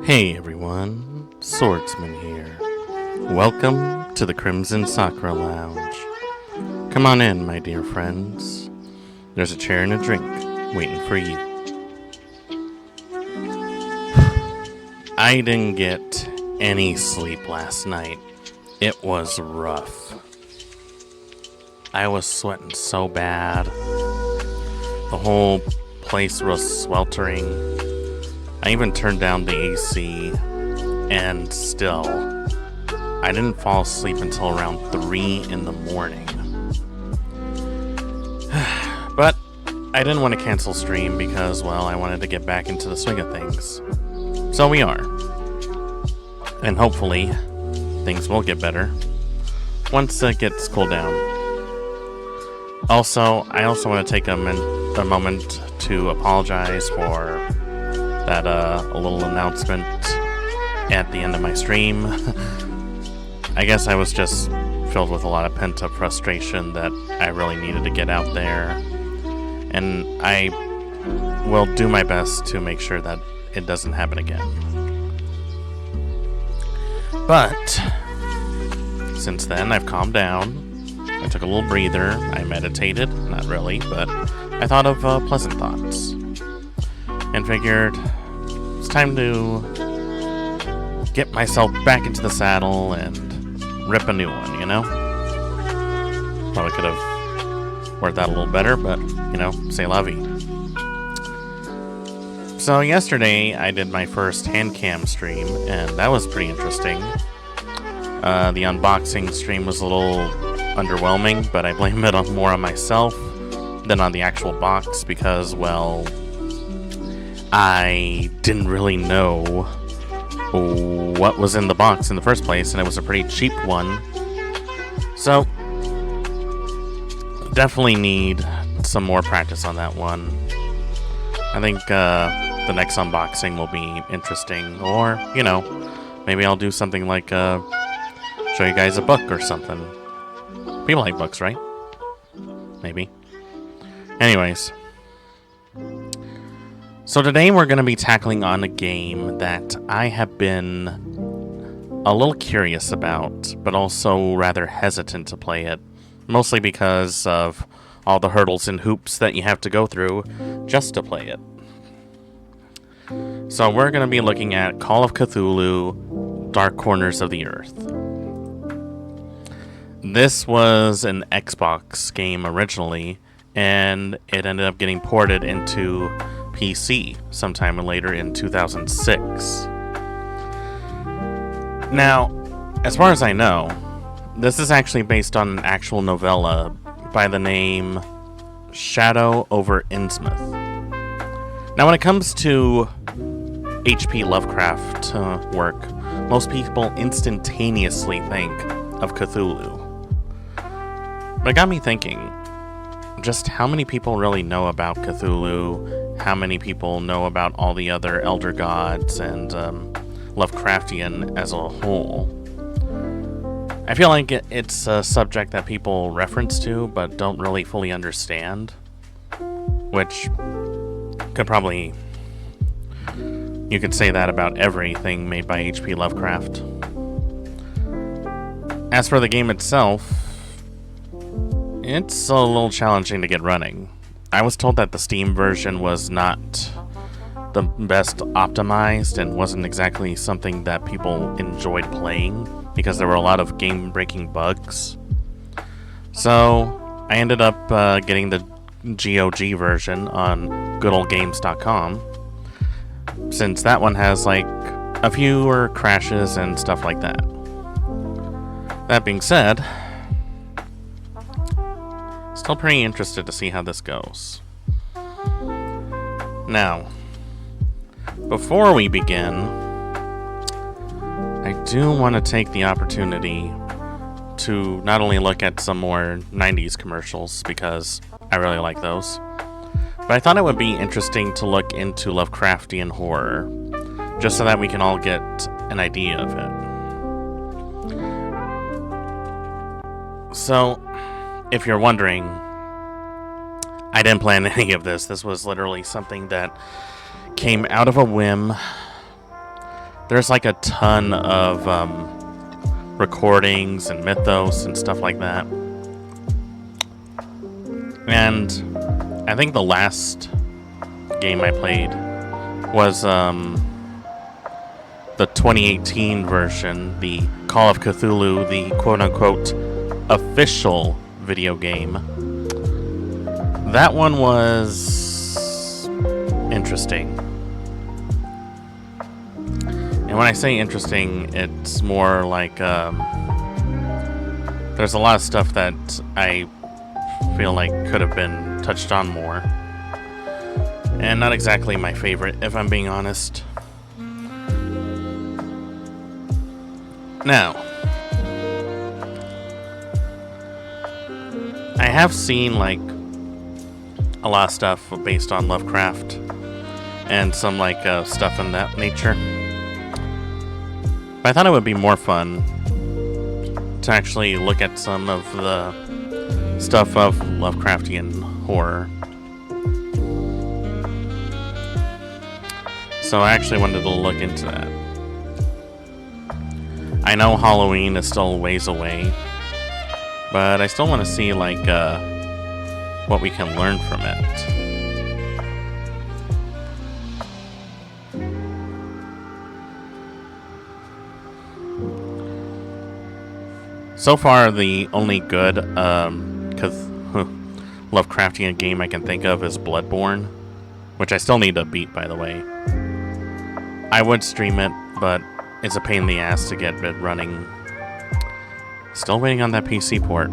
Hey everyone, Swordsman here. Welcome to the Crimson Sakura Lounge. Come on in, my dear friends. There's a chair and a drink waiting for you. I didn't get any sleep last night. It was rough. I was sweating so bad. The whole place was sweltering. I even turned down the AC, and still, I didn't fall asleep until around 3 in the morning. But I didn't want to cancel stream because, well, I wanted to get back into the swing of things. So we are. And hopefully, things will get better once it gets cooled down. Also, I also want to take a moment to apologize for that a little announcement at the end of my stream. I guess I was just filled with a lot of pent-up frustration that I really needed to get out there. And I will do my best to make sure that it doesn't happen again. But since then, I've calmed down. I took a little breather. I meditated. Not really, but I thought of pleasant thoughts. And figured it's time to get myself back into the saddle and rip a new one, you know? Probably could have worked that a little better, but, you know, c'est la vie. So yesterday, I did my first hand cam stream, and that was pretty interesting. The unboxing stream was a little underwhelming, but I blame it more on myself than on the actual box because, well, I didn't really know what was in the box in the first place, and it was a pretty cheap one. So, definitely need some more practice on that one. I think the next unboxing will be interesting, or, you know, maybe I'll do something like show you guys a book or something. People like books, right? Maybe. Anyways. So today we're going to be tackling on a game that I have been a little curious about, but also rather hesitant to play it. Mostly because of all the hurdles and hoops that you have to go through just to play it. So we're going to be looking at Call of Cthulhu: Dark Corners of the Earth. This was an Xbox game originally, and it ended up getting ported into PC sometime later in 2006. Now, as far as I know, this is actually based on an actual novella by the name Shadow over Innsmouth. Now, when it comes to H.P. Lovecraft work, most people instantaneously think of Cthulhu. But it got me thinking, just how many people really know about Cthulhu? How many people know about all the other elder gods and Lovecraftian as a whole? I feel like it's a subject that people reference to but don't really fully understand, which could probably, you could say that about everything made by H.P. Lovecraft. As for the game itself, it's a little challenging to get running. I was told that the Steam version was not the best optimized and wasn't exactly something that people enjoyed playing because there were a lot of game-breaking bugs. So I ended up getting the GOG version on goodoldgames.com, since that one has like a fewer crashes and stuff like that. That being said, still pretty interested to see how this goes. Now, before we begin, I do want to take the opportunity to not only look at some more 90s commercials, because I really like those, but I thought it would be interesting to look into Lovecraftian horror, just so that we can all get an idea of it. So, if you're wondering, I didn't plan any of this. This was literally something that came out of a whim. there's like a ton of recordings and mythos and stuff like that. And I think the last game I played was the 2018 version, the Call of Cthulhu, the quote-unquote official video game. That one was interesting. And when I say interesting, it's more like there's a lot of stuff that I feel like could have been touched on more. And not exactly my favorite, if I'm being honest. Now, I have seen like a lot of stuff based on Lovecraft and some like stuff in that nature. But I thought it would be more fun to actually look at some of the stuff of Lovecraftian horror. So I actually wanted to look into that. I know Halloween is still a ways away, but I still want to see like what we can learn from it. So far, the only good Lovecraftian game I can think of is Bloodborne, which I still need to beat, by the way. I would stream it, but it's a pain in the ass to get it running. Still waiting on that PC port.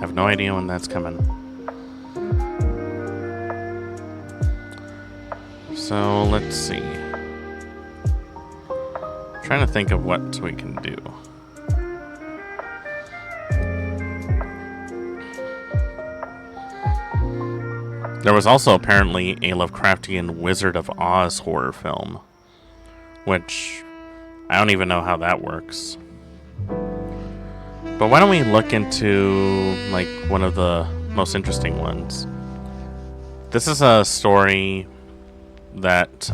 Have no idea when that's coming. So let's see. Trying to think of what we can do. There was also apparently a Lovecraftian Wizard of Oz horror film, which I don't even know how that works. But why don't we look into like one of the most interesting ones? This is a story that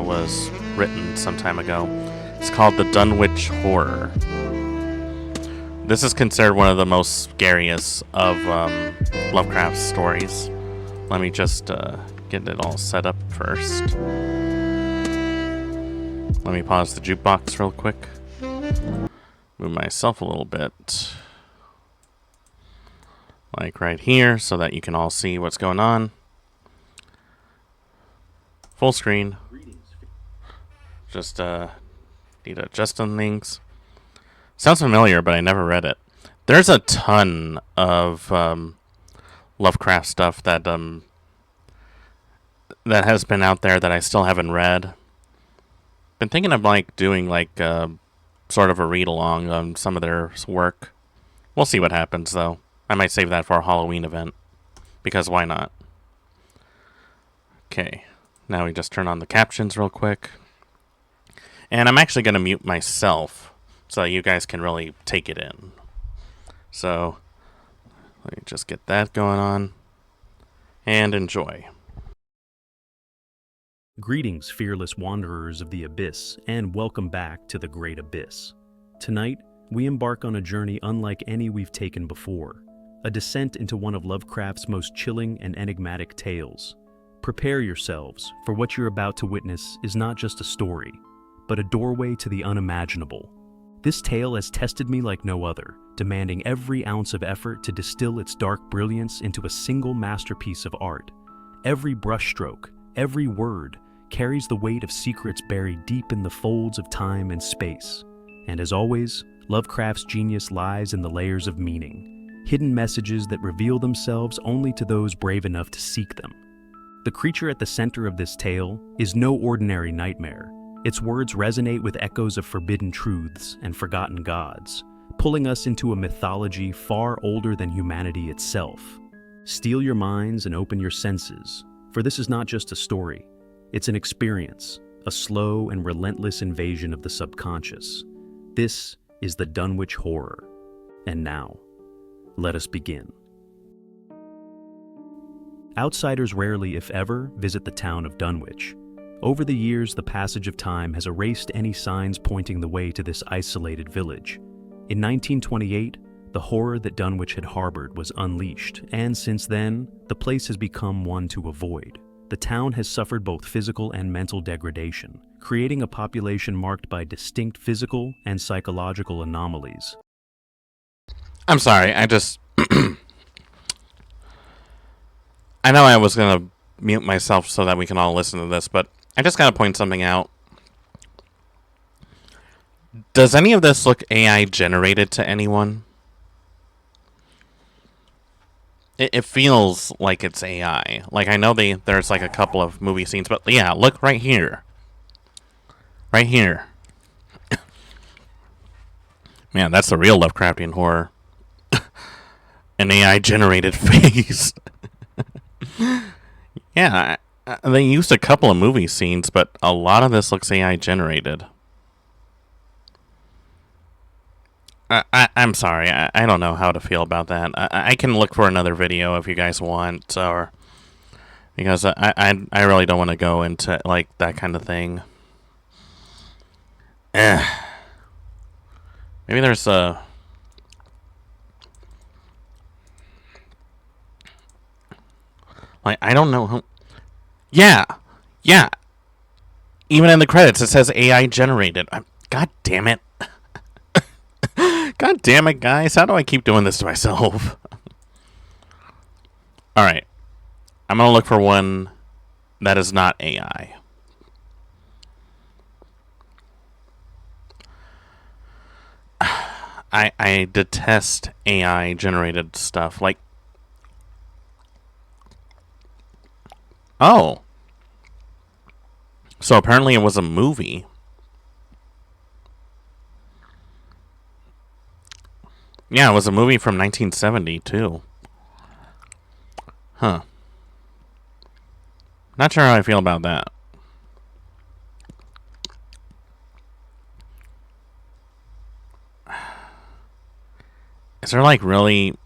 was written some time ago. It's called The Dunwich Horror. This is considered one of the most scariest of Lovecraft's stories. Let me just get it all set up first. Let me pause the jukebox real quick. Move myself a little bit. Like right here, so that you can all see what's going on. Full screen. Just need to adjust some things. Sounds familiar, but I never read it. There's a ton of Lovecraft stuff that that has been out there that I still haven't read. Been thinking of like doing like sort of a read along on some of their work. We'll see what happens though. I might save that for a Halloween event, because why not? Okay, now we just turn on the captions real quick. And I'm actually going to mute myself so that you guys can really take it in. So let me just get that going on and enjoy. Greetings, fearless wanderers of the abyss, and welcome back to the Great Abyss. Tonight, we embark on a journey unlike any we've taken before, a descent into one of Lovecraft's most chilling and enigmatic tales. Prepare yourselves, for what you're about to witness is not just a story, but a doorway to the unimaginable. This tale has tested me like no other, demanding every ounce of effort to distill its dark brilliance into a single masterpiece of art. Every brushstroke, every word, carries the weight of secrets buried deep in the folds of time and space. And as always, Lovecraft's genius lies in the layers of meaning, hidden messages that reveal themselves only to those brave enough to seek them. The creature at the center of this tale is no ordinary nightmare. Its words resonate with echoes of forbidden truths and forgotten gods, pulling us into a mythology far older than humanity itself. Steel your minds and open your senses, for this is not just a story. It's an experience, a slow and relentless invasion of the subconscious. This is the Dunwich Horror. And now, let us begin. Outsiders rarely, if ever, visit the town of Dunwich. Over the years, the passage of time has erased any signs pointing the way to this isolated village. In 1928, the horror that Dunwich had harbored was unleashed, and since then, the place has become one to avoid. The town has suffered both physical and mental degradation, creating a population marked by distinct physical and psychological anomalies. I'm sorry, I just... I know I was going to mute myself so that we can all listen to this, but I just got to point something out. Does any of this look AI generated to anyone? It feels like it's AI. Like, I know there's like a couple of movie scenes, but yeah, look right here. Right here. Man, that's the real Lovecraftian horror. An AI generated face. Yeah, they used a couple of movie scenes, but a lot of this looks AI generated. I'm sorry, I don't know how to feel about that. I can look for another video if you guys want, or because I really don't want to go into like that kind of thing. Maybe there's a... Like, I don't know who... Yeah! Even in the credits it says AI generated. God damn it. God damn it, guys. How do I keep doing this to myself? Alright. I'm gonna look for one that is not AI. I detest AI generated stuff. Like... Oh. So apparently it was a movie. Yeah, it was a movie from 1970, too. Huh. Not sure how I feel about that. Is there like really...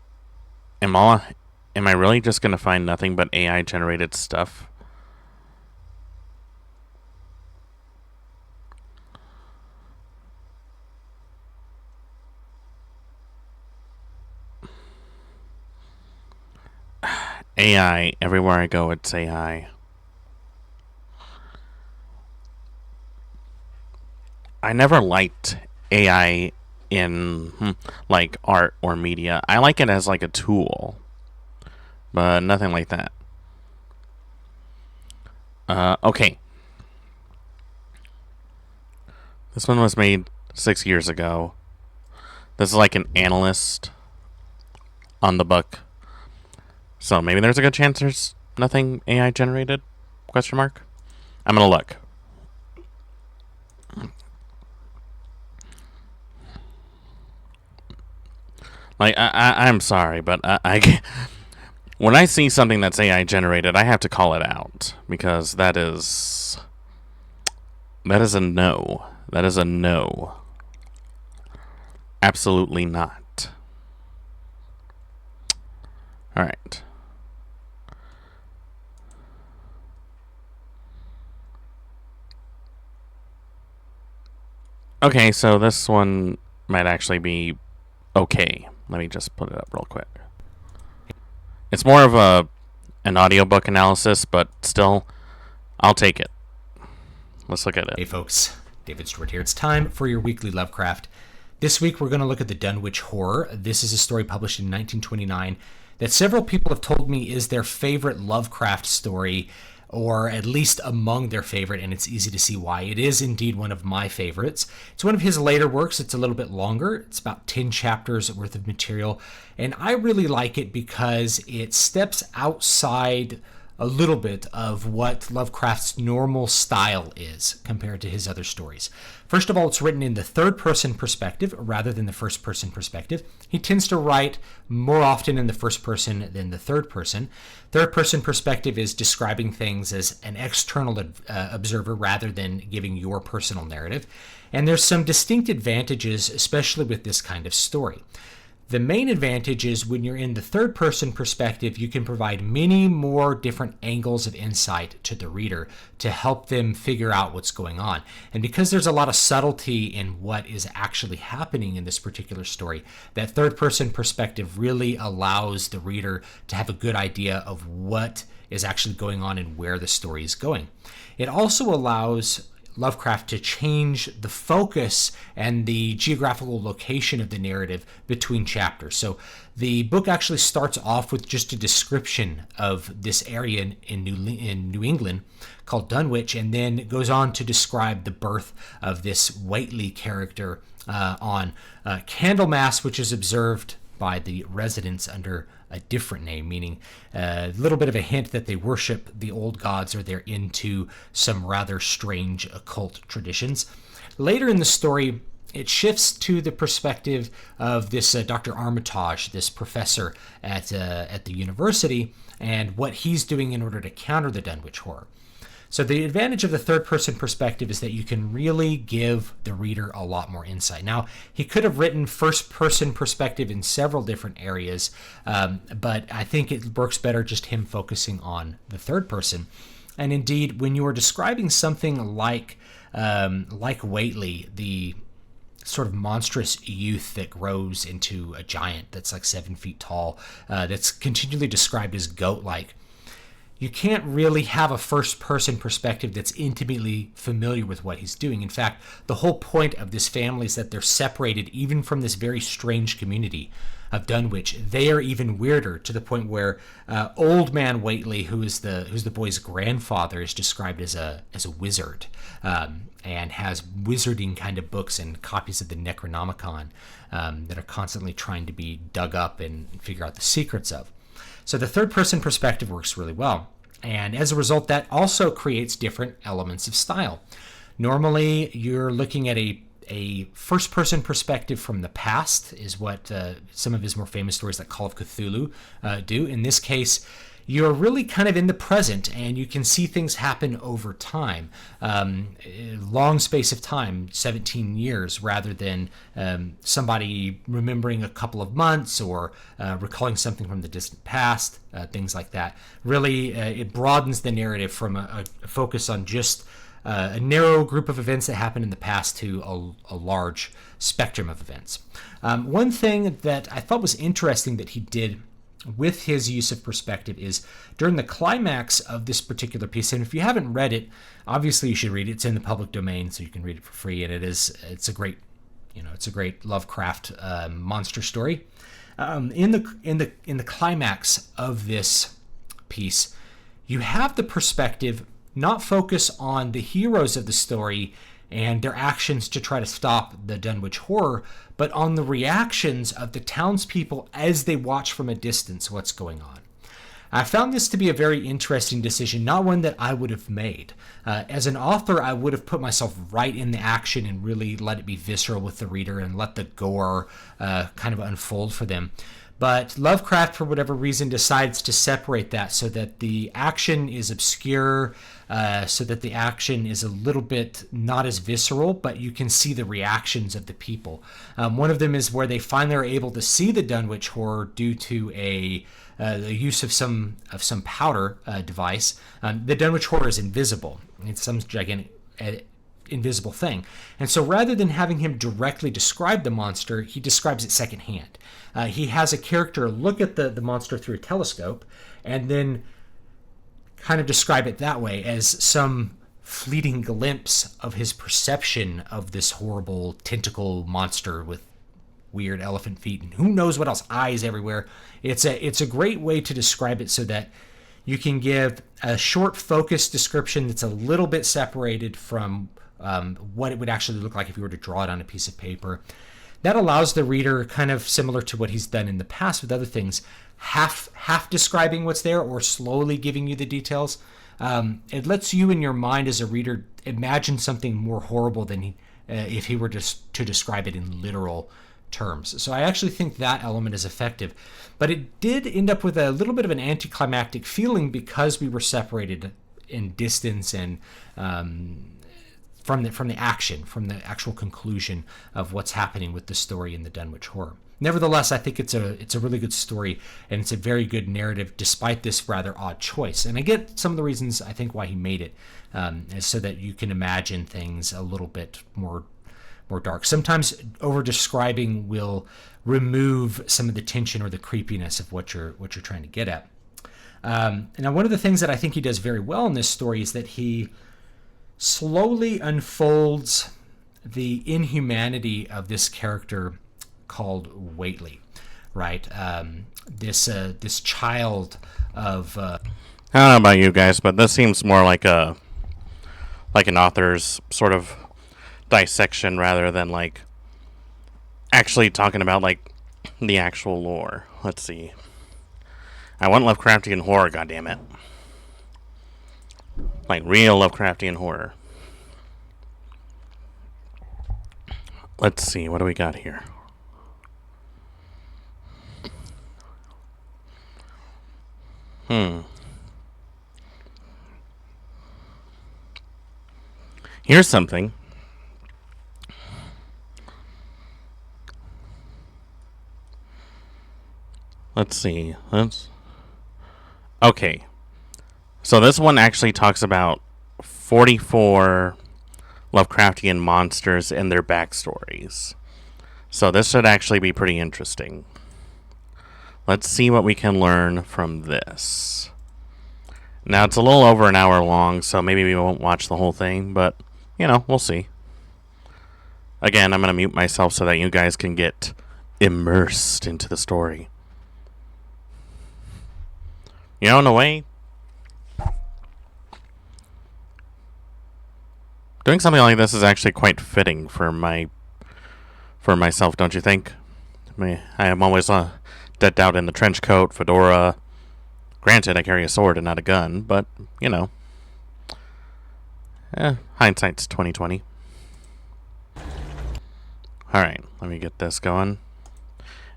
Am I really just gonna find nothing but AI generated stuff? AI, everywhere I go it's AI. I never liked AI in like art or media. I like it as like a tool, but nothing like that. Okay. This one was made 6 years ago. This is like an analyst on the book. So maybe there's a good chance there's nothing AI generated? Question mark? I'm gonna look. Like, I'm sorry, but I when I see something that's AI generated, I have to call it out. Because that is a no. That is a no. Absolutely not. Alright. Okay, so this one might actually be okay. Let me just put it up real quick. It's more of an audiobook analysis, but still, I'll take it. Let's look at it. Hey folks, David Stewart here. It's time for your weekly Lovecraft. This week we're going to look at the Dunwich Horror. This is a story published in 1929 that several people have told me is their favorite Lovecraft story, or at least among their favorite, and it's easy to see why. It is indeed one of my favorites. It's one of his later works. It's a little bit longer. It's about 10 chapters worth of material, and I really like it because it steps outside a little bit of what Lovecraft's normal style is compared to his other stories. First of all, it's written in the third-person perspective rather than the first-person perspective. He tends to write more often in the first person than the third person. Third-person perspective is describing things as an external observer rather than giving your personal narrative. And there's some distinct advantages, especially with this kind of story. The main advantage is when you're in the third-person perspective, you can provide many more different angles of insight to the reader to help them figure out what's going on. And because there's a lot of subtlety in what is actually happening in this particular story, that third-person perspective really allows the reader to have a good idea of what is actually going on and where the story is going. It also allows Lovecraft to change the focus and the geographical location of the narrative between chapters. So the book actually starts off with just a description of this area in New England called Dunwich, and then it goes on to describe the birth of this Whately character on Candlemas, which is observed by the residents under a different name, meaning a little bit of a hint that they worship the old gods or they're into some rather strange occult traditions. Later in the story, it shifts to the perspective of this Dr. Armitage, this professor at the university, and what he's doing in order to counter the Dunwich Horror. So the advantage of the third-person perspective is that you can really give the reader a lot more insight. Now, he could have written first-person perspective in several different areas, but I think it works better just him focusing on the third person. And indeed, when you are describing something like Whately, the sort of monstrous youth that grows into a giant that's like 7 feet tall, that's continually described as goat-like, you can't really have a first-person perspective that's intimately familiar with what he's doing. In fact, the whole point of this family is that they're separated even from this very strange community of Dunwich. They are even weirder, to the point where Old Man Whately, who's the boy's grandfather, is described as a wizard, and has wizarding kind of books and copies of the Necronomicon that are constantly trying to be dug up and figure out the secrets of. So the third-person perspective works really well. And as a result, that also creates different elements of style. Normally, you're looking at a first-person perspective from the past, is what some of his more famous stories like Call of Cthulhu do. In this case, you're really kind of in the present, and you can see things happen over time, long space of time, 17 years, rather than somebody remembering a couple of months or recalling something from the distant past, things like that. Really, it broadens the narrative from a focus on just a narrow group of events that happened in the past to a large spectrum of events. One thing that I thought was interesting that he did with his use of perspective is during the climax of this particular piece, and if you haven't read it, obviously you should read it. It's in the public domain, so you can read it for free, and it's a great Lovecraft monster story. In the climax of this piece, you have the perspective not focus on the heroes of the story and their actions to try to stop the Dunwich Horror, but on the reactions of the townspeople as they watch from a distance what's going on. I found this to be a very interesting decision, not one that I would have made. As an author, I would have put myself right in the action and really let it be visceral with the reader and let the gore kind of unfold for them. But Lovecraft, for whatever reason, decides to separate that so that the action is obscure, so that the action is a little bit not as visceral, but you can see the reactions of the people. One of them is where they finally are able to see the Dunwich Horror due to the use of some powder device. The Dunwich Horror is invisible. It's some gigantic invisible thing. And so rather than having him directly describe the monster, he describes it secondhand. He has a character look at the monster through a telescope and then kind of describe it that way, as some fleeting glimpse of his perception of this horrible tentacle monster with weird elephant feet and who knows what else, eyes everywhere. It's a great way to describe it so that you can give a short focused description that's a little bit separated from what it would actually look like if you were to draw it on a piece of paper. That allows the reader, kind of similar to what he's done in the past with other things, half describing what's there or slowly giving you the details. It lets you in your mind as a reader imagine something more horrible than if he were to describe it in literal terms. So I actually think that element is effective. But it did end up with a little bit of an anticlimactic feeling because we were separated in distance and from the action, from the actual conclusion of what's happening with the story in the Dunwich Horror. Nevertheless, I think it's a really good story, and it's a very good narrative despite this rather odd choice. And I get some of the reasons I think why he made it, so that you can imagine things a little bit more dark. Sometimes over describing will remove some of the tension or the creepiness of what you're trying to get at. Now, one of the things that I think he does very well in this story is that he slowly unfolds the inhumanity of this character called Whately, right? This child of I don't know about you guys, but this seems more like an author's sort of dissection rather than like actually talking about like the actual lore. Let's see. I want Lovecraftian horror, goddammit. Like real Lovecraftian horror. Let's see, what do we got here? Here's something. Let's see. Okay. So this one actually talks about 44 Lovecraftian monsters and their backstories. So this should actually be pretty interesting. Let's see what we can learn from this. Now, it's a little over an hour long, so maybe we won't watch the whole thing, but, you know, we'll see. Again, I'm going to mute myself so that you guys can get immersed into the story. You know, in a way, doing something like this is actually quite fitting for myself, don't you think? I am always decked out in the trench coat, fedora. Granted, I carry a sword and not a gun, but, you know. Hindsight's 20/20. Alright, let me get this going.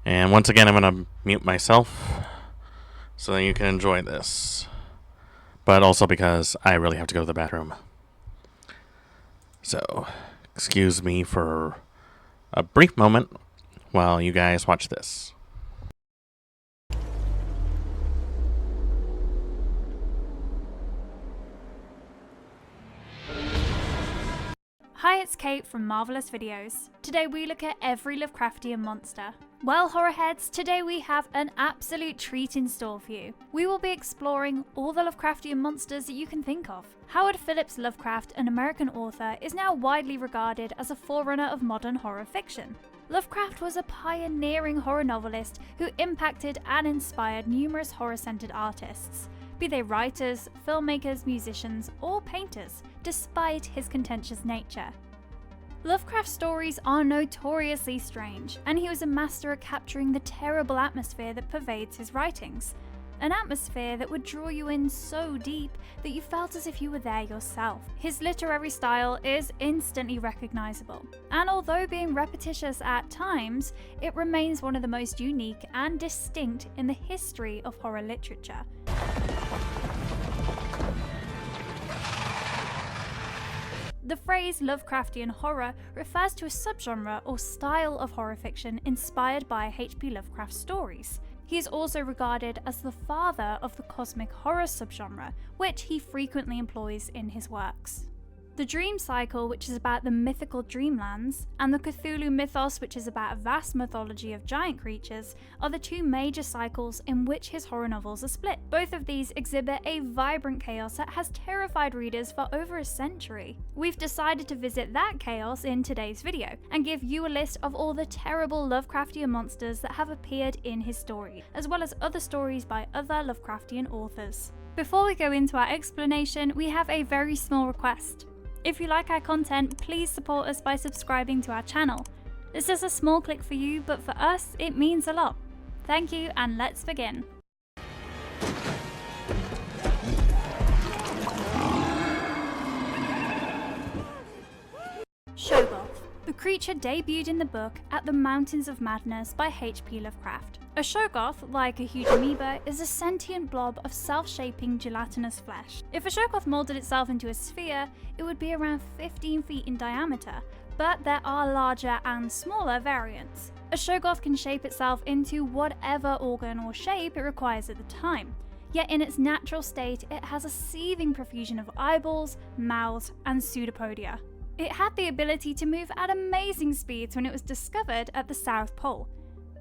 And once again, I'm going to mute myself so that you can enjoy this. But also because I really have to go to the bathroom. So, excuse me for a brief moment while you guys watch this. Hi, it's Kate from Marvelous Videos. Today we look at every Lovecraftian monster. Well, horror heads, today we have an absolute treat in store for you. We will be exploring all the Lovecraftian monsters that you can think of. Howard Phillips Lovecraft, an American author, is now widely regarded as a forerunner of modern horror fiction. Lovecraft was a pioneering horror novelist who impacted and inspired numerous horror-centered artists, be they writers, filmmakers, musicians, or painters, despite his contentious nature. Lovecraft's stories are notoriously strange, and he was a master at capturing the terrible atmosphere that pervades his writings. An atmosphere that would draw you in so deep that you felt as if you were there yourself. His literary style is instantly recognizable, and although being repetitious at times, it remains one of the most unique and distinct in the history of horror literature. The phrase Lovecraftian horror refers to a subgenre or style of horror fiction inspired by H.P. Lovecraft's stories. He is also regarded as the father of the cosmic horror subgenre, which he frequently employs in his works. The dream cycle, which is about the mythical dreamlands, and the Cthulhu mythos, which is about a vast mythology of giant creatures, are the two major cycles in which his horror novels are split. Both of these exhibit a vibrant chaos that has terrified readers for over a century. We've decided to visit that chaos in today's video, and give you a list of all the terrible Lovecraftian monsters that have appeared in his story, as well as other stories by other Lovecraftian authors. Before we go into our explanation, we have a very small request. If you like our content, please support us by subscribing to our channel. This is a small click for you, but for us, it means a lot. Thank you, and let's begin. Shoggoth. The creature debuted in the book At the Mountains of Madness by H.P. Lovecraft. A Shoggoth, like a huge amoeba, is a sentient blob of self-shaping gelatinous flesh. If a Shoggoth molded itself into a sphere, it would be around 15 feet in diameter, but there are larger and smaller variants. A Shoggoth can shape itself into whatever organ or shape it requires at the time, yet in its natural state it has a seething profusion of eyeballs, mouths, and pseudopodia. It had the ability to move at amazing speeds when it was discovered at the South Pole.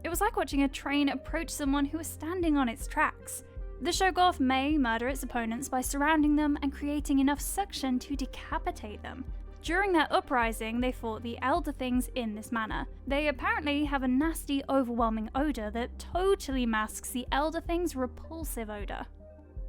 It was like watching a train approach someone who was standing on its tracks. The Shoggoth may murder its opponents by surrounding them and creating enough suction to decapitate them. During their uprising, they fought the Elder Things in this manner. They apparently have a nasty, overwhelming odour that totally masks the Elder Things' repulsive odour.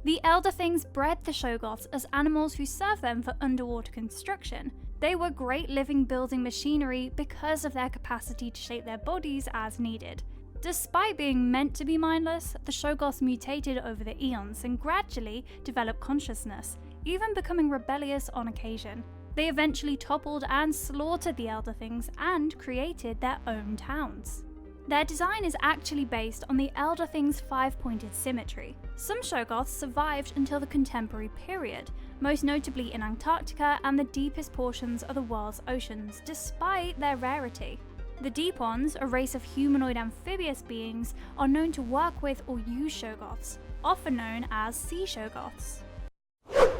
The Elder Things bred the Shoggoths as animals who served them for underwater construction. They were great living building machinery because of their capacity to shape their bodies as needed. Despite being meant to be mindless, the Shoggoths mutated over the eons and gradually developed consciousness, even becoming rebellious on occasion. They eventually toppled and slaughtered the Elder Things and created their own towns. Their design is actually based on the Elder Things' 5-pointed symmetry. Some Shoggoths survived until the contemporary period, most notably in Antarctica and the deepest portions of the world's oceans, despite their rarity. The Deep Ones, a race of humanoid amphibious beings, are known to work with or use Shoggoths, often known as Sea Shoggoths.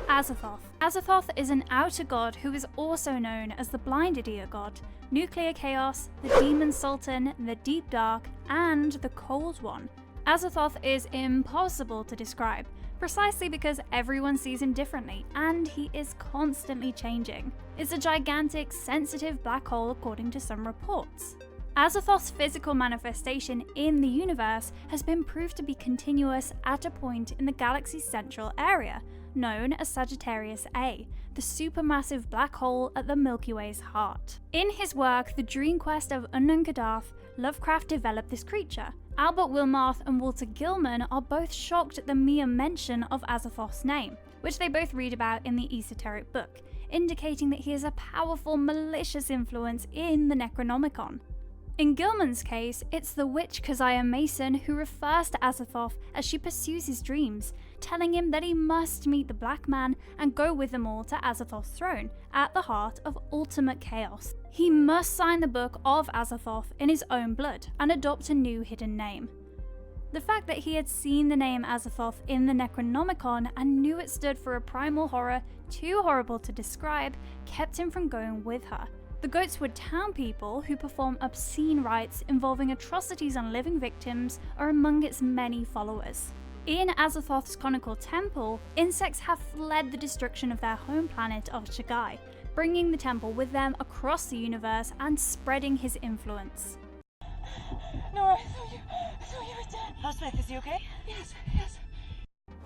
Azathoth. Azathoth is an outer god who is also known as the Blinded Ear God, Nuclear Chaos, the Demon Sultan, the Deep Dark, and the Cold One. Azathoth is impossible to describe, precisely because everyone sees him differently, and he is constantly changing. It's a gigantic, sensitive black hole according to some reports. Azathoth's physical manifestation in the universe has been proved to be continuous at a point in the galaxy's central area, known as Sagittarius A, the supermassive black hole at the Milky Way's heart. In his work, The Dream Quest of Unknown Kadath, Lovecraft developed this creature. Albert Wilmarth and Walter Gilman are both shocked at the mere mention of Azathoth's name, which they both read about in the esoteric book, indicating that he is a powerful, malicious influence in the Necronomicon. In Gilman's case, it's the witch Keziah Mason who refers to Azathoth as she pursues his dreams, telling him that he must meet the Black Man and go with them all to Azathoth's throne, at the heart of ultimate chaos. He must sign the book of Azathoth in his own blood and adopt a new hidden name. The fact that he had seen the name Azathoth in the Necronomicon and knew it stood for a primal horror too horrible to describe kept him from going with her. The Goatswood town people, who perform obscene rites involving atrocities on living victims, are among its many followers. In Azathoth's conical temple, insects have fled the destruction of their home planet of Shagai, bringing the temple with them across the universe and spreading his influence. Nora, I thought you were dead. Smith, is he okay? Yes.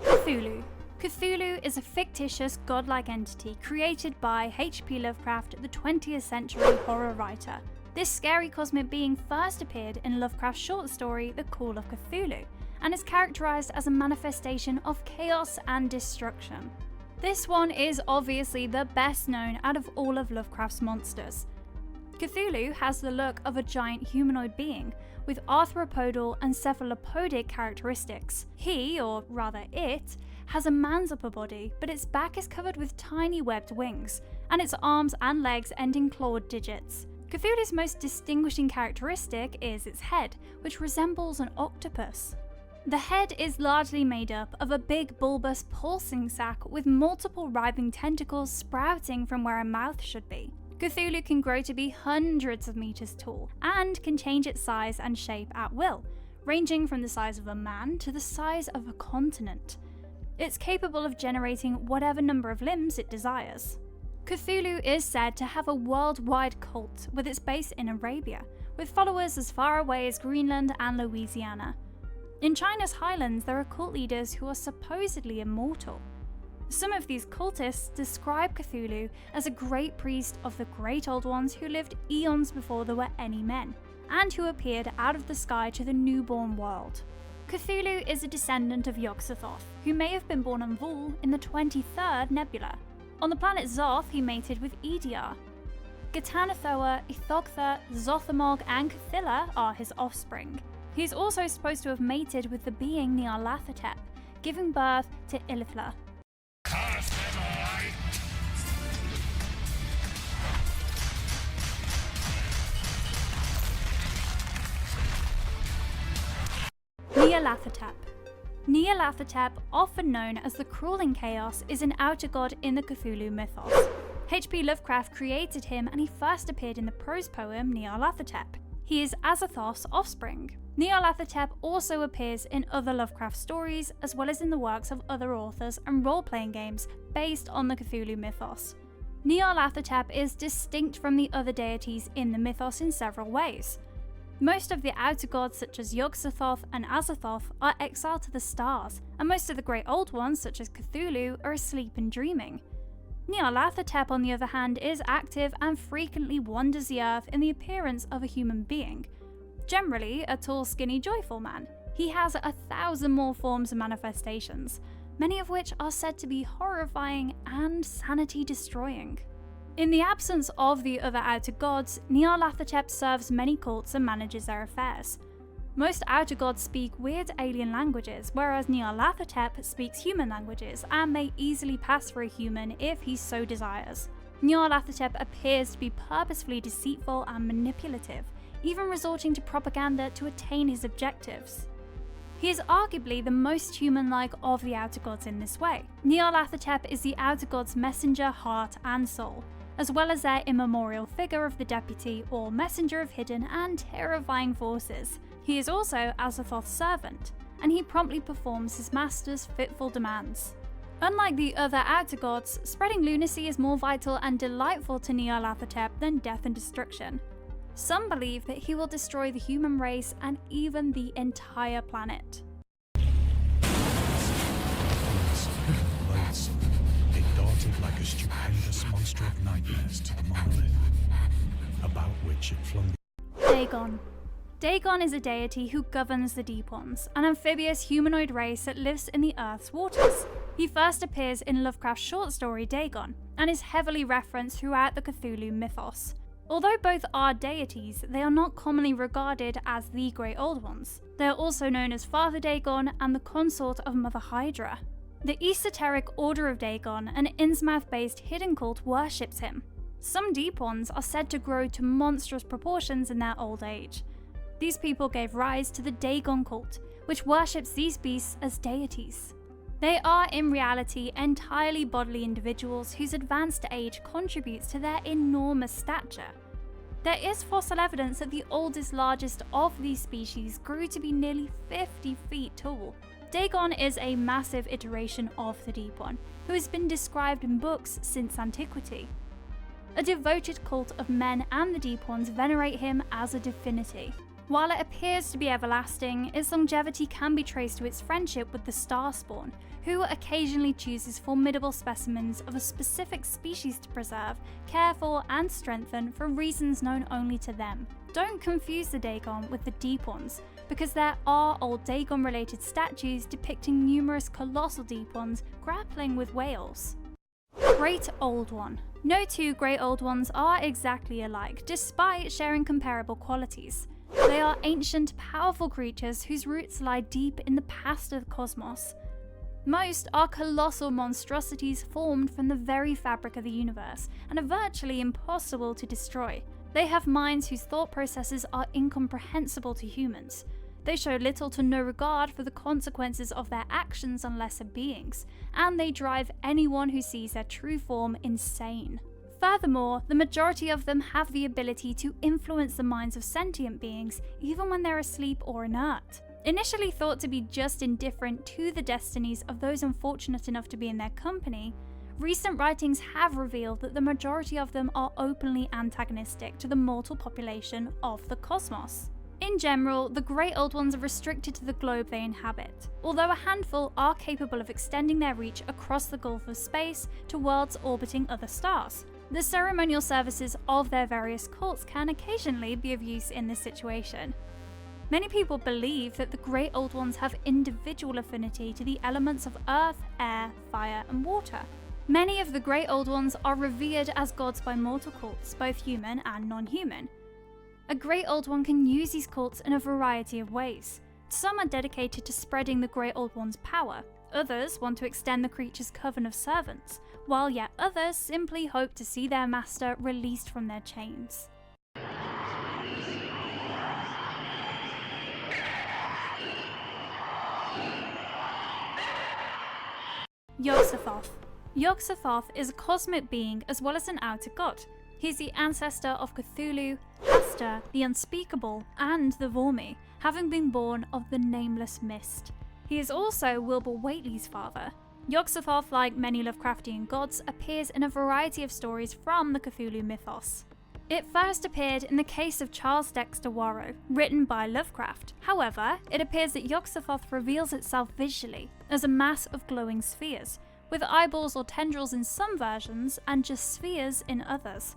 Cthulhu. Cthulhu is a fictitious godlike entity created by H.P. Lovecraft, the 20th century horror writer. This scary cosmic being first appeared in Lovecraft's short story The Call of Cthulhu, and is characterized as a manifestation of chaos and destruction. This one is obviously the best known out of all of Lovecraft's monsters. Cthulhu has the look of a giant humanoid being, with arthropodal and cephalopodic characteristics. He, or rather it, has a man's upper body, but its back is covered with tiny webbed wings, and its arms and legs end in clawed digits. Cthulhu's most distinguishing characteristic is its head, which resembles an octopus. The head is largely made up of a big bulbous pulsing sac with multiple writhing tentacles sprouting from where a mouth should be. Cthulhu can grow to be hundreds of meters tall, and can change its size and shape at will, ranging from the size of a man to the size of a continent. It's capable of generating whatever number of limbs it desires. Cthulhu is said to have a worldwide cult with its base in Arabia, with followers as far away as Greenland and Louisiana. In China's highlands, there are cult leaders who are supposedly immortal. Some of these cultists describe Cthulhu as a great priest of the great old ones who lived eons before there were any men, and who appeared out of the sky to the newborn world. Cthulhu is a descendant of Yog-Sothoth, who may have been born on Vul in the 23rd Nebula. On the planet Zoth, he mated with Ediar. Gatanathoa, Ithogtha, Zothamog, and Cthulhu are his offspring. He is also supposed to have mated with the being Nyarlathotep, giving birth to Ilithla. Nyarlathotep. Nyarlathotep, often known as the Crawling Chaos, is an outer god in the Cthulhu mythos. H.P. Lovecraft created him and he first appeared in the prose poem Nyarlathotep. He is Azathoth's offspring. Nyarlathotep also appears in other Lovecraft stories, as well as in the works of other authors and role-playing games based on the Cthulhu mythos. Nyarlathotep is distinct from the other deities in the mythos in several ways. Most of the outer gods such as Yog-Sothoth and Azathoth are exiled to the stars, and most of the Great Old Ones such as Cthulhu are asleep and dreaming. Nyarlathotep, on the other hand, is active and frequently wanders the earth in the appearance of a human being. Generally, a tall, skinny, joyful man. He has 1,000 more forms and manifestations, many of which are said to be horrifying and sanity-destroying. In the absence of the other outer gods, Nyarlathotep serves many cults and manages their affairs. Most outer gods speak weird alien languages, whereas Nyarlathotep speaks human languages and may easily pass for a human if he so desires. Nyarlathotep appears to be purposefully deceitful and manipulative, even resorting to propaganda to attain his objectives. He is arguably the most human-like of the outer gods in this way. Nyarlathotep is the outer god's messenger, heart, and soul, as well as their immemorial figure of the deputy or messenger of hidden and terrifying forces. He is also Azathoth's servant, and he promptly performs his master's fitful demands. Unlike the other outer gods, spreading lunacy is more vital and delightful to Nyarlathotep than death and destruction. Some believe that he will destroy the human race and even the entire planet. It darted like a stupendous monster of nightmares to the monolith, about which it flung. Dagon. Dagon is a deity who governs the Deep Ones, an amphibious humanoid race that lives in the Earth's waters. He first appears in Lovecraft's short story Dagon, and is heavily referenced throughout the Cthulhu mythos. Although both are deities, they are not commonly regarded as the Great Old Ones. They are also known as Father Dagon and the consort of Mother Hydra. The esoteric Order of Dagon, an Innsmouth-based hidden cult, worships him. Some Deep Ones are said to grow to monstrous proportions in their old age. These people gave rise to the Dagon cult, which worships these beasts as deities. They are in reality entirely bodily individuals whose advanced age contributes to their enormous stature. There is fossil evidence that the oldest, largest of these species grew to be nearly 50 feet tall. Dagon is a massive iteration of the Deep One, who has been described in books since antiquity. A devoted cult of men and the Deep Ones venerate him as a divinity. While it appears to be everlasting, its longevity can be traced to its friendship with the Starspawn, who occasionally chooses formidable specimens of a specific species to preserve, care for, and strengthen for reasons known only to them. Don't confuse the Dagon with the Deep Ones, because there are old Dagon-related statues depicting numerous colossal Deep Ones grappling with whales. Great Old One. No two Great Old Ones are exactly alike, despite sharing comparable qualities. They are ancient, powerful creatures whose roots lie deep in the past of the cosmos. Most are colossal monstrosities formed from the very fabric of the universe, and are virtually impossible to destroy. They have minds whose thought processes are incomprehensible to humans. They show little to no regard for the consequences of their actions on lesser beings, and they drive anyone who sees their true form insane. Furthermore, the majority of them have the ability to influence the minds of sentient beings even when they're asleep or inert. Initially thought to be just indifferent to the destinies of those unfortunate enough to be in their company, recent writings have revealed that the majority of them are openly antagonistic to the mortal population of the cosmos. In general, the Great Old Ones are restricted to the globe they inhabit, although a handful are capable of extending their reach across the gulf of space to worlds orbiting other stars. The ceremonial services of their various cults can occasionally be of use in this situation. Many people believe that the Great Old Ones have individual affinity to the elements of earth, air, fire, and water. Many of the Great Old Ones are revered as gods by mortal cults, both human and non-human. A Great Old One can use these cults in a variety of ways. Some are dedicated to spreading the Great Old One's power. Others want to extend the creature's coven of servants, while yet others simply hope to see their master released from their chains. Yog-Sothoth. Yog-Sothoth is a cosmic being as well as an outer god. He is the ancestor of Cthulhu, Hastur, the Unspeakable, and the Vormi, having been born of the Nameless Mist. He is also Wilbur Whateley's father. Yog-Sothoth, like many Lovecraftian gods, appears in a variety of stories from the Cthulhu mythos. It first appeared in the case of Charles Dexter Warrow, written by Lovecraft. However, it appears that Yog-Sothoth reveals itself visually as a mass of glowing spheres, with eyeballs or tendrils in some versions and just spheres in others.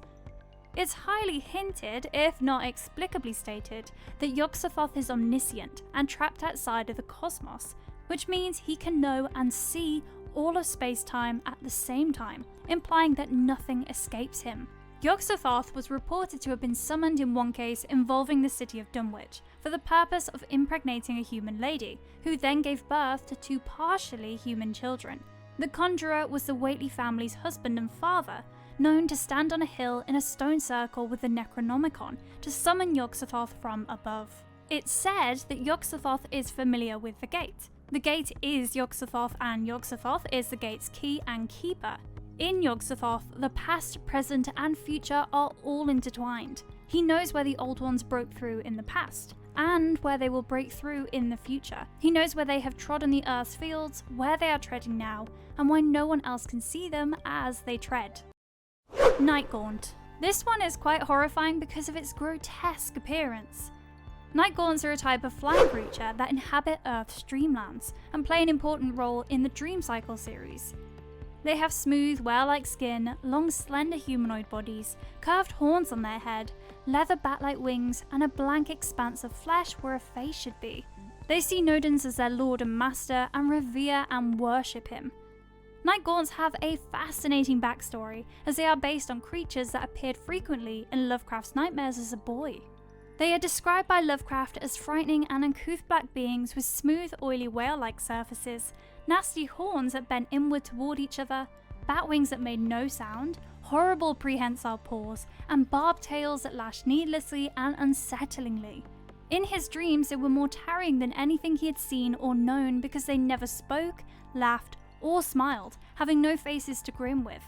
It's highly hinted, if not explicably stated, that Yog-Sothoth is omniscient and trapped outside of the cosmos, which means he can know and see all of space-time at the same time, implying that nothing escapes him. Yog-Sothoth was reported to have been summoned in one case involving the city of Dunwich for the purpose of impregnating a human lady, who then gave birth to 2 partially human children. The conjurer was the Whateley family's husband and father, known to stand on a hill in a stone circle with the Necronomicon to summon Yog-Sothoth from above. It's said that Yog-Sothoth is familiar with the gate. The gate is Yog-Sothoth, and Yog-Sothoth is the gate's key and keeper. In Yog-Sothoth, the past, present, and future are all intertwined. He knows where the Old Ones broke through in the past, and where they will break through in the future. He knows where they have trodden the Earth's fields, where they are treading now, and why no one else can see them as they tread. Nightgaunt. This one is quite horrifying because of its grotesque appearance. Nightgaunts are a type of flying creature that inhabit Earth's dreamlands and play an important role in the Dream Cycle series. They have smooth, whale-like skin, long slender humanoid bodies, curved horns on their head, leather bat-like wings, and a blank expanse of flesh where a face should be. They see Nodens as their lord and master and revere and worship him. Nightgaunts have a fascinating backstory, as they are based on creatures that appeared frequently in Lovecraft's nightmares as a boy. They are described by Lovecraft as frightening and uncouth black beings with smooth, oily whale-like surfaces, nasty horns that bent inward toward each other, bat wings that made no sound, horrible prehensile paws, and barbed tails that lashed needlessly and unsettlingly. In his dreams, they were more terrifying than anything he had seen or known because they never spoke, laughed, or smiled, having no faces to grin with.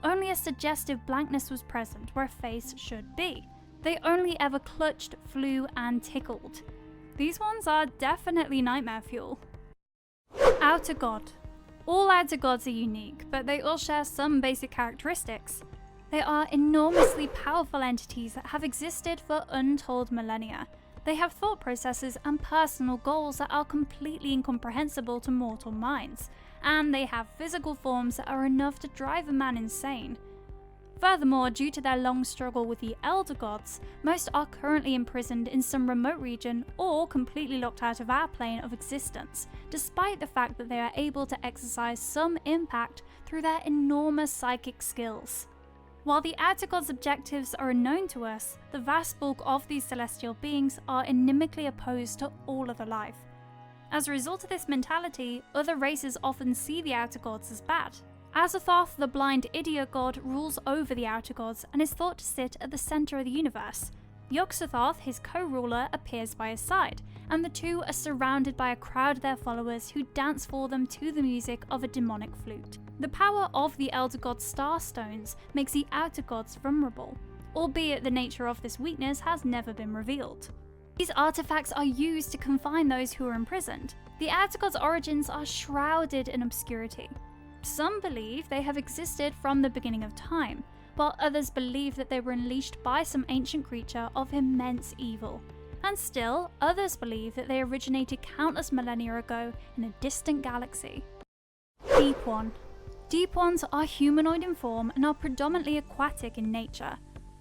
Only a suggestive blankness was present where a face should be. They only ever clutched, flew, and tickled. These ones are definitely nightmare fuel. Outer God. All outer gods are unique, but they all share some basic characteristics. They are enormously powerful entities that have existed for untold millennia. They have thought processes and personal goals that are completely incomprehensible to mortal minds, and they have physical forms that are enough to drive a man insane. Furthermore, due to their long struggle with the Elder Gods, most are currently imprisoned in some remote region or completely locked out of our plane of existence, despite the fact that they are able to exercise some impact through their enormous psychic skills. While the Outer Gods' objectives are unknown to us, the vast bulk of these celestial beings are inimically opposed to all other life. As a result of this mentality, other races often see the Outer Gods as bad. Azathoth, the blind idiot god, rules over the Outer Gods and is thought to sit at the centre of the universe. Yog-Sothoth, his co-ruler, appears by his side, and the two are surrounded by a crowd of their followers who dance for them to the music of a demonic flute. The power of the Elder God's star stones makes the Outer Gods vulnerable, albeit the nature of this weakness has never been revealed. These artifacts are used to confine those who are imprisoned. The Outer Gods' origins are shrouded in obscurity. Some believe they have existed from the beginning of time, while others believe that they were unleashed by some ancient creature of immense evil. And still, others believe that they originated countless millennia ago in a distant galaxy. Deep One. Deep Ones are humanoid in form and are predominantly aquatic in nature.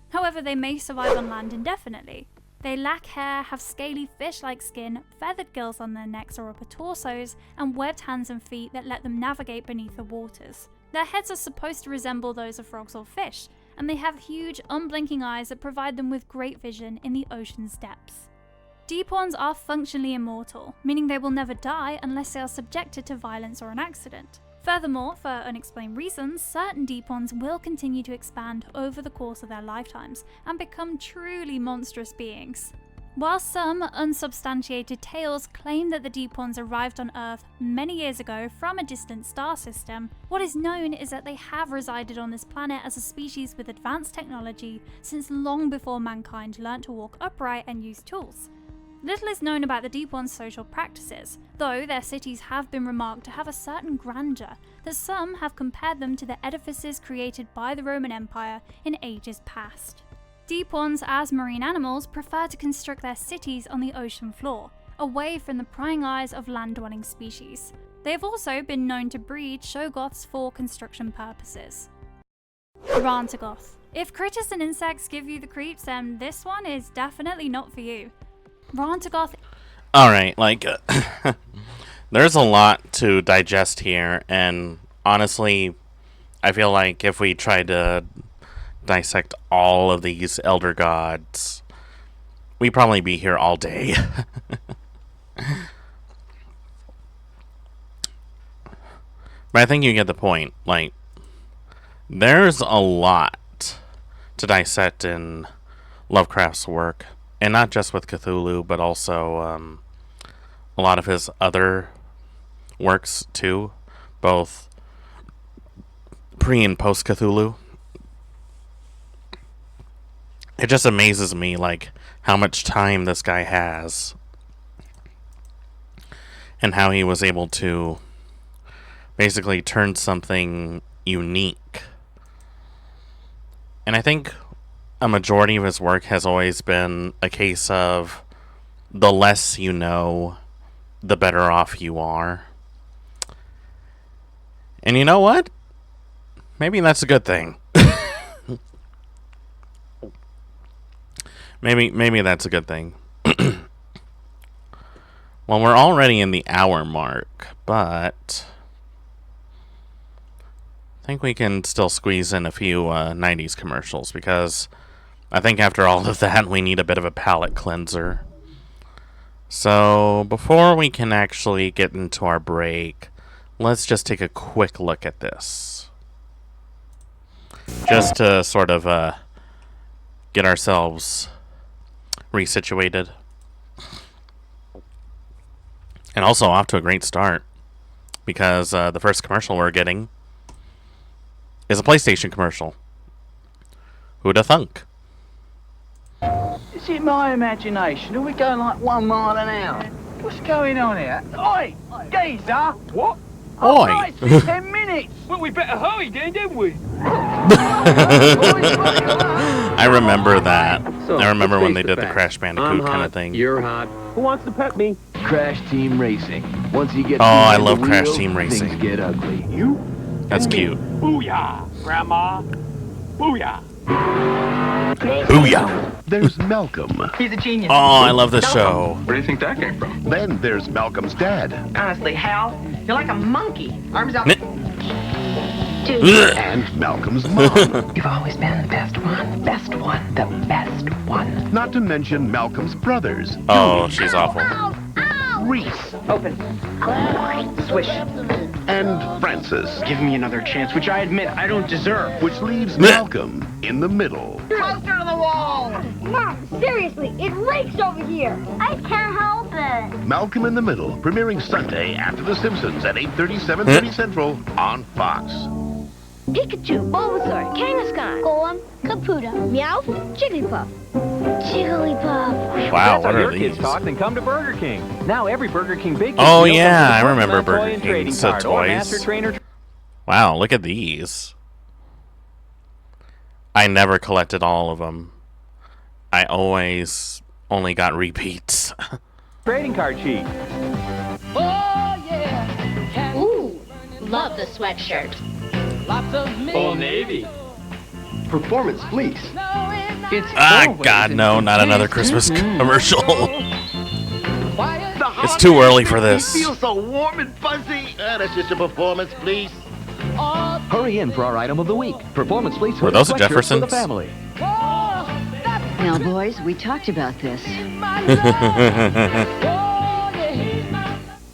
However, they may survive on land indefinitely. They lack hair, have scaly fish-like skin, feathered gills on their necks or upper torsos, and webbed hands and feet that let them navigate beneath the waters. Their heads are supposed to resemble those of frogs or fish, and they have huge, unblinking eyes that provide them with great vision in the ocean's depths. Deep Ones are functionally immortal, meaning they will never die unless they are subjected to violence or an accident. Furthermore, for unexplained reasons, certain Deep Ones will continue to expand over the course of their lifetimes and become truly monstrous beings. While some unsubstantiated tales claim that the Deep Ones arrived on Earth many years ago from a distant star system, what is known is that they have resided on this planet as a species with advanced technology since long before mankind learnt to walk upright and use tools. Little is known about the Deep Ones' social practices, though their cities have been remarked to have a certain grandeur that some have compared them to the edifices created by the Roman Empire in ages past. Deep Ones, as marine animals, prefer to construct their cities on the ocean floor, away from the prying eyes of land-dwelling species. They have also been known to breed Shoggoths for construction purposes. Rantagoth. If critters and insects give you the creeps, then this one is definitely not for you. Rantagoth. Alright, like, there's a lot to digest here, and honestly, I feel like if we tried to dissect all of these elder gods, we'd probably be here all day. But I think you get the point. Like, there's a lot to dissect in Lovecraft's work, and not just with Cthulhu, but also a lot of his other works too, both pre and post Cthulhu. It just amazes me, like, how much time this guy has and how he was able to basically turn something unique. And I think a majority of his work has always been a case of the less you know, the better off you are. And you know what? Maybe that's a good thing. Maybe that's a good thing. Well, we're already in the hour mark, but I think we can still squeeze in a few 90s commercials, because I think after all of that, we need a bit of a palate cleanser. So, before we can actually get into our break, let's just take a quick look at this. Just to sort of get ourselves resituated. And also off to a great start, because the first commercial we're getting is a PlayStation commercial. Who'da thunk? Is it my imagination? Are we going like 1 mile an hour? What's going on here? Oi! Geezer! What? Oi! Oh, it's been 10 minutes! Well, we better hurry then, didn't we? I remember that. I remember when they did the Crash Bandicoot kind of thing. You're hot. Who wants to pet me? Crash Team Racing. Once you get I love Crash Team Racing. Things get ugly. You? That's cute. Booyah, Grandma. Booyah. Booyah! There's Malcolm. He's a genius. Oh, I love this show. Where do you think that came from? Then there's Malcolm's dad. Honestly, Hal, you're like a monkey. Arms out. Ugh. And Malcolm's mom. You've always been the best one. Best one. The best one. Not to mention Malcolm's brothers. Oh, she's awful. Reese Open. Swish. and Francis. Give me another chance, which I admit I don't deserve. Which leaves Malcolm in the middle. Poster on the wall. Mom, seriously, it reeks over here. I can't help it. Malcolm in the Middle, premiering Sunday after The Simpsons at 8:30, 7:30 Central on Fox. Pikachu, Bulbasaur, Kangaskhan, Golem, Caputo, Meowth, Jigglypuff. Jigglypuff. Wow, what That's how are your these? kids talk, then come to Burger King. Now every Burger King Big Oh, Deal yeah, comes I with a remember Swordsman Burger toy and King trading said card or toys. Master Trainer. Wow, look at these. I never collected all of them. I always only got repeats. Trading card sheet. Ooh, love the sweatshirt. Old Navy. Performance fleece. God, no, not another Christmas commercial. It's too early for this. Feels so warm and fuzzy. That's just a performance, please. Hurry in for our item of the week. Performance fleece Were hooded those the sweatshirts for Jeffersons? the family. Now, boys, we talked about this.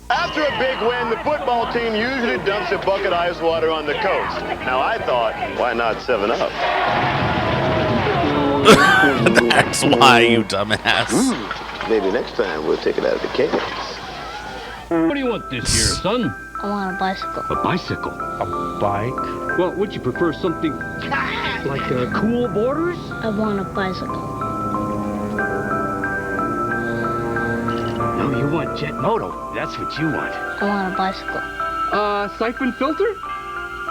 After a big win, the football team usually dumps a bucket of ice water on the coast. Now I thought, why not 7-Up? That's why, you dumbass. Maybe next time we'll take it out of the cans. What do you want this year, son? I want a bicycle. A bicycle? A bike? Well, would you prefer something like cool borders? I want a bicycle. No, you want jet moto. That's what you want. I want a bicycle. Siphon filter?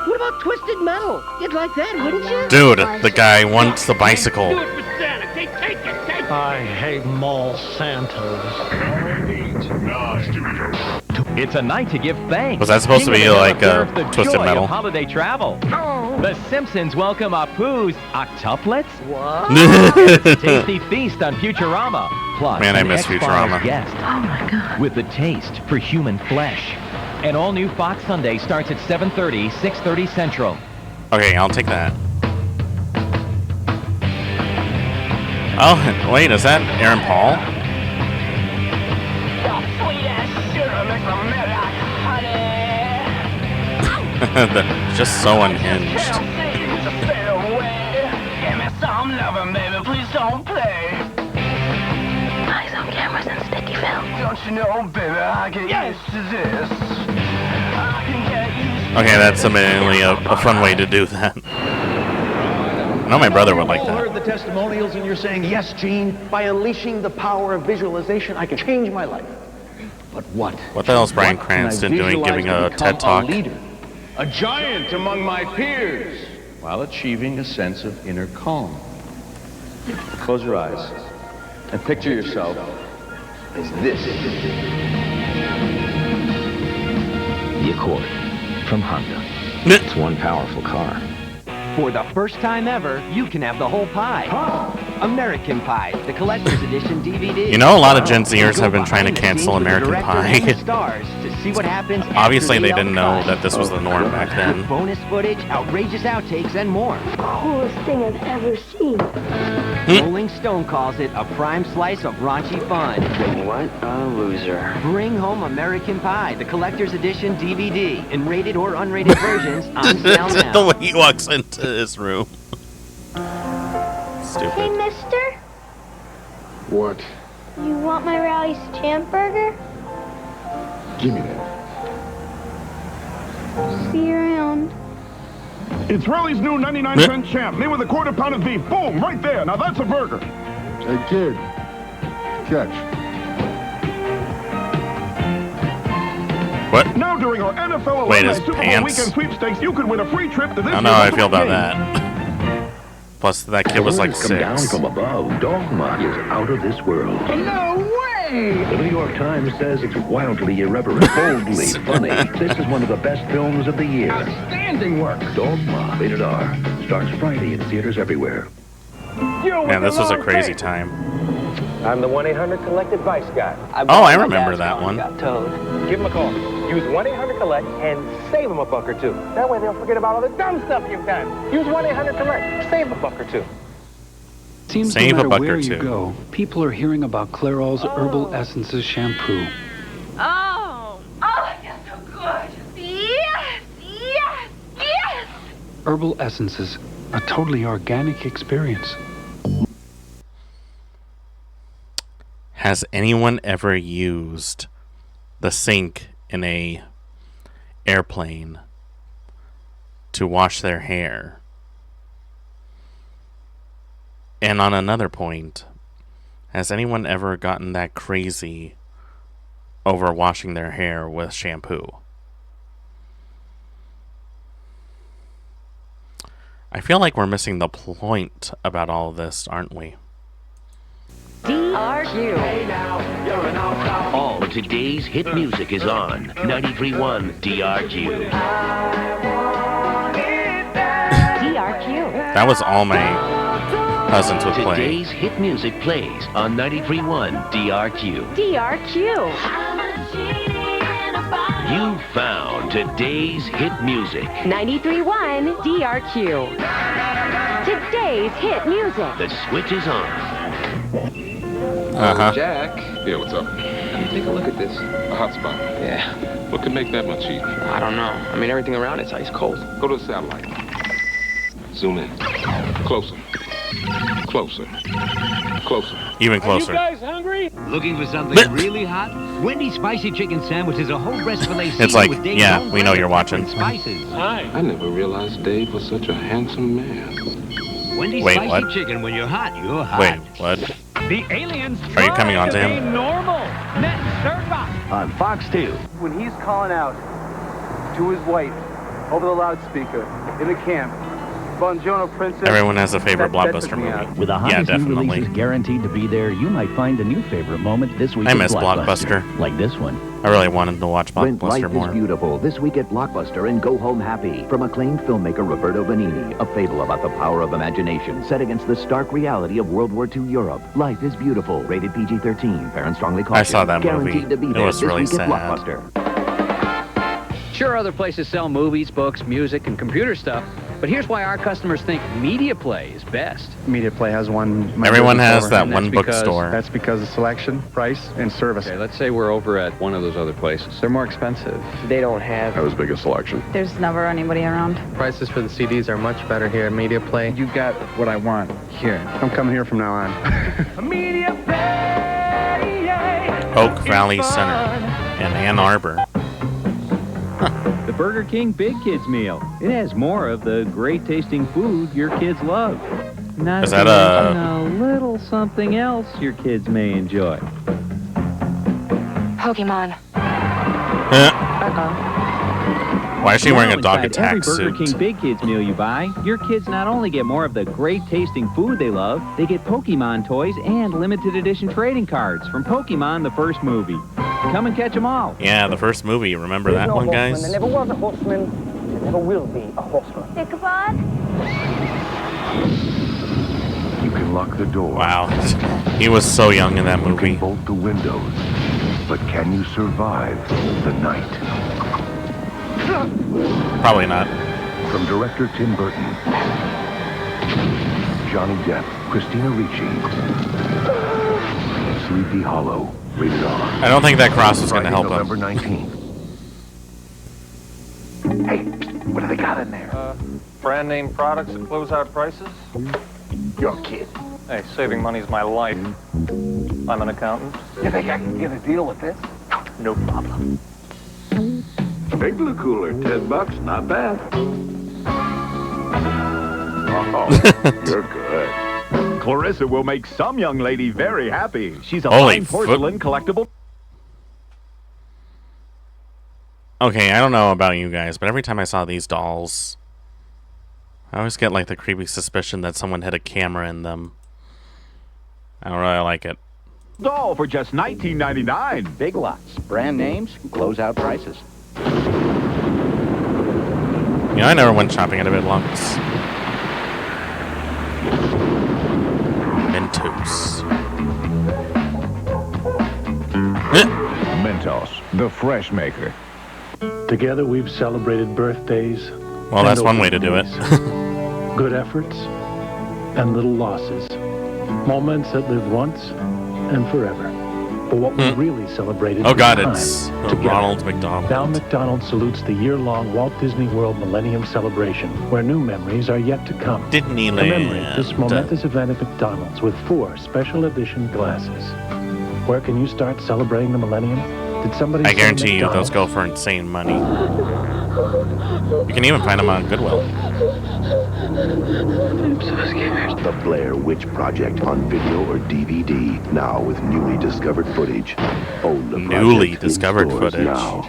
What about twisted metal? You'd like that, wouldn't you? Dude, the guy wants the bicycle. Do it for Santa. Take it. I hate mall Santas. It's a night to give thanks. Was that supposed to be like Twisted Metal? Holiday travel. The Simpsons welcome Apu's octuplets. What? Tasty feast on Futurama. Plus, Man, I an miss X-Files Futurama. Guest. Oh my God. With the taste for human flesh. An all-new Fox Sunday starts at 7:30, 6:30 Central. Okay, I'll take that. Oh, wait, is that Aaron Paul? Just so unhinged. Eyes on cameras and sticky film. Don't you know, baby, I get used to this. I can get used Okay, that's immediately a fun way to do that. I know my brother would like You've all that. heard the testimonials and you're saying, yes, Gene, by unleashing the power of visualization, I can change my life. But what? What the hell is Bryan What can I Cranston doing giving a visualize to TED become Talk? A leader, a giant among my peers, while achieving a sense of inner calm. Close your eyes and picture yourself as this. The Accord from Honda. It's one powerful car. For the first time ever, you can have the whole pie. American Pie, the collector's edition DVD. You know, a lot of Gen Zers have been trying to cancel American Pie. Stars to see what happens. Obviously, they didn't know that this was the norm back then. Bonus footage, outrageous outtakes, and more. Coolest thing I've ever seen. Rolling Stone calls it a prime slice of raunchy fun. What a loser. Bring home American Pie, the collector's edition DVD, in rated or unrated versions on sale now. The way he walks into his room. Hey, Stupid. mister? What? You want my Rally's Champ Burger? Give me that. See you around. It's Rally's new 99-cent champ, made with a quarter pound of beef. Boom, right there. Now that's a burger. Hey, kid. Catch. What? Now during our NFL Wait, Alumni his Super Bowl pants? weekend sweepstakes, you could win a free trip to this I don't know how I feel about game. that. Plus, that kid was like Words come down 6. from above. Dogma is out of this world. No way! The New York Times says it's wildly irreverent, boldly funny. This is one of the best films of the year. Outstanding work. Dogma, rated R, starts Friday in theaters everywhere. Man, this was a crazy time. I'm the 1-800-COLLECT advice guy. Oh, I remember that one. Give them a call. Use 1-800-COLLECT and save them a buck or two. That way they'll forget about all the dumb stuff you've done. Use 1-800-COLLECT. Save a buck or two. Seems Save no a matter buck where or you two. go, people are hearing about Clairol's Herbal Essences shampoo. Oh, it feels so good. Yes, yes, yes! Herbal Essences, a totally organic experience. Has anyone ever used the sink in a airplane to wash their hair? And on another point, has anyone ever gotten that crazy over washing their hair with shampoo? I feel like we're missing the point about all of this, aren't we? DRQ. All of today's hit music is on 93.1 DRQ. DRQ. That was all my cousins would play. Today's hit music plays on 93.1 DRQ. DRQ. You found today's hit music. 93.1 DRQ. Today's hit music. The switch is on. Uh-huh. Jack. Yeah, what's up? Take a look at this. A hot spot. Yeah. What could make that much heat? I don't know. I mean, everything around it's ice cold. Go to the satellite. Zoom in. Closer. Closer. Closer. Even closer. Are you guys hungry? Looking for something really hot? Wendy's spicy chicken sandwich is a whole breast fillet It's like, with Dave's yeah, own we know you're blend of watching. spices. Hi. I never realized Dave was such a handsome man. Wendy's Wait, spicy what? chicken. When you're hot, you're hot. Wait, what? The aliens Are you coming on to be him? normal. Net Serva. On Fox 2. When he's calling out to his wife over the loudspeaker in the camp, Bonjourno Princess. Everyone has a favorite that blockbuster took me out. movie. With the Yeah, hottest new definitely. releases guaranteed to be there, you might find a new favorite moment this week I at miss Blockbuster. Like this one. I really wanted to watch When life Blockbuster more. is beautiful, this week at Blockbuster and go home happy. From acclaimed filmmaker Roberto Benigni, a fable about the power of imagination set against the stark reality of World War II Europe. Life is beautiful. Rated PG-13. Parents strongly caution. I saw that movie. Guaranteed to be It there was this really week at sad. Blockbuster. Sure, other places sell movies, books, music, and computer stuff, but here's why our customers think Media Play is best. Media Play has one. Everyone has over, that and one that's because- bookstore. That's because of selection, price, and service. Okay, let's say we're over at one of those other places. They're more expensive. They don't have as big a selection. There's never anybody around. Prices for the CDs are much better here at Media Play. You got what I want here. I'm coming here from now on. Media Play. Oak Valley Center in Ann Arbor. The Burger King Big Kids meal. It has more of the great tasting food your kids love. Not Is that to mention a little something else your kids may enjoy. Pokemon. Why is she wearing a Now, dog inside attack every Burger suit? King Big Kids meal you buy, your kids not only get more of the great tasting food they love, they get Pokemon toys and limited edition trading cards from Pokemon the first movie. Come and catch them all. Yeah, the first movie. Remember that one, guys? There never was a horseman. There never will be a horseman. Ichabod? You can lock the door. Wow. He was so young in that movie. You can bolt the windows. But can you survive the night? Probably not. From director Tim Burton, Johnny Depp, Christina Ricci, Sleepy Hollow, rated R. I don't think that cross was going to help him. November 19th. Hey, what do they got in there? Brand name products at closeout prices? Your kid. Hey, saving money's my life. I'm an accountant. You think I can get a deal with this? No problem. Igloo cooler, $10, not bad. Oh, you're good. Clarissa will make some young lady very happy. She's a Holy fine porcelain collectible. Okay, I don't know about you guys, but every time I saw these dolls, I always get like the creepy suspicion that someone had a camera in them. I don't really like it. Doll for just $19.99. Big lots, brand names, closeout prices. You know, I never went shopping at a Big Lots. Mentos. Mentos, the fresh maker. Together we've celebrated birthdays. Well, that's one way to do it. Good efforts and little losses. Moments that live once and forever. But what we really celebrated Oh was God, time it's together. Ronald McDonald. Now McDonald salutes the year-long Walt Disney World Millennium Celebration, where new memories are yet to come. Disneyland. Commemorate this momentous event at McDonald's with 4 special edition glasses. Where can you start celebrating the millennium? Did somebody I say guarantee you McDonald's? those go for insane money. You can even find them on Goodwill. The Blair Witch Project on video or DVD. Now with newly discovered footage. Own the Newly project in discovered stores footage. now.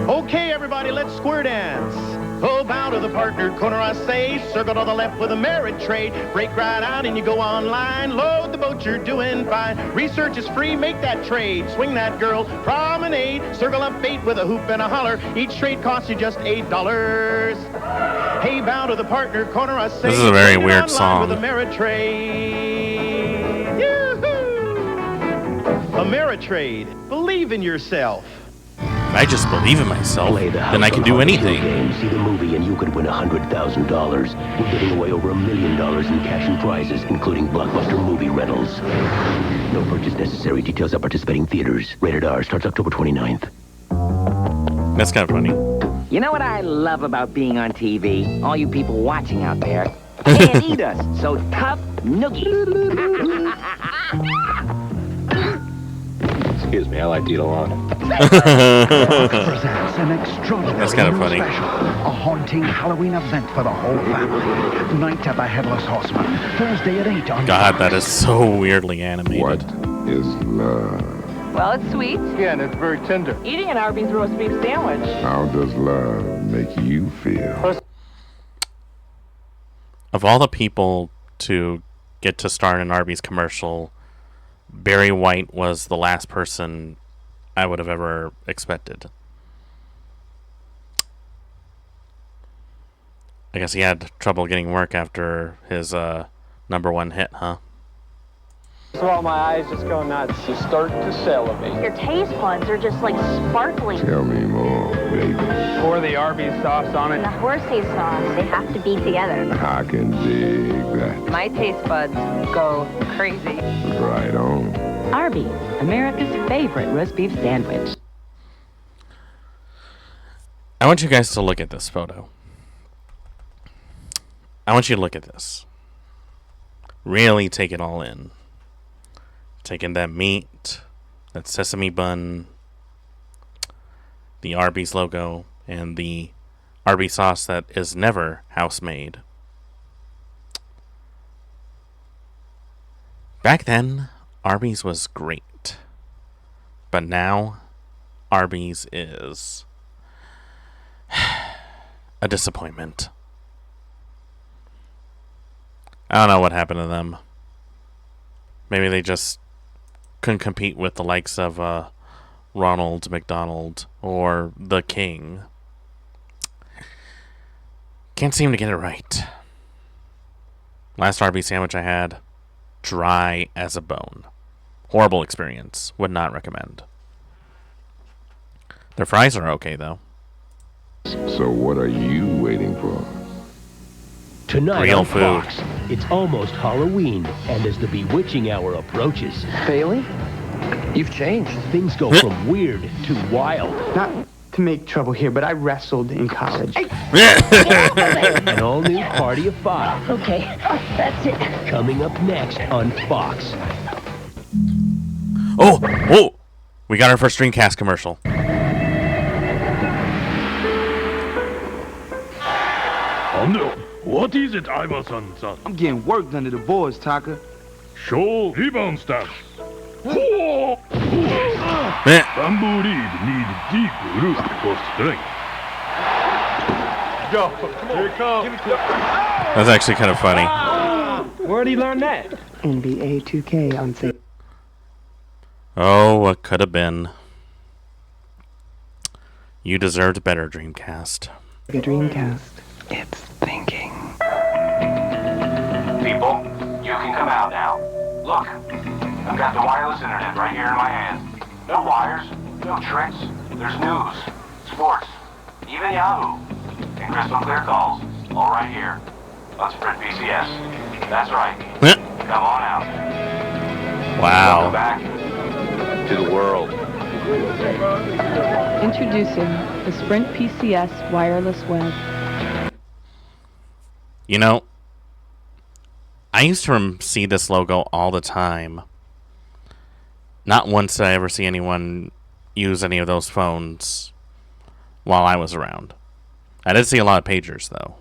Okay, everybody, let's square dance. Oh, bow to the partner corner, I say. Circle to the left with a merit trade. Break right out and you go online. Load the boat, you're doing fine. Research is free, make that trade. Swing that girl, promenade. Circle up bait with a hoop and a holler. Each trade costs you just $8. Hey, bow to the partner corner, I say. This is a very Get weird online song. With a merit trade. Yoo-hoo! A merit trade. Believe in yourself. I just believe in myself, then I can do anything. Game. See the movie and you could win $100,000. We're giving away over $1 million in cash and prizes, including blockbuster movie rentals. No purchase necessary. Details at participating theaters. Rated R starts October 29th. That's kind of funny. You know what I love about being on TV? All you people watching out there. can't eat us, so tough noogies. Excuse me, I like to eat alone. Presents an extraordinary That's kind of funny. special, a haunting Halloween event for the whole family. Night at the Headless Horseman, Thursday at 8 on God, that is so weirdly animated. What is love? Well, it's sweet. Yeah, and it's very tender. Eating an Arby's roast beef sandwich. How does love make you feel? Of all the people to get to star in an Arby's commercial, Barry White was the last person I would have ever expected. I guess he had trouble getting work after his #1 hit, huh? So all my eyes just go nuts. You start to salivate. Your taste buds are just like sparkling. Tell me more, baby. Pour the Arby's sauce on And it. the horsey sauce, they have to be together. I can dig that. My taste buds go crazy. Right on. Arby's, America's favorite roast beef sandwich. I want you guys to look at this photo. I want you to look at this. Really take it all in. Taking that meat, that sesame bun, the Arby's logo, and the Arby's sauce that is never house-made. Back then, Arby's was great. But now, Arby's is a disappointment. I don't know what happened to them. Maybe they just couldn't compete with the likes of Ronald McDonald or the King. Can't seem to get it right. Last Arby's sandwich I had, dry as a bone. Horrible experience. Would not recommend. Their fries are okay though. So what are you waiting for? Tonight Real on food. Fox, it's almost Halloween, and as the bewitching hour approaches, Bailey, you've changed. things go from weird to wild. Not to make trouble here, but I wrestled in college. An all-new Party of Five. Okay, that's it. Coming up next on Fox. Oh! We got our first Dreamcast commercial. What is it, Iverson-san? I'm getting worked under the boards, Taka. Show rebound stance. Bamboo reed need deep root for strength. Go. Here it comes. That's actually kind of funny. Where'd he learn that? NBA 2K on sale. Oh, what could have been. You deserved better, Dreamcast. A Dreamcast. It's thinking. People, you can come out now. Look, I've got the wireless internet right here in my hand. No wires, no tricks. There's news, sports, even Yahoo, and crystal clear calls, all right here. On Sprint PCS. That's right. Come on out. Wow. Welcome back to the world. Introducing the Sprint PCS wireless web. You know, I used to see this logo all the time. Not once did I ever see anyone use any of those phones while I was around. I did see a lot of pagers, though.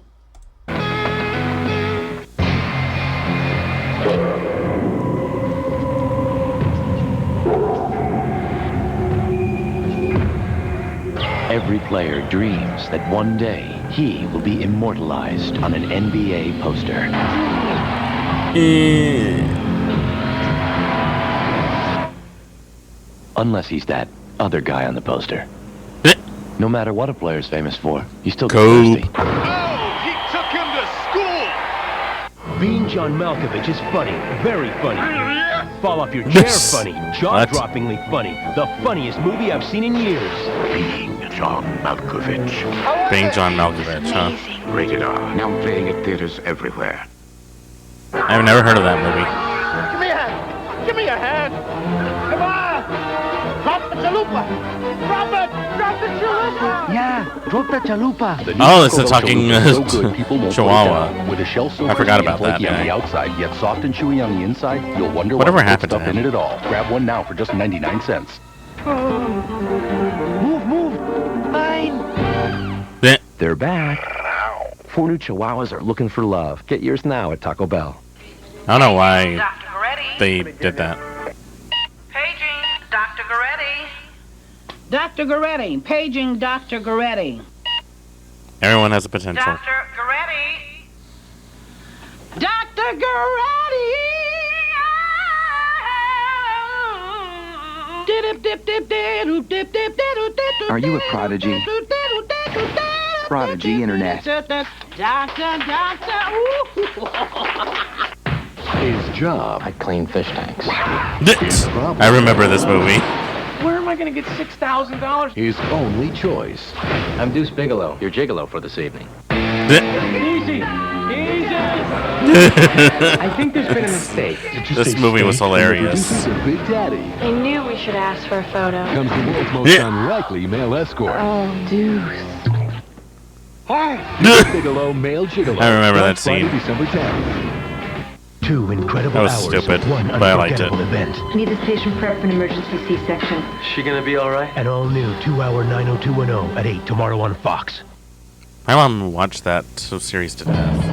Every player dreams that one day he will be immortalized on an NBA poster. Unless he's that other guy on the poster. No matter what a player's famous for, he still gets thirsty. He took him to school. Being John Malkovich is funny, very funny. Fall off your chair funny, jaw-droppingly funny. The funniest movie I've seen in years. Being John Malkovich. Being John Malkovich, huh? Rated R. Now playing at theaters everywhere. I've never heard of that movie. Give me a hand. Give me a hand. Come on. Drop the salute chalupa! Drop it! Drop the chalupa! Yeah, drop the chalupa. Oh, it's a talking Chihuahua. With a shell I forgot about that. flaky on the Yeah. outside, yet soft and chewy on the inside, you'll wonder Whatever what happened to stuff in him? it at all. Grab one now for just 99 cents. Move! Mine! They're back. 4 new Chihuahuas are looking for love. Get yours now at Taco Bell. I don't know why they did that. Paging Dr. Goretti. Dr. Goretti, paging Dr. Goretti. Everyone has a potential. Dr. Goretti. Dr. Goretti! Are you a prodigy? Prodigy Internet. Doctor. His job. I clean fish tanks. I remember this movie. Where am I going to get $6,000? His only choice. I'm Deuce Bigelow, your gigolo for this evening. Easy! I think there's been a mistake. This movie was hilarious. Big Daddy I knew we should ask for a photo. comes the world's most unlikely male escort. Oh, Deuce. Deuce Bigelow, male gigolo. I remember that Friday, scene. December 10th. 2 incredible That was hours stupid, of one but I liked it. unforgettable event. Need this patient prepped for an emergency C-section. She gonna be all right? An all-new 2-hour 90210 at 8 tomorrow on Fox. My mom watched that series to death.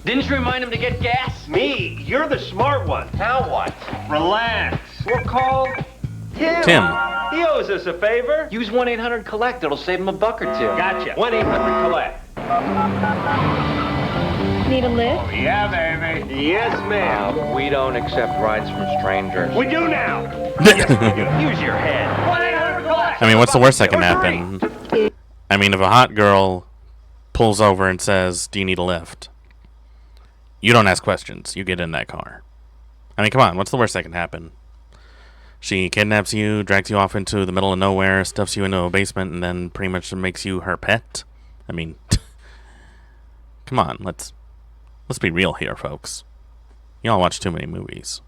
Didn't you remind him to get gas? Me? You're the smart one. Now what? Relax. We're called Tim. He owes us a favor. Use 1-800-COLLECT. It'll save him $1 or $2. Gotcha. 1-800-COLLECT. Need a lift? Oh, yeah, baby. Yes, ma'am. We don't accept rides from strangers. We do now. Use your head. 1-800-COLLECT. I mean, what's the worst that can happen? I mean, if a hot girl pulls over and says, "Do you need a lift?" You don't ask questions. You get in that car. I mean, come on. What's the worst that can happen? She kidnaps you, drags you off into the middle of nowhere, stuffs you into a basement, and then pretty much makes you her pet. I mean, come on. Let's be real here, folks. Y'all watch too many movies.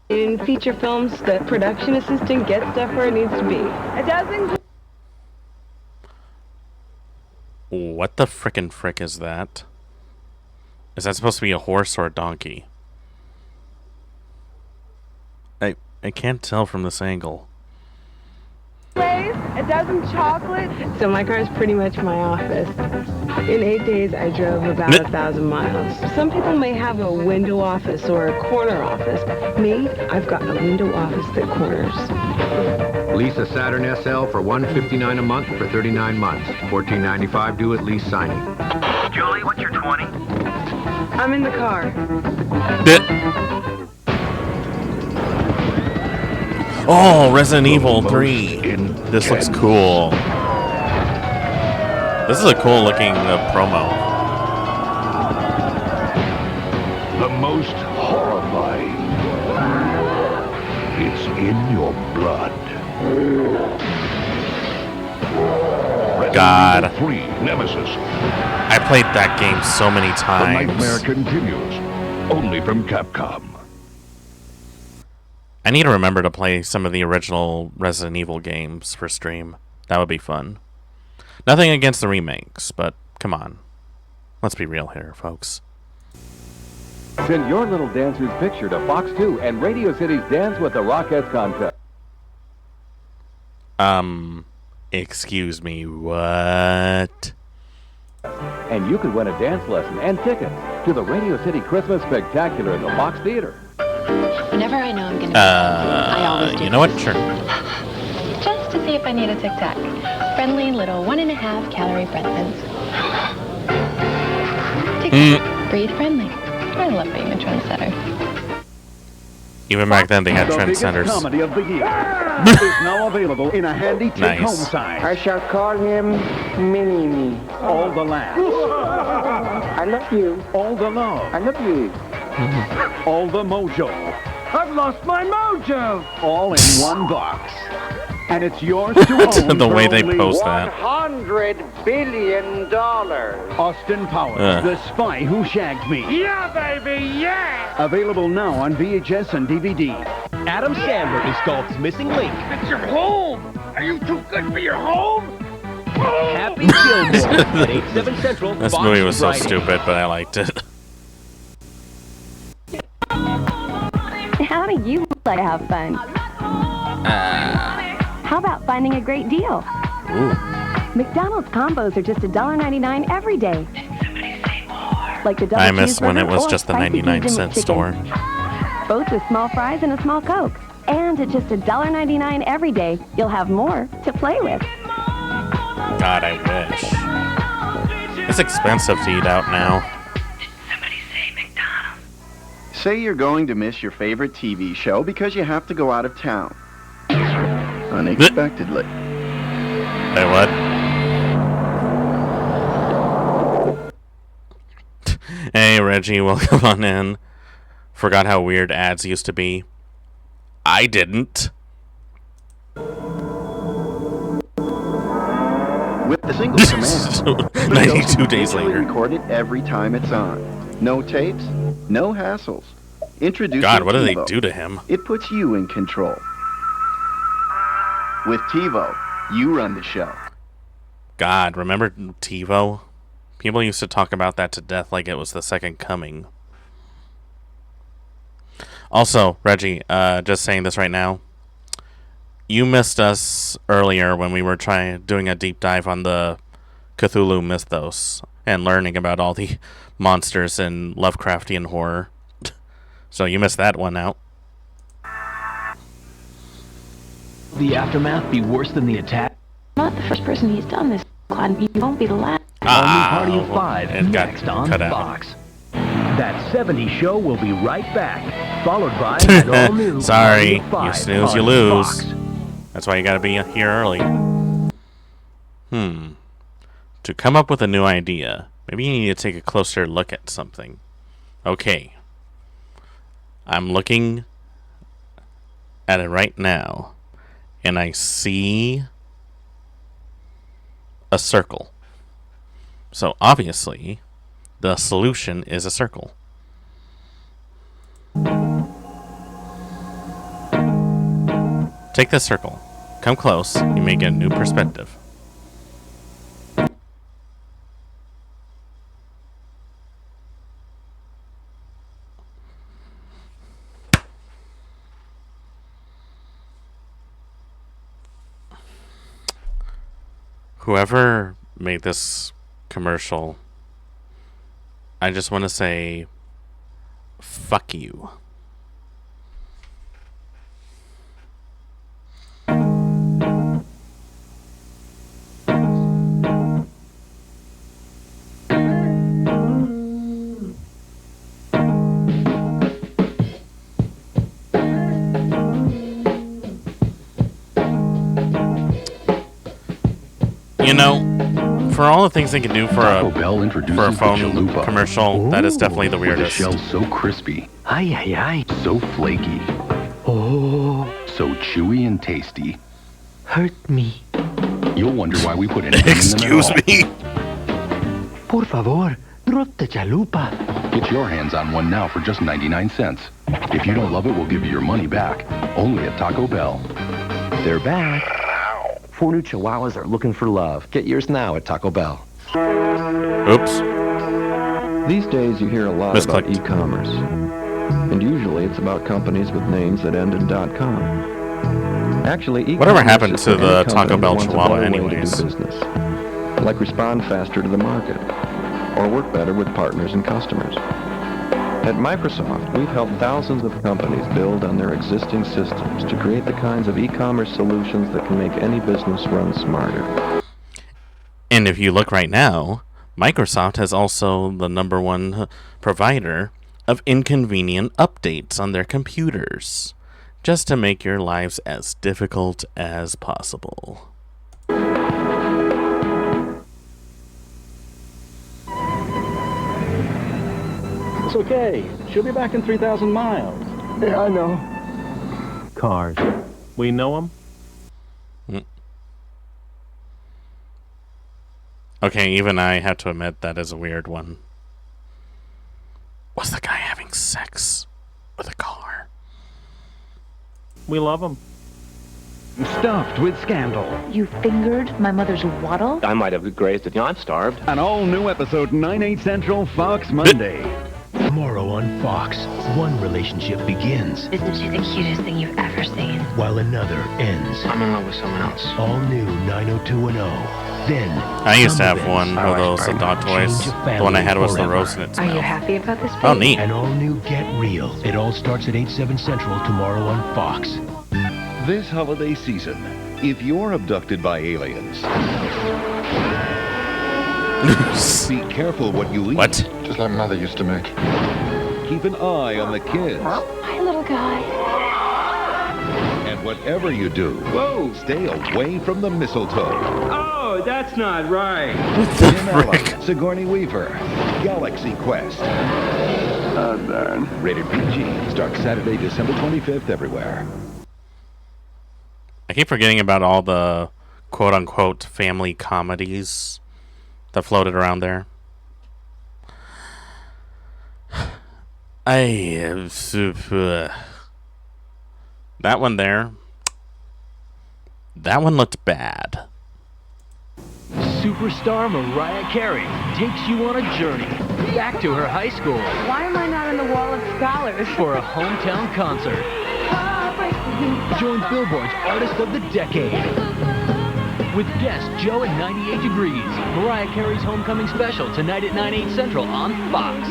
In feature films, the production assistant gets stuff where it needs to be. It doesn't. What the frickin' frick is that? Is that supposed to be a horse or a donkey? I can't tell from this angle. A dozen chocolate. So my car is pretty much my office. In 8 days, I drove about 1,000 miles. Some people may have a window office or a corner office. Me, I've got a window office that corners. Lease a Saturn SL for $159 a month for 39 months. $14.95 due at lease signing. Julie, what's your 20? I'm in the car. Oh, Resident Evil 3. This looks cool. This is a cool looking promo. The most horrifying. It's in your blood. God. Resident Evil 3 Nemesis. I played that game so many The times. nightmare continues. Only from Capcom. I need to remember to play some of the original Resident Evil games for stream. That would be fun. Nothing against the remakes, but come on. Let's be real here, folks. Send your little dancer's picture to Fox 2 and Radio City's Dance with the Rockettes contest. Excuse me, what? And you could win a dance lesson and tickets to the Radio City Christmas Spectacular in the Fox Theater. Whenever I know I'm gonna be I always do. You know what? Sure. Just to see if I need a Tic Tac. Friendly little 1.5 calorie breakfast. Tic Tac. Breathe friendly. I love being a trendsetter. Even back then, they had trendsetters. Comedy of the year is now available in a handy take-home Nice. size. I shall call him Mini-Me. All the laughs, I love you. all the love, I love you. all the mojo, I've lost my mojo. all in one box. And it's yours to own The way for they only post that. $100 billion. Austin Powers, the spy who shagged me. Yeah, baby, yeah! Available now on VHS and DVD. Adam Sandler is golf's missing link. It's your home! Are you too good for your home? Happy Gilmore at 8, 7 Central. This Fox movie was so Friday. stupid, but I liked it. How do you like to have fun? How about finding a great deal? Ooh. McDonald's combos are just $1.99 every day. Like the double I miss when it cheeseburger was or just the spicy 99-cent Cajun store. chicken. Both with small fries and a small Coke. And at just $1.99 every day, you'll have more to play with. God, I wish. It's expensive to eat out now. Say you're going to miss your favorite TV show because you have to go out of town. Unexpectedly. Hey, what? Hey, Reggie, welcome on in. Forgot how weird ads used to be. I didn't. With the single command. 92 days later. Record it every time it's on. No tapes, no hassles. Introduce God, what do they do to him? It puts you in control. With TiVo, you run the show. God, remember TiVo? People used to talk about that to death like it was the second coming. Also, Reggie, just saying this right now. You missed us earlier when we were doing a deep dive on the Cthulhu mythos and learning about all the monsters in Lovecraftian horror. So you missed that one out. The aftermath be worse than the attack? Not the first person he's done this, Clyde. You won't be the last. Party of 5 it got next on cut out. Fox. That 70 show will be right back, followed by an all-new Sorry, Party of 5 you snooze, you on lose. Fox. That's why you gotta be here early. To come up with a new idea, maybe you need to take a closer look at something. Okay. I'm looking at it right now, and I see a circle. So obviously, the solution is a circle. Take this circle. Come close. You may get a new perspective. Whoever made this commercial, I just want to say, fuck you. You know, for all the things they can do for a phone commercial, that is definitely the weirdest. The shell's so crispy. Ay, ay, ay. So flaky. Oh. So chewy and tasty. Hurt me. You'll wonder why we put anything Excuse in them me. Por favor, drop the chalupa. Get your hands on one now for just 99 cents. If you don't love it, we'll give you your money back. Only at Taco Bell. They're back. 4 new Chihuahuas are looking for love. Get yours now at Taco Bell. Oops. These days you hear a lot about e-commerce. And usually it's about companies with names that end in .com. Actually, e-commerce Whatever happened is to what the any Taco company Bell wants a Chihuahua better way to do anyways? business. Like respond faster to the market. Or work better with partners and customers. At Microsoft, we've helped thousands of companies build on their existing systems to create the kinds of e-commerce solutions that can make any business run smarter. And if you look right now, Microsoft has also the #1 provider of inconvenient updates on their computers, just to make your lives as difficult as possible. It's okay. She'll be back in 3,000 miles. Yeah, I know. Cars. We know them? Okay, even I have to admit that is a weird one. Was the guy having sex with a car? We love him. Stuffed with scandal. You fingered my mother's waddle? I might have grazed it. You know, I'm starved. An all-new episode, 9/8 Central, Fox Monday. Tomorrow on Fox, one relationship begins. Isn't she the cutest thing you've ever seen? While another ends. I'm in love with someone else. All new 90210. Then I used to have one of those dog toys. The one I had was the rose in its mouth. Are you happy about this? Oh, neat. An all new Get Real. It all starts at 8/7 Central tomorrow on Fox. This holiday season, if you're abducted by aliens, be careful what you eat. What? Just like Mother used to make. Keep an eye on the kids. Hi, little guy. And whatever you do, stay away from the mistletoe. Oh, that's not right. Tim Allen, Sigourney Weaver, Galaxy Quest. Oh, darn. Rated PG. Starts Saturday, December 25th everywhere. I keep forgetting about all the quote-unquote family comedies that floated around there. I am super... That one there. That one looked bad. Superstar Mariah Carey takes you on a journey back to her high school Why am I not on the wall of scholars? for a hometown concert. Joins Billboard's Artist of the Decade. With guest Joe at 98 Degrees. Mariah Carey's homecoming special tonight at 9/8 Central on Fox.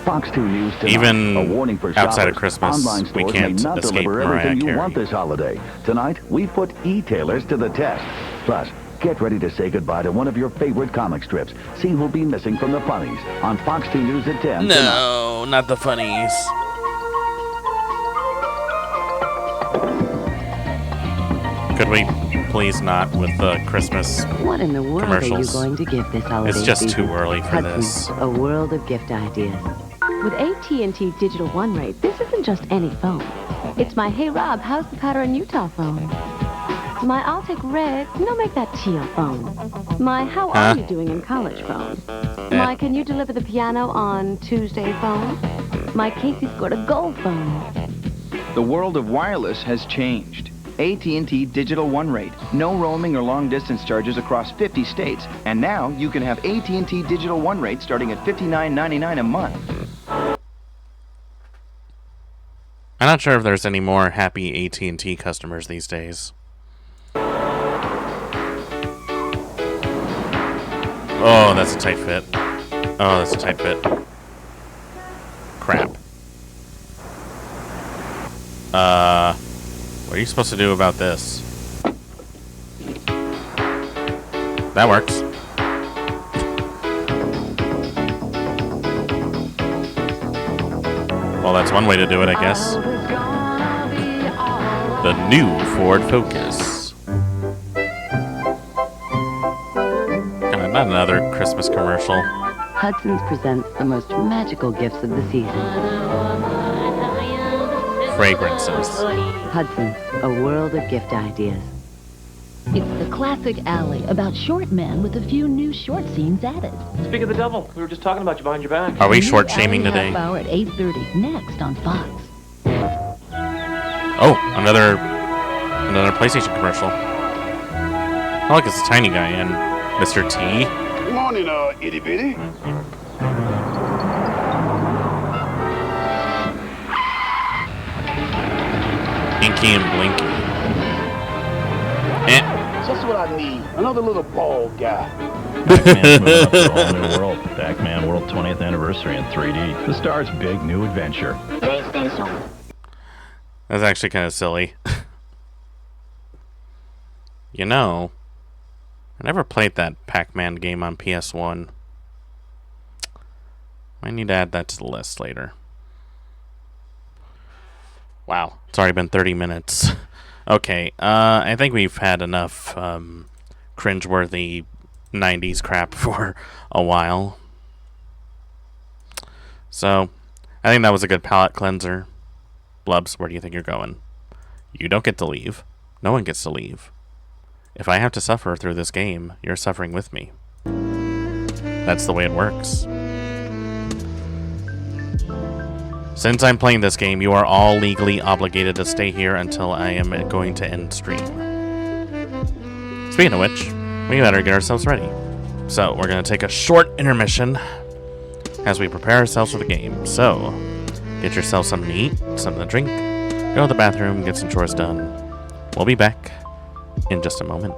Fox 2 News tonight. Even A warning for outside of shoppers. Christmas, Online we stores can't may not escape deliver Mariah everything you Carey. want this holiday. Tonight, we put e-tailers to the test. Plus, get ready to say goodbye to one of your favorite comic strips. See who'll be missing from the funnies on Fox 2 News at 10 tonight. No, not the funnies. Could we please not with the Christmas What in the world commercials? are you going to give this holiday It's just season? too early for Hudson's, this. a world of gift ideas. With AT&T Digital One Rate, this isn't just any phone. It's my Hey Rob, how's the powder in Utah phone. My I'll take red, no make that teal phone. My how are you doing in college phone. My can you deliver the piano on Tuesday phone. My Casey scored a goal phone. The world of wireless has changed. AT&T Digital One Rate. No roaming or long distance charges across 50 states. And now you can have AT&T Digital One Rate starting at $59.99 a month. I'm not sure if there's any more happy AT&T customers these days. Oh, that's a tight fit. Oh, that's a tight fit. Crap. What are you supposed to do about this? That works. Well, that's one way to do it, I guess. The new Ford Focus. Not another Christmas commercial. Hudson's presents the most magical gifts of the season. Fragrances. Hudson's, a world of gift ideas. It's the classic alley about short men with a few new short scenes added. Speak of the devil, we were just talking about you behind your back. Are we The new short shaming alley today? Half hour at 8:30 next on Fox. Oh, another PlayStation commercial. Oh, look, it's a tiny guy and Mr. T. Morning, itty bitty. Inky and Blinky. Just what I need. Another little bald guy. Pac-Man's moving up to a whole new world. Pac-Man World 20th Anniversary in 3D. The star's big new adventure. That's actually kind of silly. You know, I never played that Pac-Man game on PS1. I need to add that to the list later. Wow, it's already been 30 minutes. Okay, I think we've had enough cringeworthy 90s crap for a while. So, I think that was a good palate cleanser. Blubs, where do you think you're going? You don't get to leave. No one gets to leave. If I have to suffer through this game, you're suffering with me. That's the way it works. Since I'm playing this game, you are all legally obligated to stay here until I am going to end stream. Speaking of which, we better get ourselves ready. So, we're going to take a short intermission as we prepare ourselves for the game. So, get yourself something to eat, something to drink, go to the bathroom, get some chores done. We'll be back in just a moment.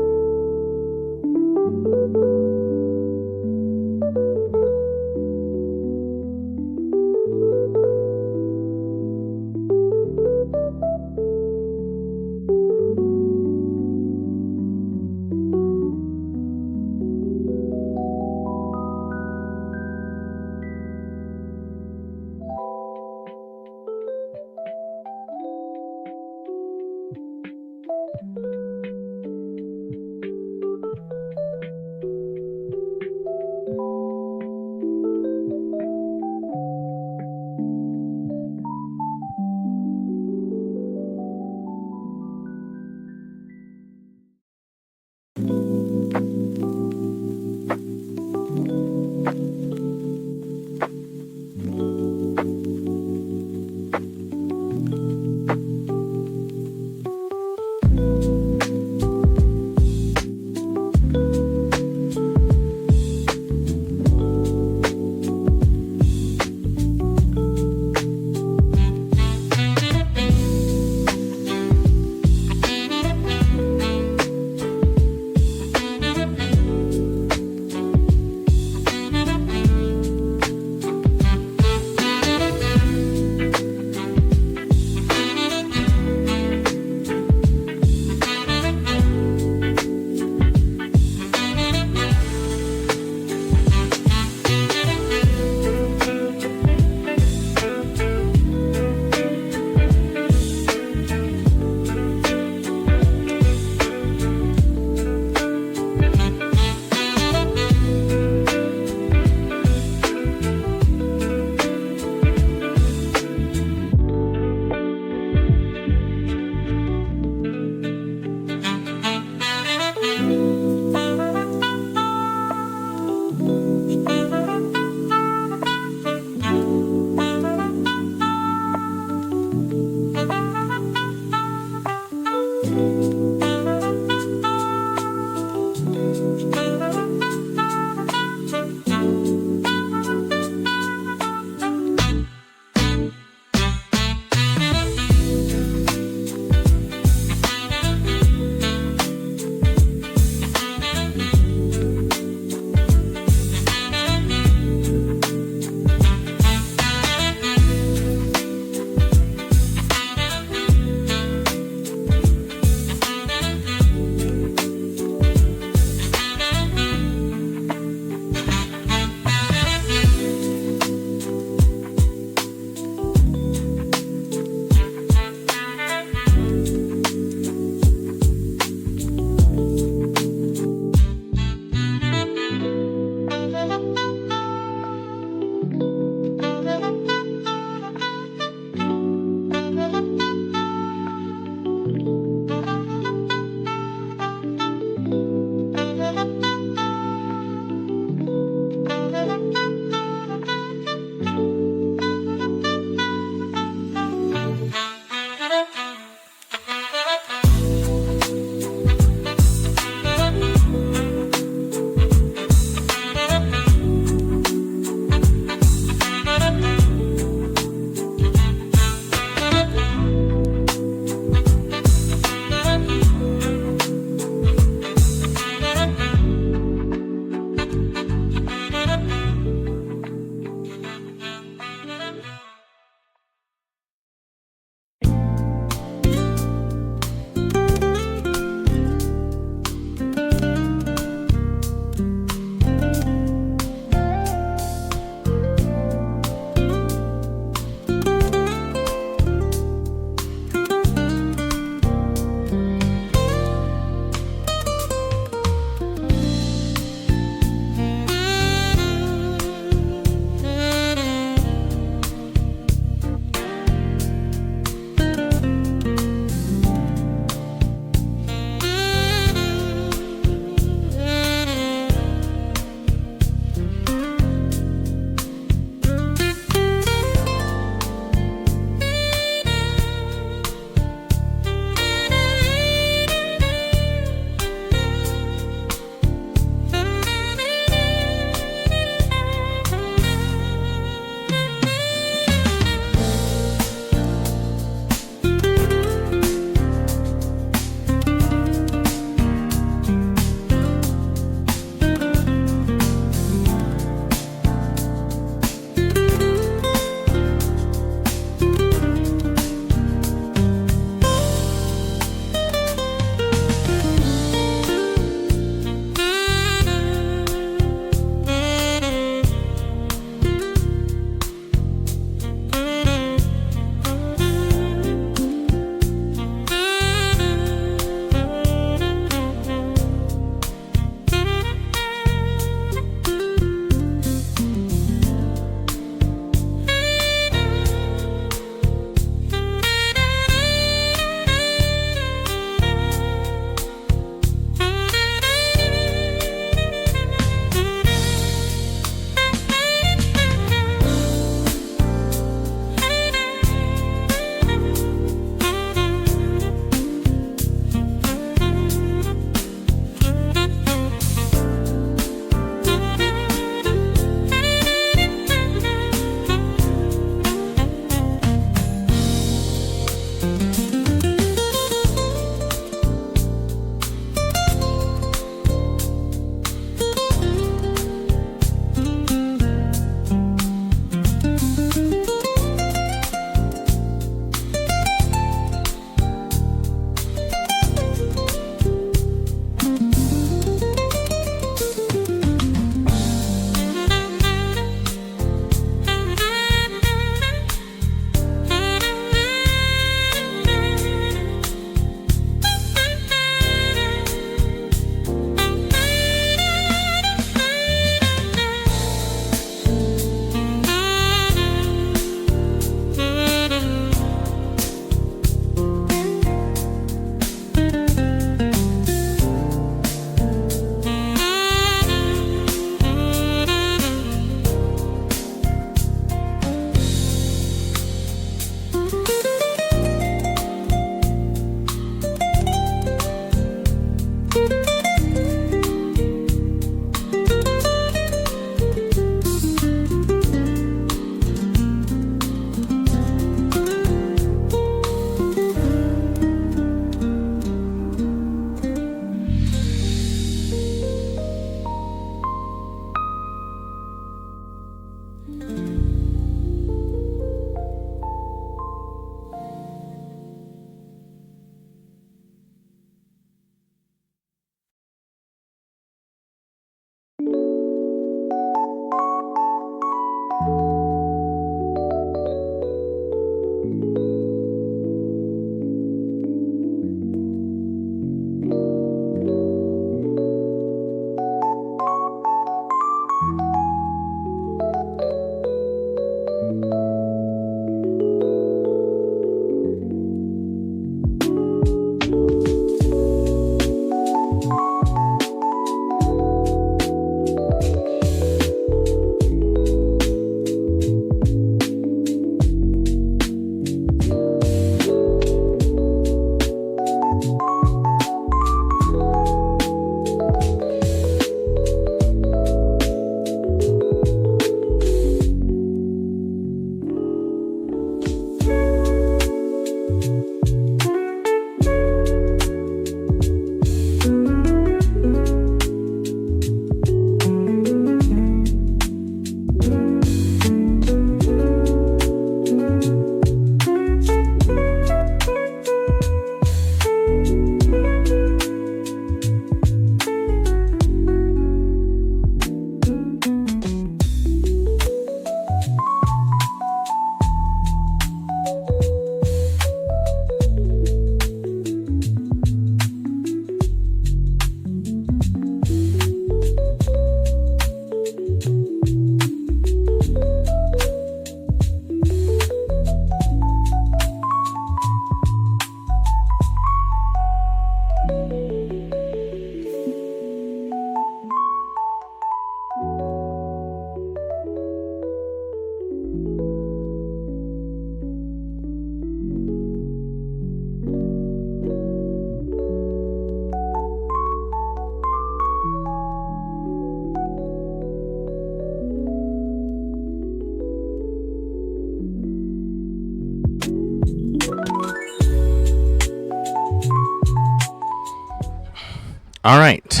All right.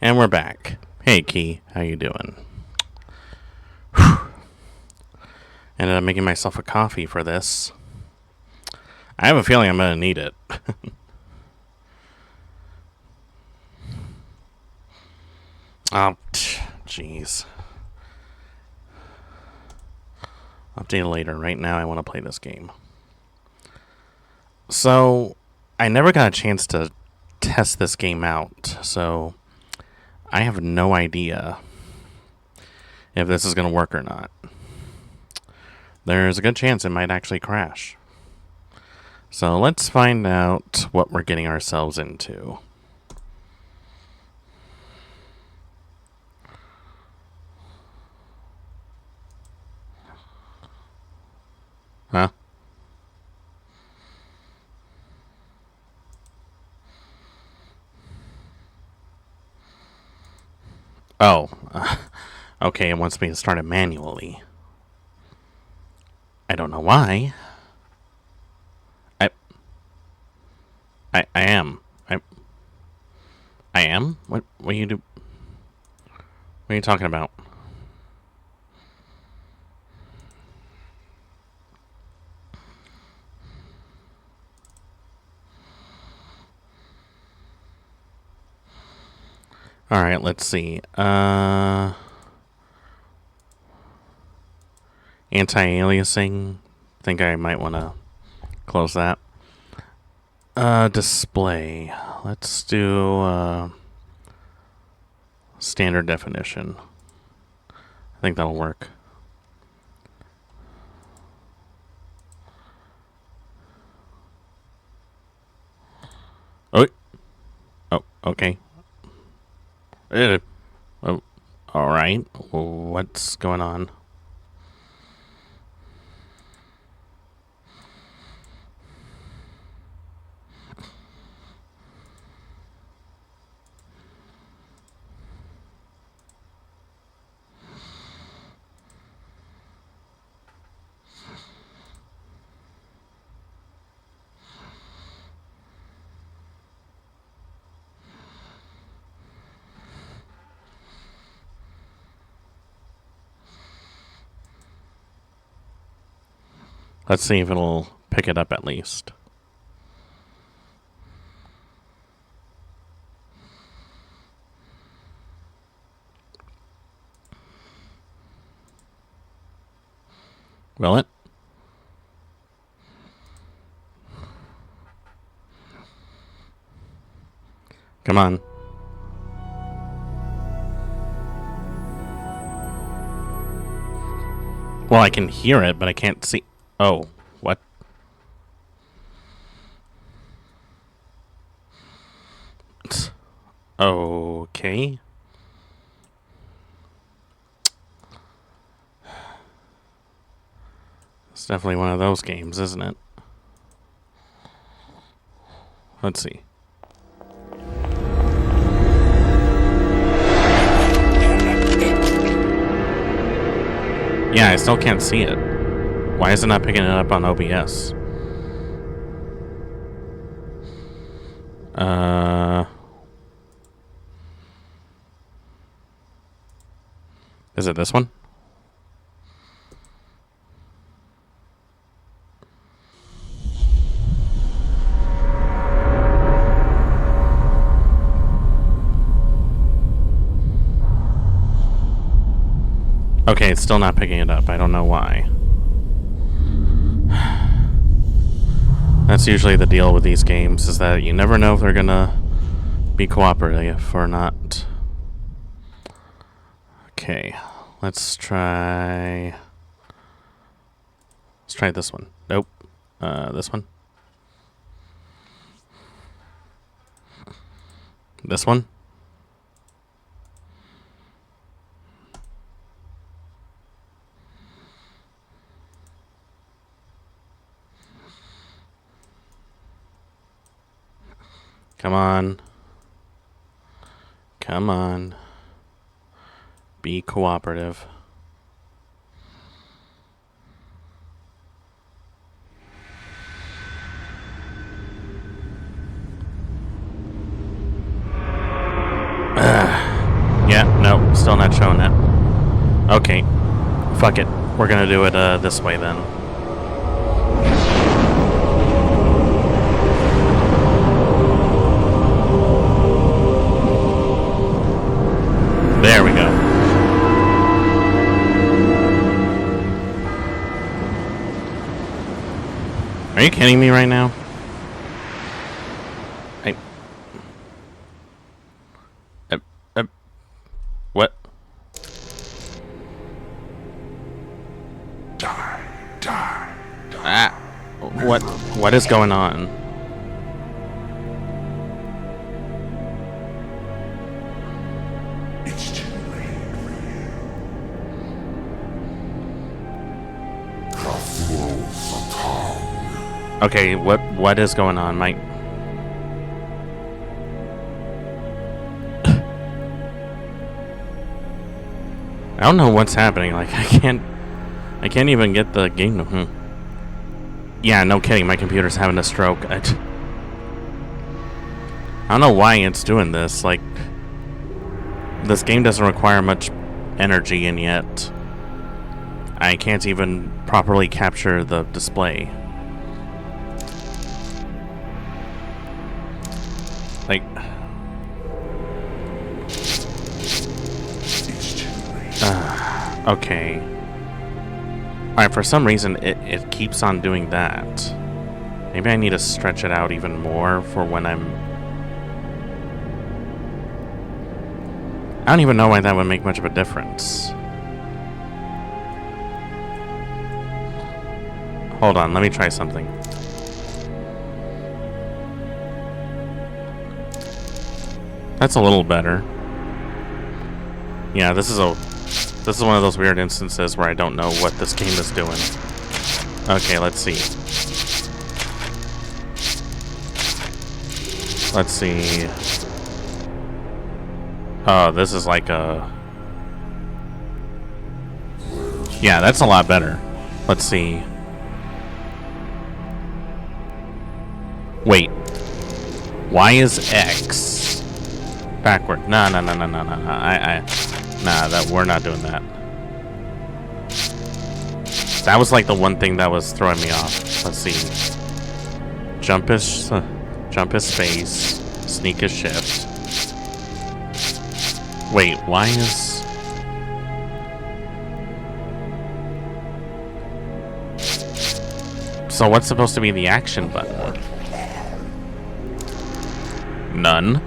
And we're back. Hey, Key. How you doing? Whew. Ended up making myself a coffee for this. I have a feeling I'm going to need it. Oh, jeez. Update later. Right now, I want to play this game. So, I never got a chance to test this game out, so I have no idea if this is going to work or not. There's a good chance it might actually crash. So, let's find out what we're getting ourselves into. Huh? Oh. Okay, it wants me to start it manually. I don't know why. I am. I am? What are you do? What are you talking about? Alright, let's see. Anti-aliasing. Think I might want to close that. Display. Let's do standard definition. I think that'll work. Oh, okay. Oh, all right. What's going on? Let's see if it'll pick it up at least. Will it? Come on. Well, I can hear it, but I can't see. Oh, what? Okay. It's definitely one of those games, isn't it? Let's see. Yeah, I still can't see it. Why is it not picking it up on OBS? Is it this one? Okay, it's still not picking it up. I don't know why. That's usually the deal with these games, is that you never know if they're gonna be cooperative or not. Okay, let's try this one. Nope. This one. This one. Come on. Come on. Be cooperative. still not showing it. Okay. Fuck it. We're gonna do it this way then. There we go. Are you kidding me right now? What? Ah, what is going on? It's too late for you. Okay, what is going on, Mike? I don't know what's happening. Like I can't even get the game to. Yeah, no kidding. My computer's having a stroke. I don't know why it's doing this. Like, this game doesn't require much energy, and yet I can't even properly capture the display. Like, okay. Alright, for some reason it keeps on doing that. Maybe I need to stretch it out even more for when I don't even know why that would make much of a difference. Hold on, let me try something. That's a little better. Yeah, this is one of those weird instances where I don't know what this game is doing. Okay, let's see. Let's see. Oh, this is like a... Yeah, that's a lot better. Let's see. Wait. Why is X backward? No. Nah, we're not doing that. That was like the one thing that was throwing me off. Let's see. Jump is space. Sneak is shift. Wait, why is... So what's supposed to be the action button? None.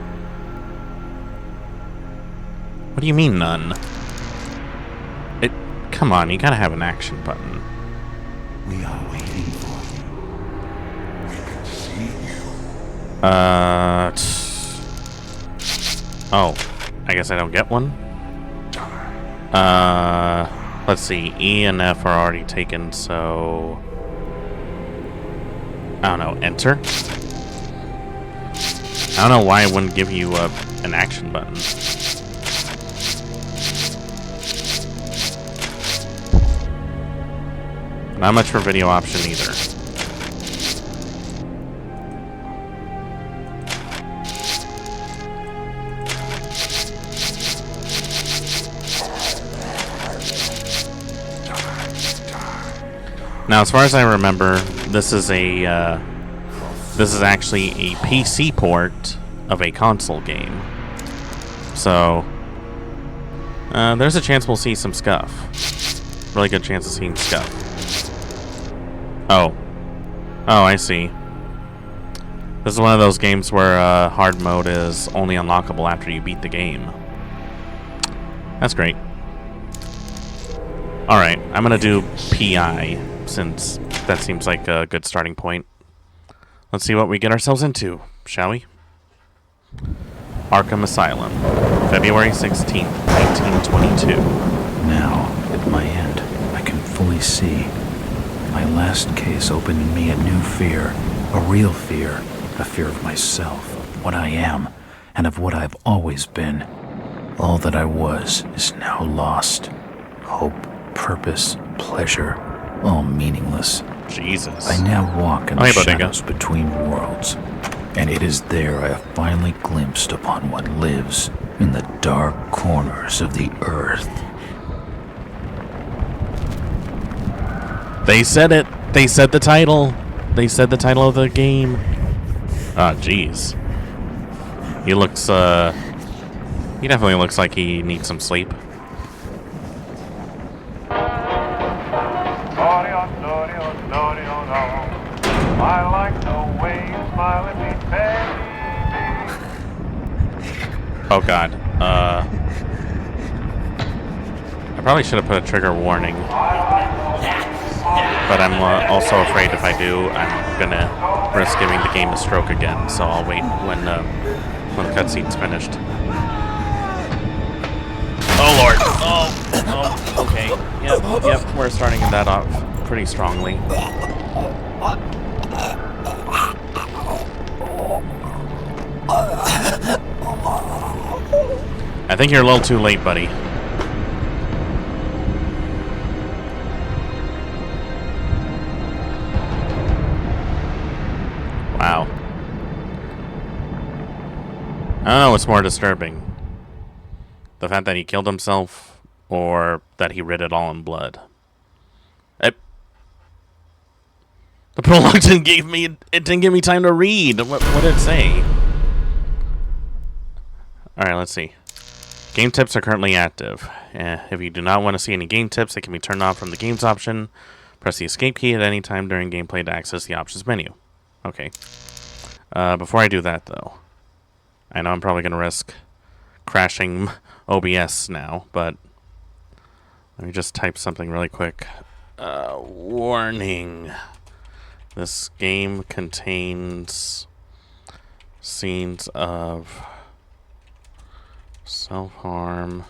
What do you mean none? Come on, you gotta have an action button. We are waiting for you. We can see you. Oh, I guess I don't get one. Let's see. E and F are already taken, so I don't know. Enter. I don't know why it wouldn't give you an action button. Not much for video option either. Now, as far as I remember, this is actually a PC port of a console game. So, there's a chance we'll see some scuff. Really good chance of seeing scuff. Oh, I see. This is one of those games where hard mode is only unlockable after you beat the game. That's great. Alright, I'm gonna do PI, since that seems like a good starting point. Let's see what we get ourselves into, shall we? Arkham Asylum, February 16th, 1922. Now, at my end, I can fully see. My last case opened in me a new fear, a real fear, a fear of myself, of what I am, and of what I've always been. All that I was is now lost. Hope, purpose, pleasure, all meaningless. Jesus. I now walk in the shadows between worlds. And it is there I have finally glimpsed upon what lives in the dark corners of the earth. They said it. They said the title. They said the title of the game. Ah, jeez. He looks, he definitely looks like he needs some sleep. I like the way you smile at me, baby. Oh god. I probably should have put a trigger warning. But I'm also afraid if I do, I'm gonna risk giving the game a stroke again. So I'll wait when the cutscene's finished. Oh lord! Oh, okay. Yep, we're starting that off pretty strongly. I think you're a little too late, buddy. Wow. I don't know what's more disturbing. The fact that he killed himself, or that he writ it all in blood. The prologue didn't give me time to read. What did it say? Alright, let's see. Game tips are currently active. If you do not want to see any game tips, they can be turned off from the games option. Press the escape key at any time during gameplay to access the options menu. Okay. Before I do that, though, I know I'm probably going to risk crashing OBS now, but let me just type something really quick. Warning. This game contains scenes of self-harm,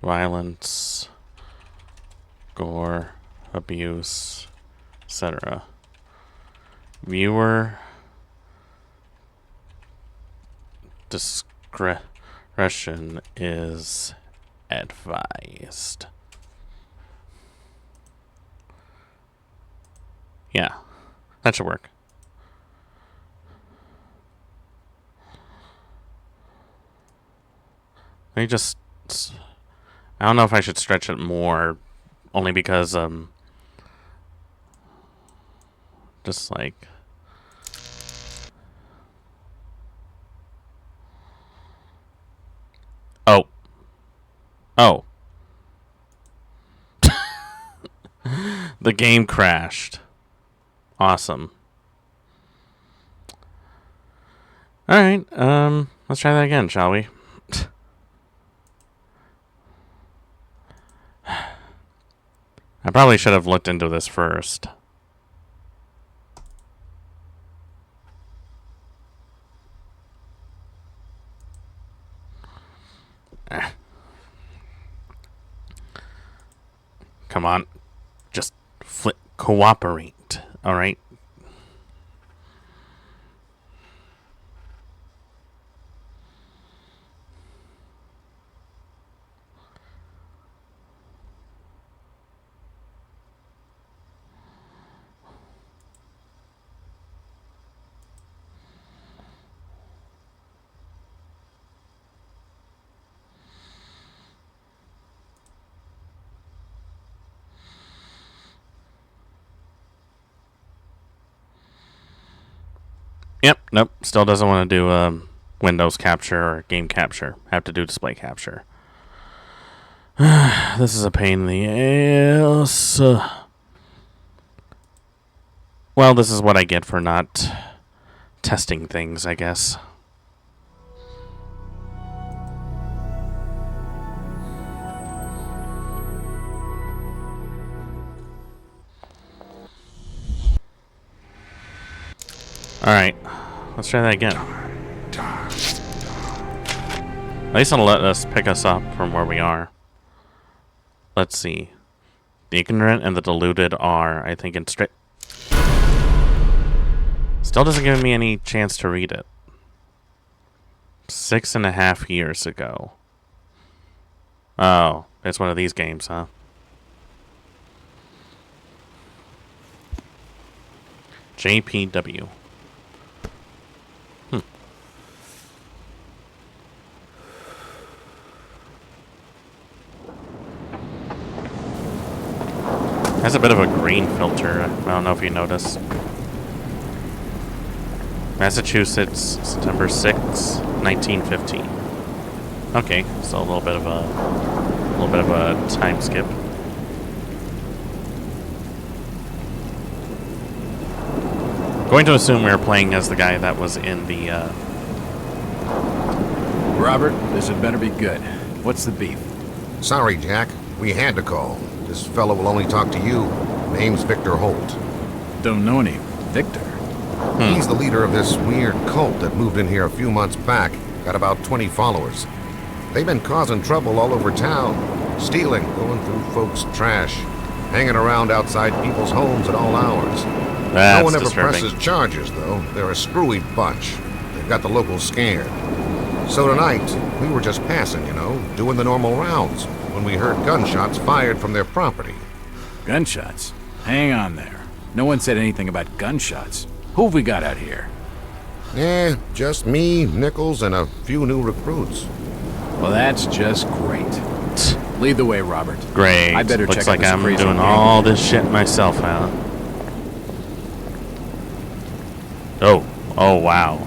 violence, gore, abuse, etc. Viewer discretion is advised. Yeah, that should work. Let me just... I don't know if I should stretch it more, only because, just like... Oh. Oh. The game crashed. Awesome. Alright, let's try that again, shall we? I probably should have looked into this first. Come on. Just cooperate, alright? Yep, nope. Still doesn't want to do Windows capture or game capture. Have to do display capture. This is a pain in the ass. Well, this is what I get for not testing things, I guess. Alright, let's try that again. At least it'll let us pick us up from where we are. Let's see. The ignorant and the deluded are, I think, in straight... Still doesn't give me any chance to read it. 6.5 years ago. Oh, it's one of these games, huh? JPW. Has a bit of a green filter. I don't know if you noticed. Massachusetts, September 6, 1915. Okay, so a little bit of a time skip. Going to assume we were playing as the guy that was in the. Robert, this had better be good. What's the beef? Sorry, Jack. We had to call. This fellow will only talk to you. Name's Victor Holt. Don't know any Victor. He's the leader of this weird cult that moved in here a few months back. Got about 20 followers. They've been causing trouble all over town. Stealing, going through folks' trash. Hanging around outside people's homes at all hours. That's no one ever disturbing. presses charges, though. They're a screwy bunch. They've got the locals scared. So tonight, we were just passing, you know, doing the normal rounds, when we heard gunshots fired from their property. Gunshots? Hang on there. No one said anything about gunshots. Who have we got out here? Just me, Nichols, and a few new recruits. Well, that's just great. Lead the way, Robert. Great. I better Looks check like out this I'm crazy doing gang. all this shit myself, huh? Oh, wow.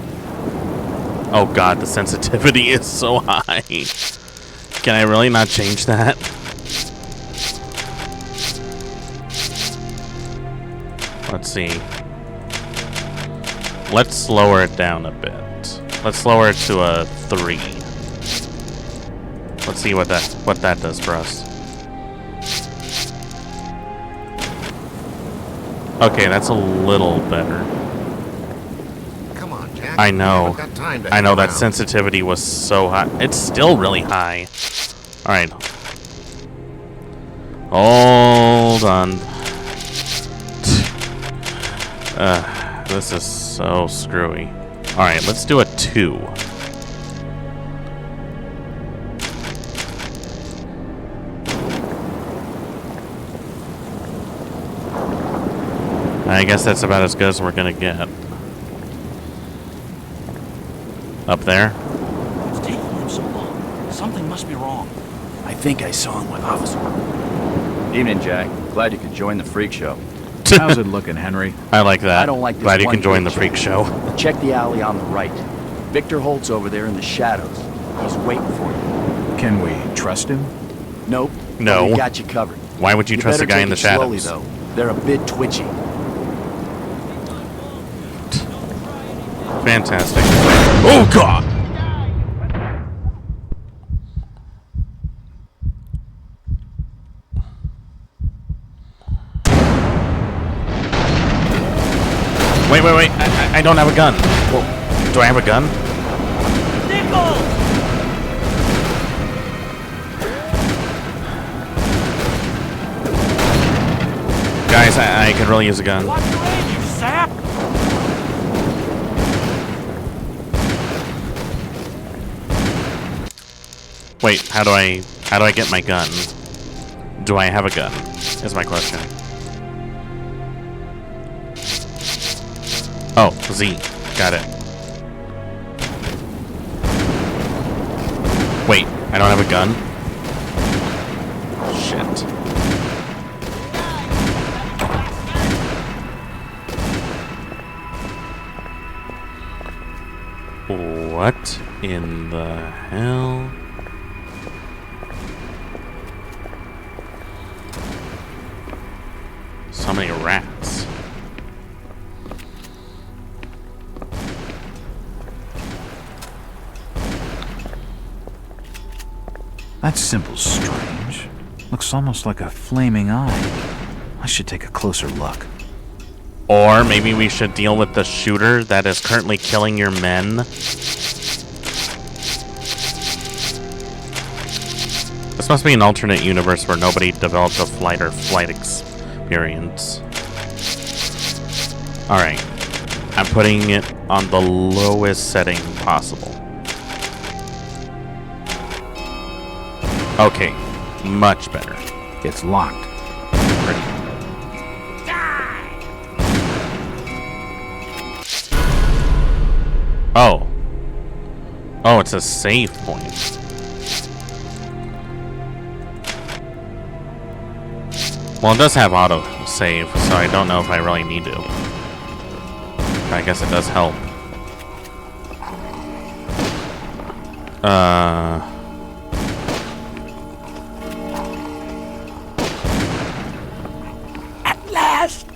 Oh god, the sensitivity is so high. Can I really not change that? Let's see. Let's lower it down a bit. Let's lower it to a 3. Let's see what that does for us. Okay, that's a little better. Come on, Jack. I know. We haven't got time to I know hang that around. sensitivity was so high. It's still really high. All right. Hold on. This is so screwy. All right, let's do a 2. I guess that's about as good as we're gonna get. Up there. It's taking him so long. Something must be wrong. I think I saw him with Officer. Evening, Jack. Glad you could join the freak show. How's it looking, Henry? I like that. I don't like this Glad you one can join the bit, freak Jack. show. Check the alley on the right. Victor Holt's over there in the shadows. He's waiting for you. Can we trust him? Nope. No. We got you covered. Why would you trust a better guy in take the it slowly, shadows? though. They're a bit twitchy. Fantastic. Oh god! Wait. I don't have a gun. Well, do I have a gun? Guys, I could really use a gun. Watch your aim, you sap! Wait, how do I get my gun? Do I have a gun? Is my question. Oh, Z. Got it. Wait, I don't have a gun? Shit. What in the hell? So many rats. That symbol's strange. Looks almost like a flaming eye. I should take a closer look. Or maybe we should deal with the shooter that is currently killing your men. This must be an alternate universe where nobody developed a flight experience. Alright. I'm putting it on the lowest setting possible. Okay. Much better. It's locked. Oh, it's a save point. Well, it does have auto save, so I don't know if I really need to. I guess it does help. At last!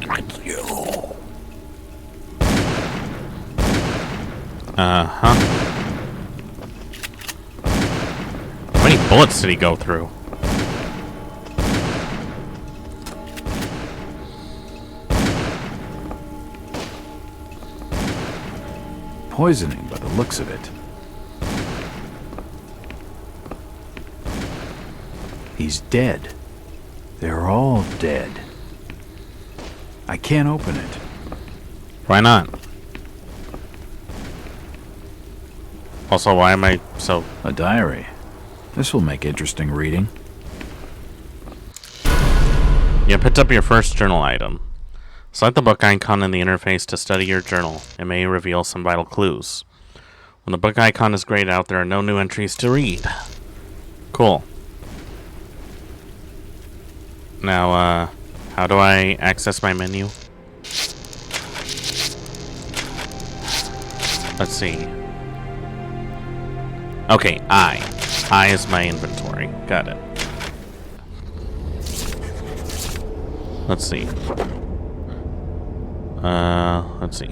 Thank you. How many bullets did he go through? Poisoning by the looks of it. He's dead. They're all dead. I can't open it. Why not? Also, why am I so... A diary. This will make interesting reading. You picked up your first journal item. Select the book icon in the interface to study your journal. It may reveal some vital clues. When the book icon is grayed out, there are no new entries to read. Cool. Now, how do I access my menu? Let's see. Okay, I is my inventory. Got it. Let's see. Let's see.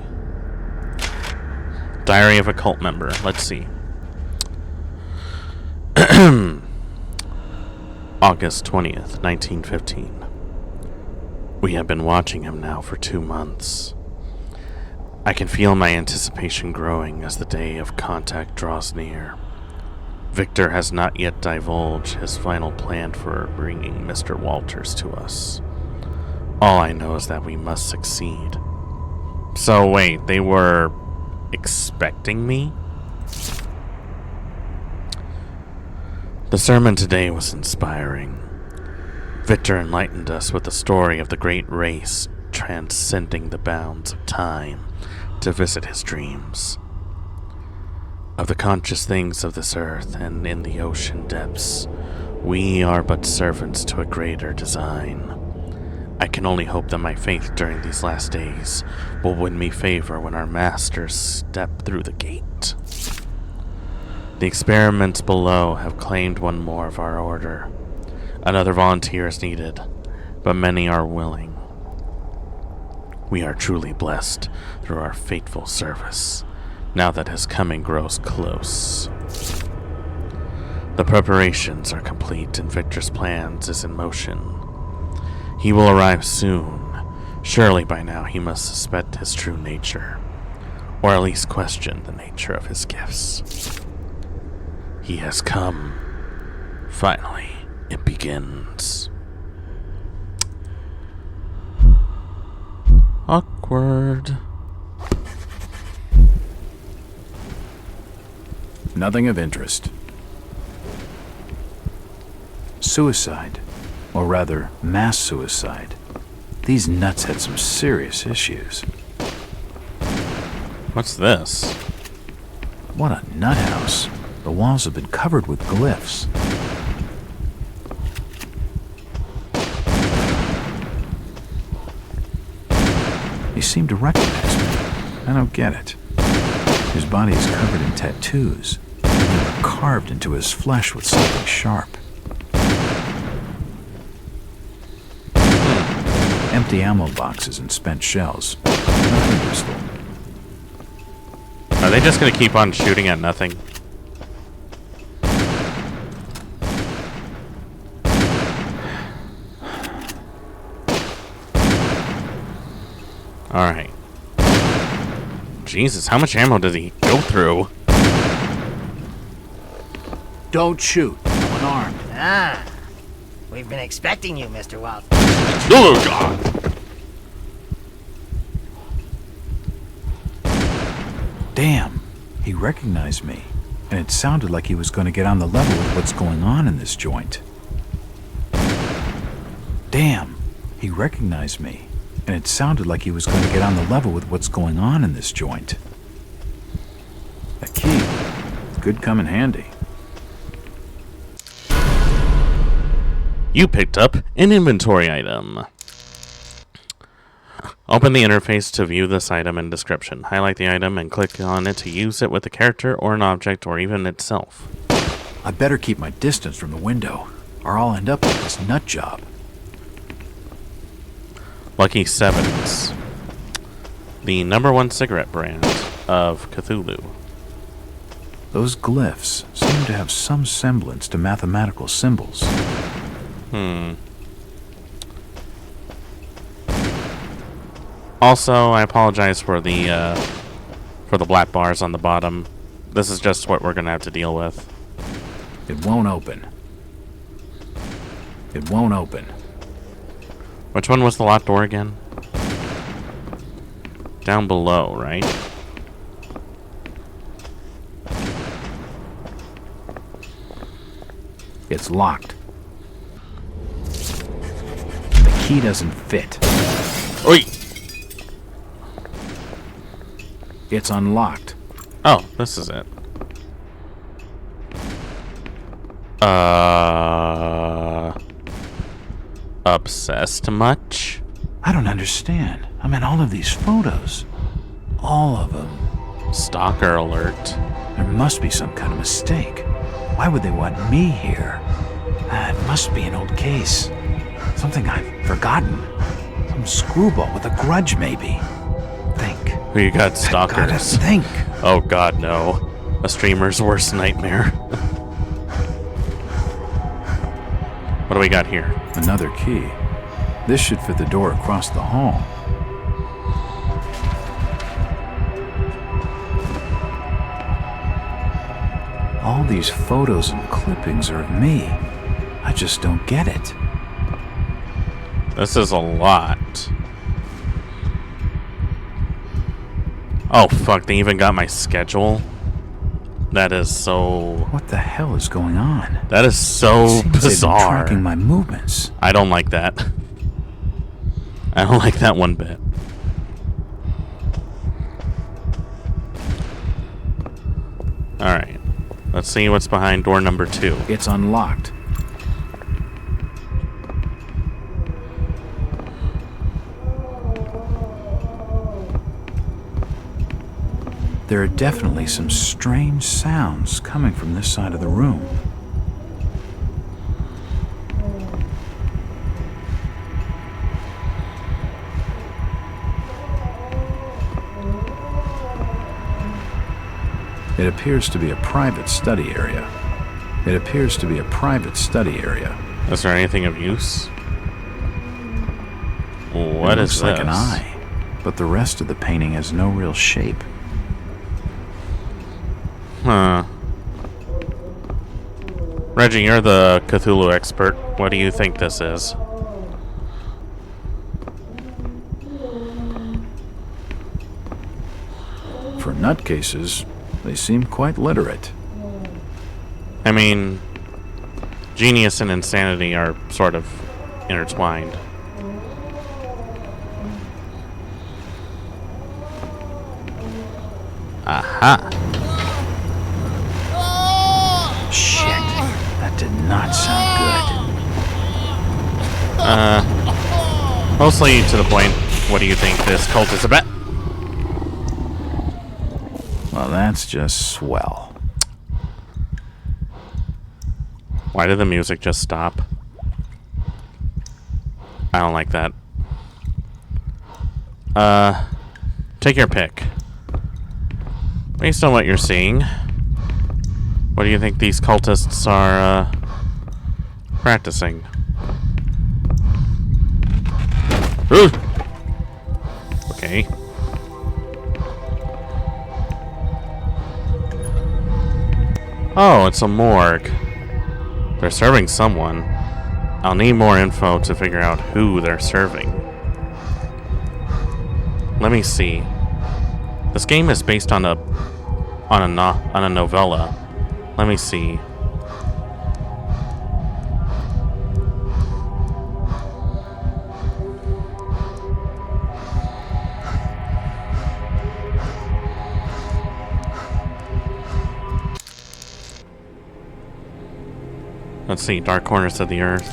Diary of a cult member. Let's see. August 20th, 1915. We have been watching him now for 2 months. I can feel my anticipation growing as the day of contact draws near. Victor has not yet divulged his final plan for bringing Mr. Walters to us. All I know is that we must succeed. So wait, they were expecting me? The sermon today was inspiring. Victor enlightened us with the story of the great race transcending the bounds of time to visit his dreams. Of the conscious things of this earth and in the ocean depths, we are but servants to a greater design. I can only hope that my faith during these last days will win me favor when our masters step through the gate. The experiments below have claimed one more of our order. Another volunteer is needed, but many are willing. We are truly blessed through our faithful service, now that his coming grows close. The preparations are complete and Victor's plans is in motion. He will arrive soon. Surely by now he must suspect his true nature, or at least question the nature of his gifts. He has come. Finally, it begins. Awkward. Nothing of interest. Suicide. Or rather, mass suicide. These nuts had some serious issues. What's this? What a nut house. The walls have been covered with glyphs. He seemed to recognize me. I don't get it. His body is covered in tattoos, and they were carved into his flesh with something sharp. Empty ammo boxes and spent shells. Nothing useful. Are they just gonna keep on shooting at nothing? Alright. Jesus, how much ammo did he go through? Don't shoot. I'm unarmed. Ah. We've been expecting you, Mr. Walters. Oh, God! Damn. He recognized me. And it sounded like he was going to get on the level with what's going on in this joint. Damn. He recognized me. And it sounded like he was going to get on the level with what's going on in this joint. A key. Could come in handy. You picked up an inventory item. Open the interface to view this item and description. Highlight the item and click on it to use it with a character or an object or even itself. I better keep my distance from the window, or I'll end up with this nut job. Lucky Sevens. The #1 cigarette brand of Cthulhu. Those glyphs seem to have some semblance to mathematical symbols. Also, I apologize for the black bars on the bottom. This is just what we're gonna have to deal with. It won't open. It won't open. Which one was the locked door again? Down below, right? It's locked. The key doesn't fit. Oi! It's unlocked. Oh, this is it. Obsessed much? I don't understand. I mean, all of these photos. All of them. Stalker alert. There must be some kind of mistake. Why would they want me here? It must be an old case. Something I've forgotten. Some screwball with a grudge, maybe. Think. Who you got, stalkers? I gotta think. Oh god, no. A streamer's worst nightmare. What do we got here? Another key. This should fit the door across the hall. All these photos and clippings are of me. I just don't get it. This is a lot. Oh fuck, they even got my schedule? That is so... What the hell is going on? That is so bizarre. Tracking my movements. I don't like that. I don't like that one bit. Alright. Let's see what's behind door number 2. It's unlocked. There are definitely some strange sounds coming from this side of the room. It appears to be a private study area. It appears to be a private study area. Is there anything of use? What is this? It looks like an eye, but the rest of the painting has no real shape. Huh. Reggie, you're the Cthulhu expert. What do you think this is? For nutcases, they seem quite literate. I mean, genius and insanity are sort of intertwined. Aha! Shit, that did not sound good. Mostly to the point, what do you think this cult is about? Well, that's just swell. Why did the music just stop? I don't like that. Take your pick. Based on what you're seeing, what do you think these cultists are, practicing? Ooh! Okay. Oh, it's a morgue. They're serving someone. I'll need more info to figure out who they're serving. Let me see. This game is based on a novella. Let me see. Let's see, dark corners of the earth.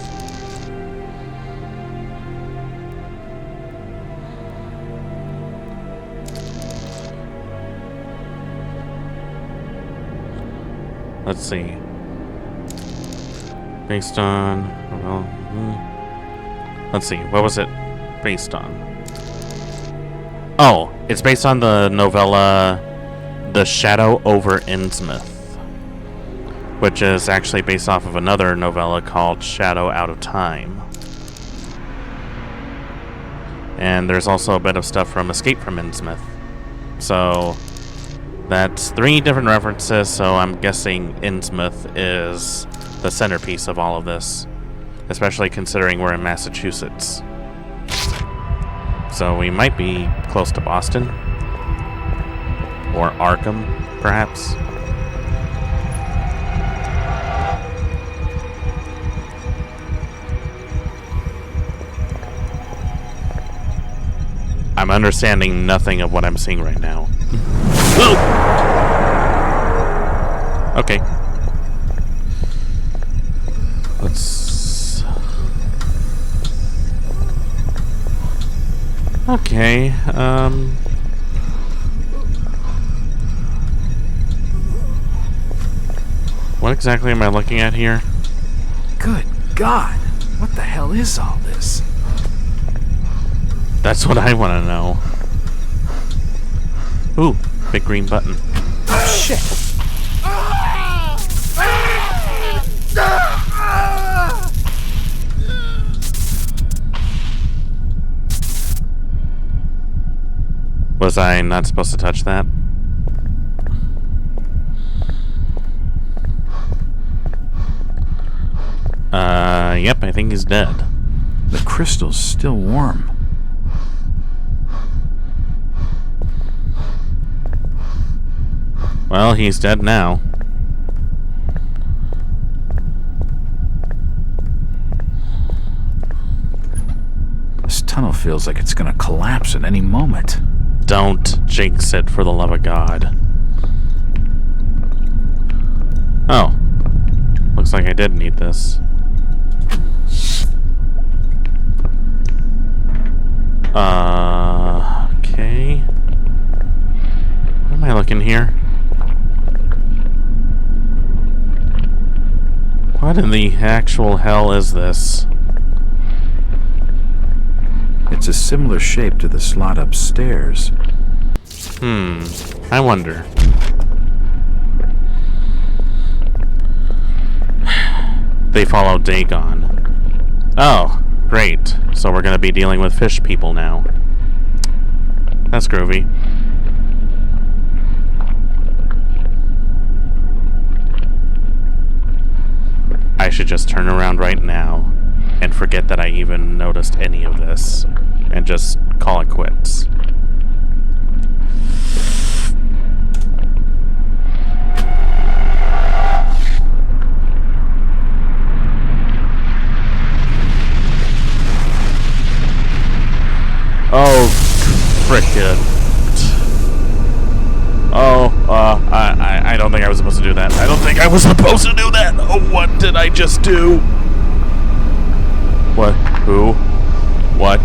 Let's see. Based on, well, let's see, what was it based on? Oh, it's based on the novella The Shadow over Innsmouth, which is actually based off of another novella called Shadow Out of Time. And there's also a bit of stuff from Escape from Innsmouth. So that's 3 different references, so I'm guessing Innsmouth is the centerpiece of all of this, especially considering we're in Massachusetts. So we might be close to Boston. Or Arkham, perhaps. I'm understanding nothing of what I'm seeing right now. Okay. Let's... Okay, what exactly am I looking at here? Good God! What the hell is all this? That's what I want to know. Ooh, big green button. Oh, shit! Was I not supposed to touch that? Yep, I think he's dead. The crystal's still warm. Well, he's dead now. This tunnel feels like it's gonna collapse at any moment. Don't jinx it, for the love of God. Oh. Looks like I did need this. Okay. What am I looking here? What in the actual hell is this? It's a similar shape to the slot upstairs. I wonder. They follow Dagon. Oh, great. So we're gonna be dealing with fish people now. That's groovy. I should just turn around right now and forget that I even noticed any of this and just call it quits. Oh, frickin'. Oh, I don't think I was supposed to do that. I don't think I was supposed to do that. Oh, what did I just do? What? Who? What?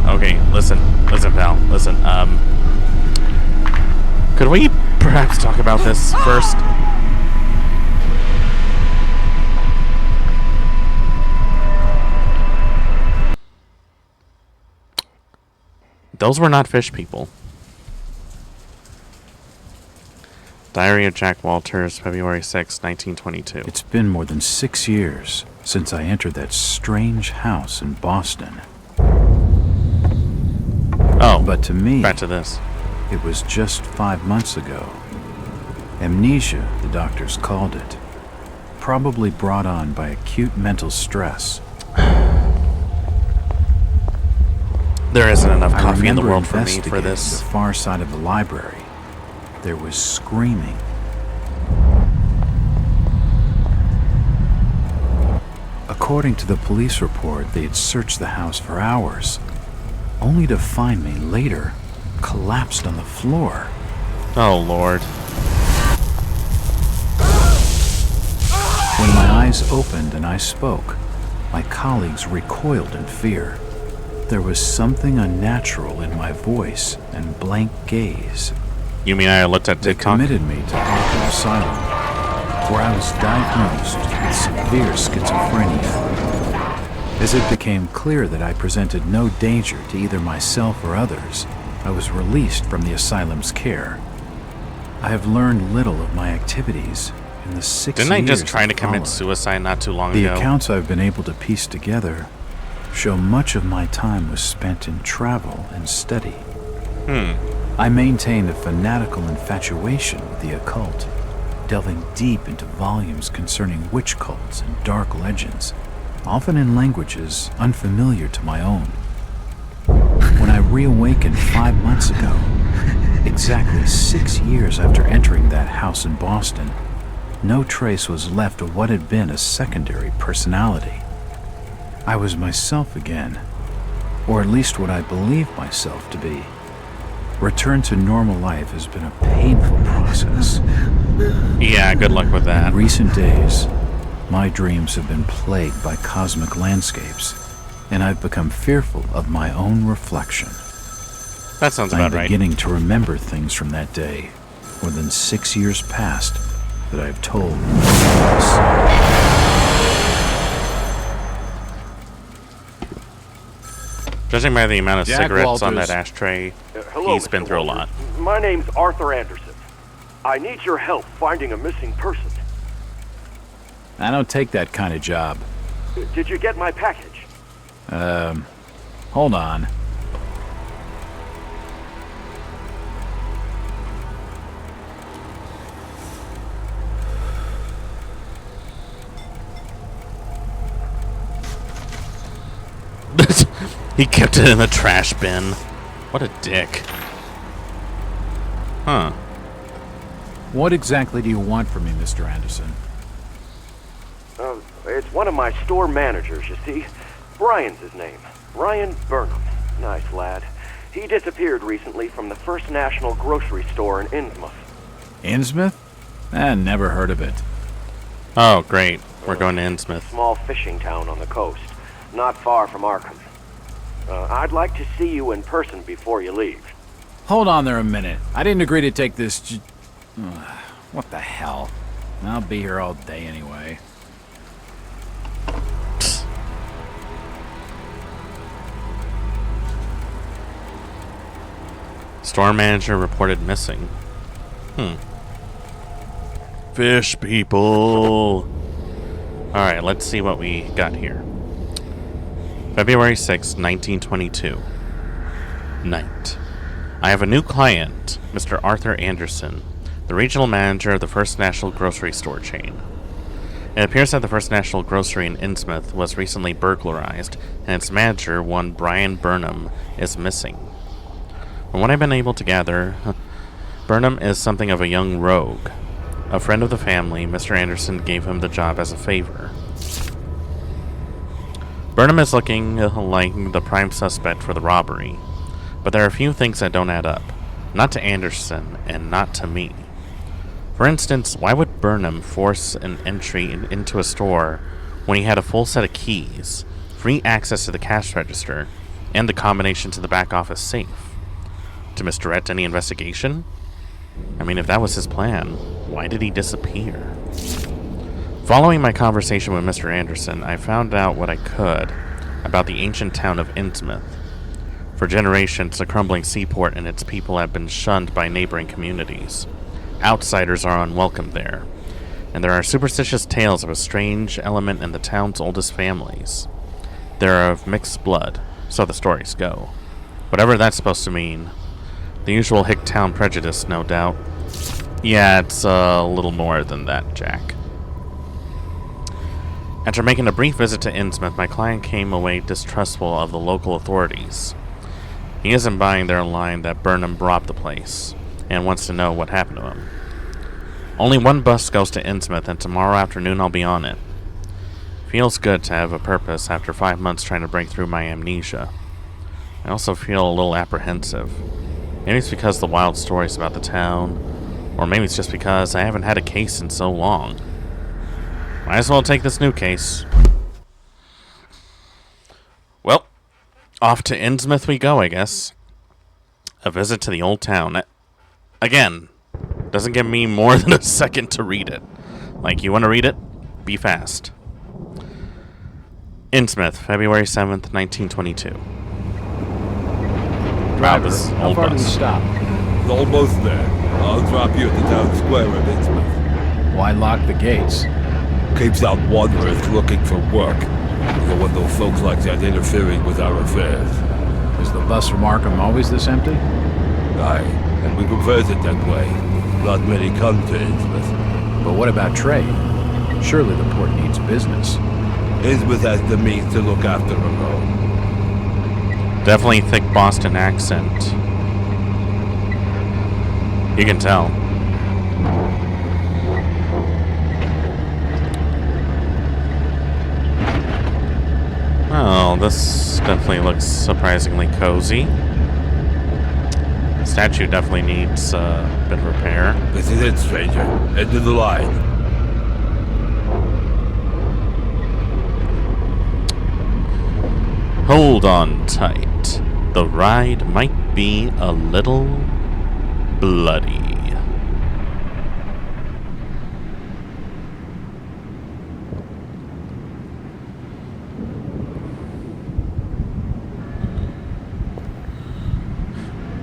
Okay, listen, pal, listen, could we perhaps talk about this first? Those were not fish people. Diary of Jack Walters, February 6, 1922. It's been more than 6 years since I entered that strange house in Boston. Oh, but to me, back to this. It was just 5 months ago. Amnesia, the doctors called it. Probably brought on by acute mental stress. There isn't enough coffee in the world for me for this. The far side of the library. There was screaming. According to the police report, they had searched the house for hours, only to find me later collapsed on the floor. Oh, Lord. eyes opened and I spoke, my colleagues recoiled in fear. There was something unnatural in my voice and blank gaze. You mean I looked at TikTok? They committed me to Arkham Asylum, where I was diagnosed with severe schizophrenia. As it became clear that I presented no danger to either myself or others, I was released from the asylum's care. I have learned little of my activities in the 6 years. Didn't I just try to followed. commit suicide not too long The ago? accounts I've been able to piece together show much of my time was spent in travel and study. I maintained a fanatical infatuation with the occult, delving deep into volumes concerning witch cults and dark legends, often in languages unfamiliar to my own. When I reawakened 5 months ago, exactly 6 years after entering that house in Boston, no trace was left of what had been a secondary personality. I was myself again, or at least what I believed myself to be. Return to normal life has been a painful process. Yeah, good luck with that. In recent days, my dreams have been plagued by cosmic landscapes, and I've become fearful of my own reflection. That sounds about right. I'm beginning to remember things from that day, more than 6 years past, that I've told no one else. Judging by the amount of Jack cigarettes on Walters. that ashtray, Hello, he's been Mr. through a Walters. lot. My name's Arthur Anderson. I need your help finding a missing person. I don't take that kind of job. Did you get my package? Hold on. He kept it in the trash bin. What a dick. Huh. What exactly do you want from me, Mr. Anderson? It's one of my store managers, you see. Brian's his name. Ryan Burnham. Nice lad. He disappeared recently from the First National grocery store in Innsmouth. Innsmouth? Never heard of it. Oh, great. We're going to Innsmouth. Small fishing town on the coast, not far from Arkham. I'd like to see you in person before you leave. Hold on there a minute. I didn't agree to take this what the hell? I'll be here all day anyway. Store manager reported missing. Fish people. Alright, let's see what we got here. February 6, 1922. Night. I have a new client, Mr. Arthur Anderson, the regional manager of the First National grocery store chain. It appears that the First National grocery in Innsmouth was recently burglarized, and its manager, one Brian Burnham, is missing. From what I've been able to gather, Burnham is something of a young rogue. A friend of the family, Mr. Anderson, gave him the job as a favor. Burnham is looking like the prime suspect for the robbery, but there are a few things that don't add up. Not to Anderson, and not to me. For instance, why would Burnham force an entry into a store when he had a full set of keys, free access to the cash register, and the combination to the back office safe? To misdirect any investigation? I mean, if that was his plan, why did he disappear? Following my conversation with Mr. Anderson, I found out what I could about the ancient town of Innsmouth. For generations, the crumbling seaport and its people have been shunned by neighboring communities. Outsiders are unwelcome there, and there are superstitious tales of a strange element in the town's oldest families. They're of mixed blood, so the stories go. Whatever that's supposed to mean. The usual Hicktown prejudice, no doubt. Yeah, it's a little more than that, Jack. After making a brief visit to Innsmouth, my client came away distrustful of the local authorities. He isn't buying their line that Burnham robbed the place, and wants to know what happened to him. Only one bus goes to Innsmouth, and tomorrow afternoon I'll be on it. Feels good to have a purpose after 5 months trying to break through my amnesia. I also feel a little apprehensive. Maybe it's because of the wild stories about the town, or maybe it's just because I haven't had a case in so long. Might as well take this new case. Well, off to Innsmouth we go, I guess. A visit to the old town. Again, doesn't give me more than a second to read it. Like, you want to read it? Be fast. Innsmouth, February 7th, 1922. Driver, this how old far do we bus. stop? It's almost there. I'll drop you at the town square of Innsmouth. Why lock the gates? Keeps out wanderers looking for work. You don't want those folks like that interfering with our affairs. Is the bus from Arkham always this empty? Aye, and we prefers it that way. Not many come to Innsmouth. But what about trade? Surely the port needs business. Innsmouth has the means to look after her own. Definitely thick Boston accent. You can tell. Oh, this definitely looks surprisingly cozy. Statue definitely needs a bit of repair. This is it, stranger. End of the line. Hold on tight. The ride might be a little bloody.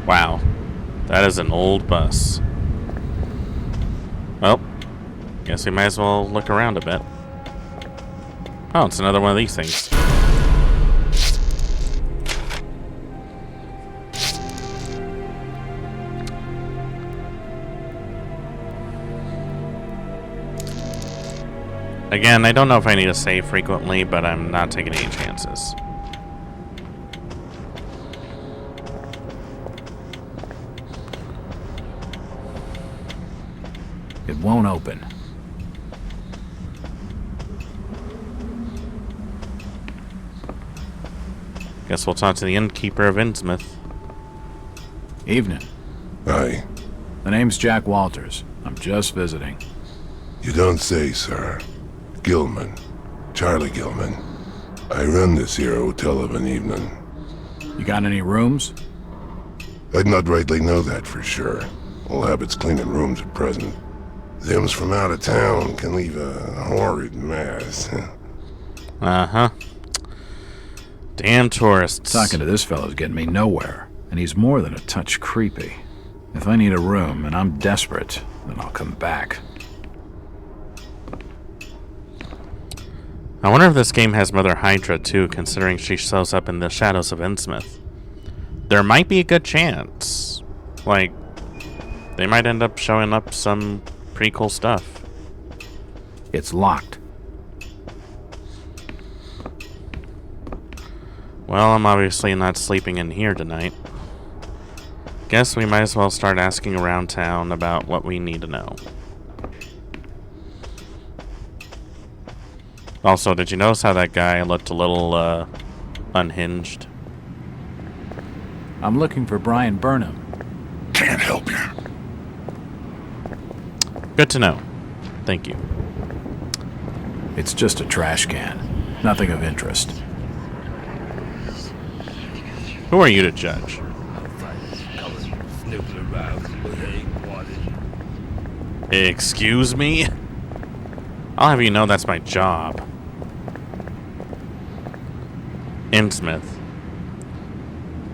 Wow, that is an old bus. Well, guess we might as well look around a bit. Oh, it's another one of these things. Again, I don't know if I need to save frequently, but I'm not taking any chances. It won't open. Guess we'll talk to the innkeeper of Innsmouth. Evening. Aye. The name's Jack Walters. I'm just visiting. You don't say, sir. Gilman. Charlie Gilman. I run this here hotel of an evening. You got any rooms? I'd not rightly know that for sure. All habits cleaning rooms at present. Them's from out of town can leave a horrid mess. Uh-huh. Damn tourists. Talking to this fellow's getting me nowhere, and he's more than a touch creepy. If I need a room and I'm desperate, then I'll come back. I wonder if this game has Mother Hydra too, considering she shows up in the shadows of Innsmouth. There might be a good chance. Like, they might end up showing up some pretty cool stuff. It's locked. Well, I'm obviously not sleeping in here tonight. Guess we might as well start asking around town about what we need to know. Also, did you notice how that guy looked a little, unhinged? I'm looking for Brian Burnham. Can't help you. Good to know. Thank you. It's just a trash can. Nothing of interest. Who are you to judge? Excuse me? I'll have you know that's my job. Innsmouth.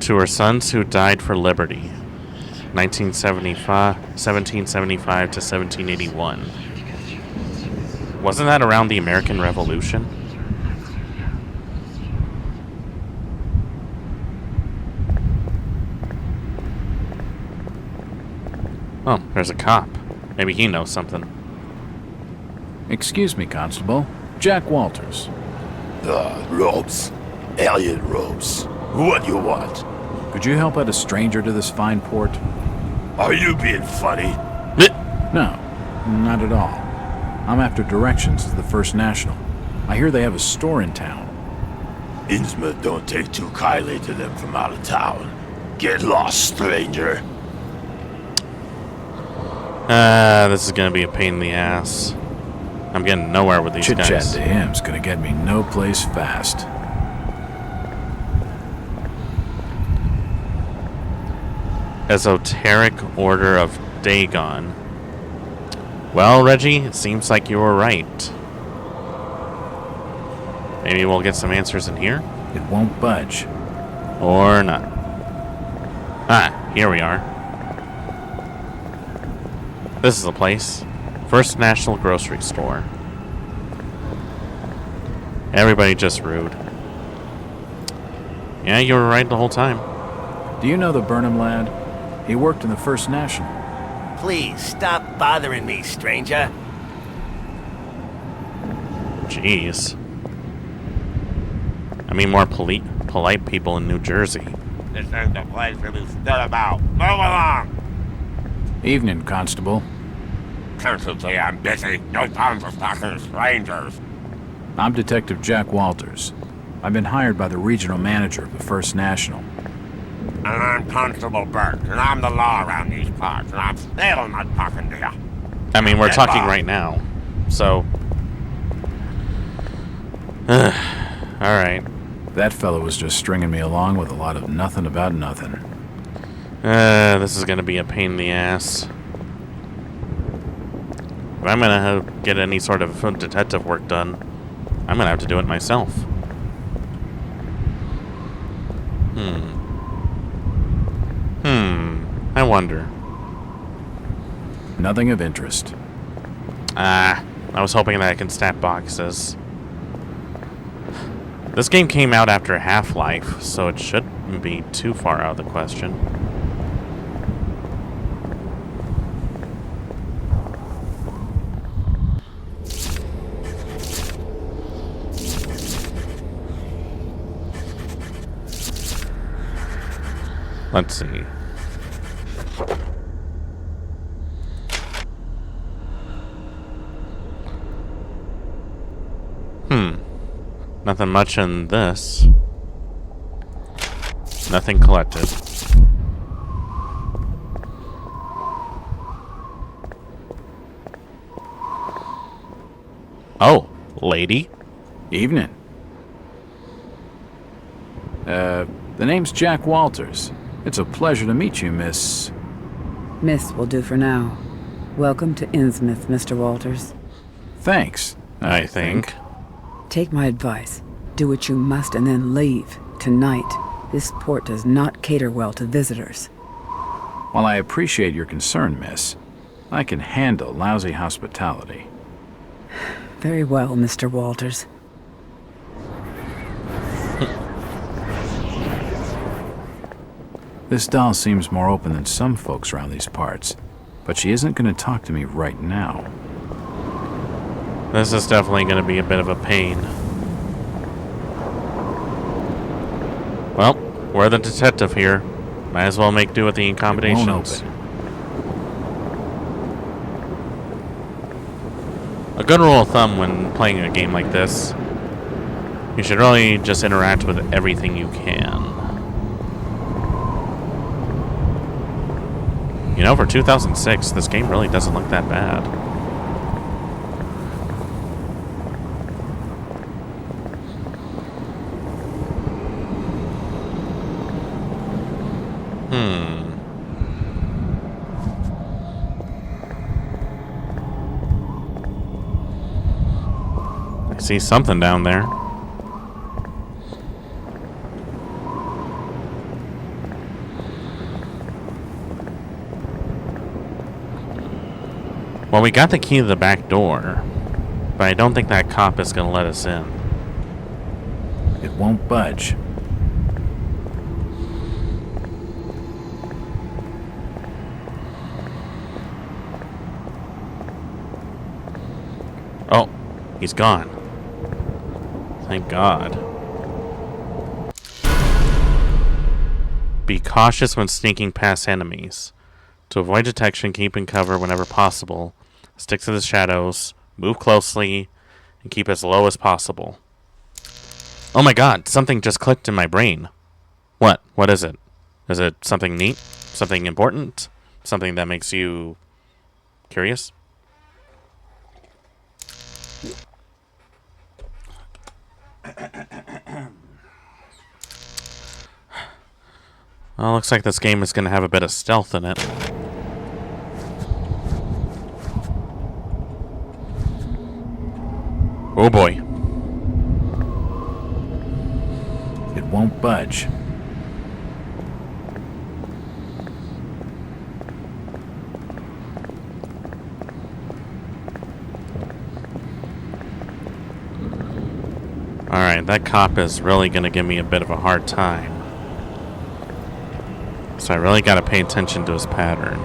To her sons who died for liberty. 1775 to 1781. Wasn't that around the American Revolution? Oh, there's a cop. Maybe he knows something. Excuse me, Constable. Jack Walters. Robes. Alien robes. What do you want? Could you help out a stranger to this fine port? Are you being funny? No, not at all. I'm after directions to the First National. I hear they have a store in town. Innsmouth don't take too kindly to them from out of town. Get lost, stranger. This is gonna be a pain in the ass. I'm getting nowhere with these Chit-chat guys. to him's gonna get me no place fast. Esoteric Order of Dagon. Well, Reggie, it seems like you were right. Maybe we'll get some answers in here? It won't budge. Or not. Ah, here we are. This is the place. First National Grocery Store. Everybody just rude. Yeah, you were right the whole time. Do you know the Burnham lad? He worked in the First National. Please, stop bothering me, stranger. Jeez. I mean, more polite people in New Jersey. This ain't the place to be stood about. Move along! Evening, Constable. Courtesy, I'm busy. No time for talking to strangers. I'm Detective Jack Walters. I've been hired by the regional manager of the First National. And I'm Constable Burt, and I'm the law around these parts, and I'm still not talking to you. I mean, we're talking right now, so... Alright. That fellow was just stringing me along with a lot of nothing about nothing. This is gonna be a pain in the ass. If I'm gonna get any sort of detective work done, I'm gonna have to do it myself. I wonder. Nothing of interest. I was hoping that I can stat boxes. This game came out after Half-Life, so it shouldn't be too far out of the question. Let's see. Nothing much in this. Nothing collected. Oh, lady. Evening. The name's Jack Walters. It's a pleasure to meet you, Miss... Miss will do for now. Welcome to Innsmouth, Mr. Walters. Thanks, I think. Take my advice. Do what you must and then leave. Tonight. This port does not cater well to visitors. While I appreciate your concern, miss, I can handle lousy hospitality. Very well, Mr. Walters. This doll seems more open than some folks around these parts, but she isn't going to talk to me right now. This is definitely going to be a bit of a pain. Well, we're the detective here. Might as well make do with the accommodations. A good rule of thumb when playing a game like this, you should really just interact with everything you can. You know, for 2006, this game really doesn't look that bad. I see something down there. Well, we got the key to the back door, but I don't think that cop is going to let us in. It won't budge. Oh, he's gone. Thank God. Be cautious when sneaking past enemies. To avoid detection, keep in cover whenever possible. Stick to the shadows, move closely, and keep as low as possible. Oh my God, something just clicked in my brain. What? What is it? Is it something neat? Something important? Something that makes you curious? Well, looks like this game is going to have a bit of stealth in it. Oh boy. It won't budge. Alright, that cop is really going to give me a bit of a hard time. So I really got to pay attention to his pattern.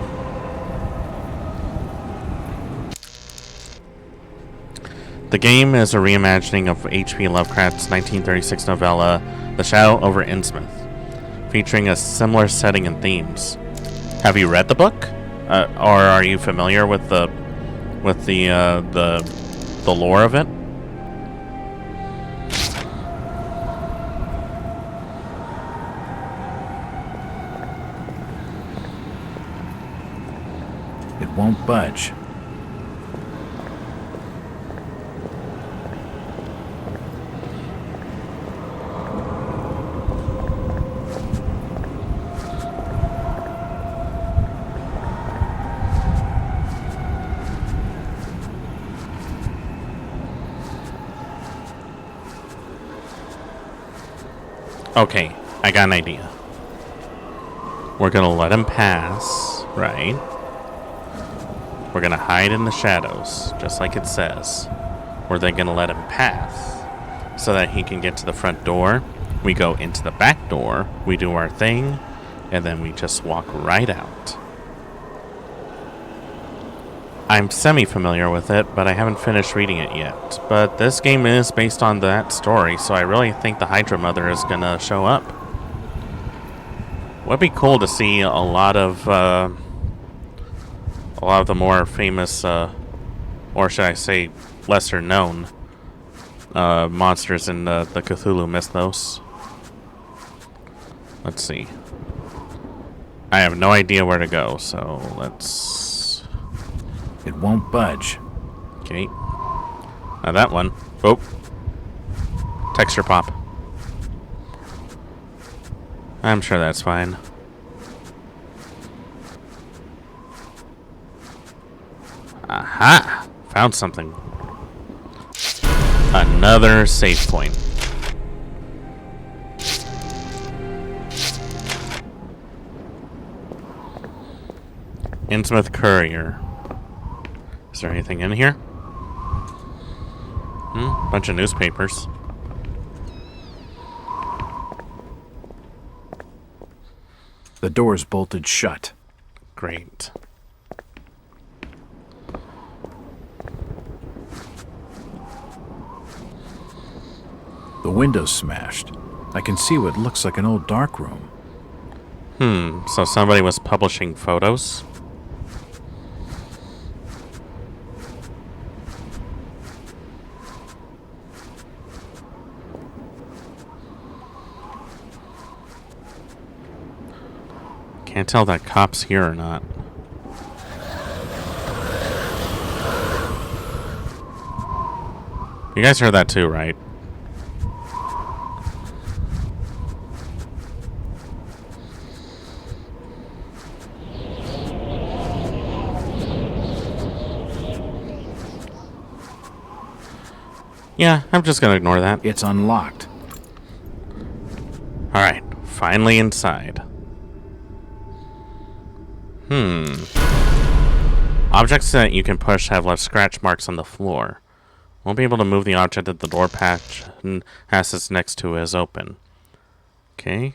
The game is a reimagining of H.P. Lovecraft's 1936 novella, The Shadow over Innsmouth, featuring a similar setting and themes. Have you read the book? Or are you familiar with the lore of it? It won't budge. Okay, I got an idea. We're gonna let him pass, right? We're gonna hide in the shadows, just like it says. We're then gonna let him pass, so that he can get to the front door. We go into the back door, we do our thing, and then we just walk right out. I'm semi-familiar with it, but I haven't finished reading it yet. But this game is based on that story, so I really think the Hydra Mother is gonna show up. Would be cool to see a lot of the more famous, or should I say, lesser-known monsters in the Cthulhu mythos. Let's see. I have no idea where to go, so let's... It won't budge. Okay. Now that one. Oh. Texture pop. I'm sure that's fine. Aha! Found something. Another save point. Innsmouth Courier. Is there anything in here? Bunch of newspapers. The door's bolted shut. Great. The window's smashed. I can see what looks like an old darkroom. So somebody was publishing photos? Can't tell if that cop's here or not. You guys heard that too, right? Yeah, I'm just gonna ignore that. It's unlocked. Alright, finally inside. Objects that you can push have left scratch marks on the floor. Won't be able to move the object that the door patch has its next to is open. Okay.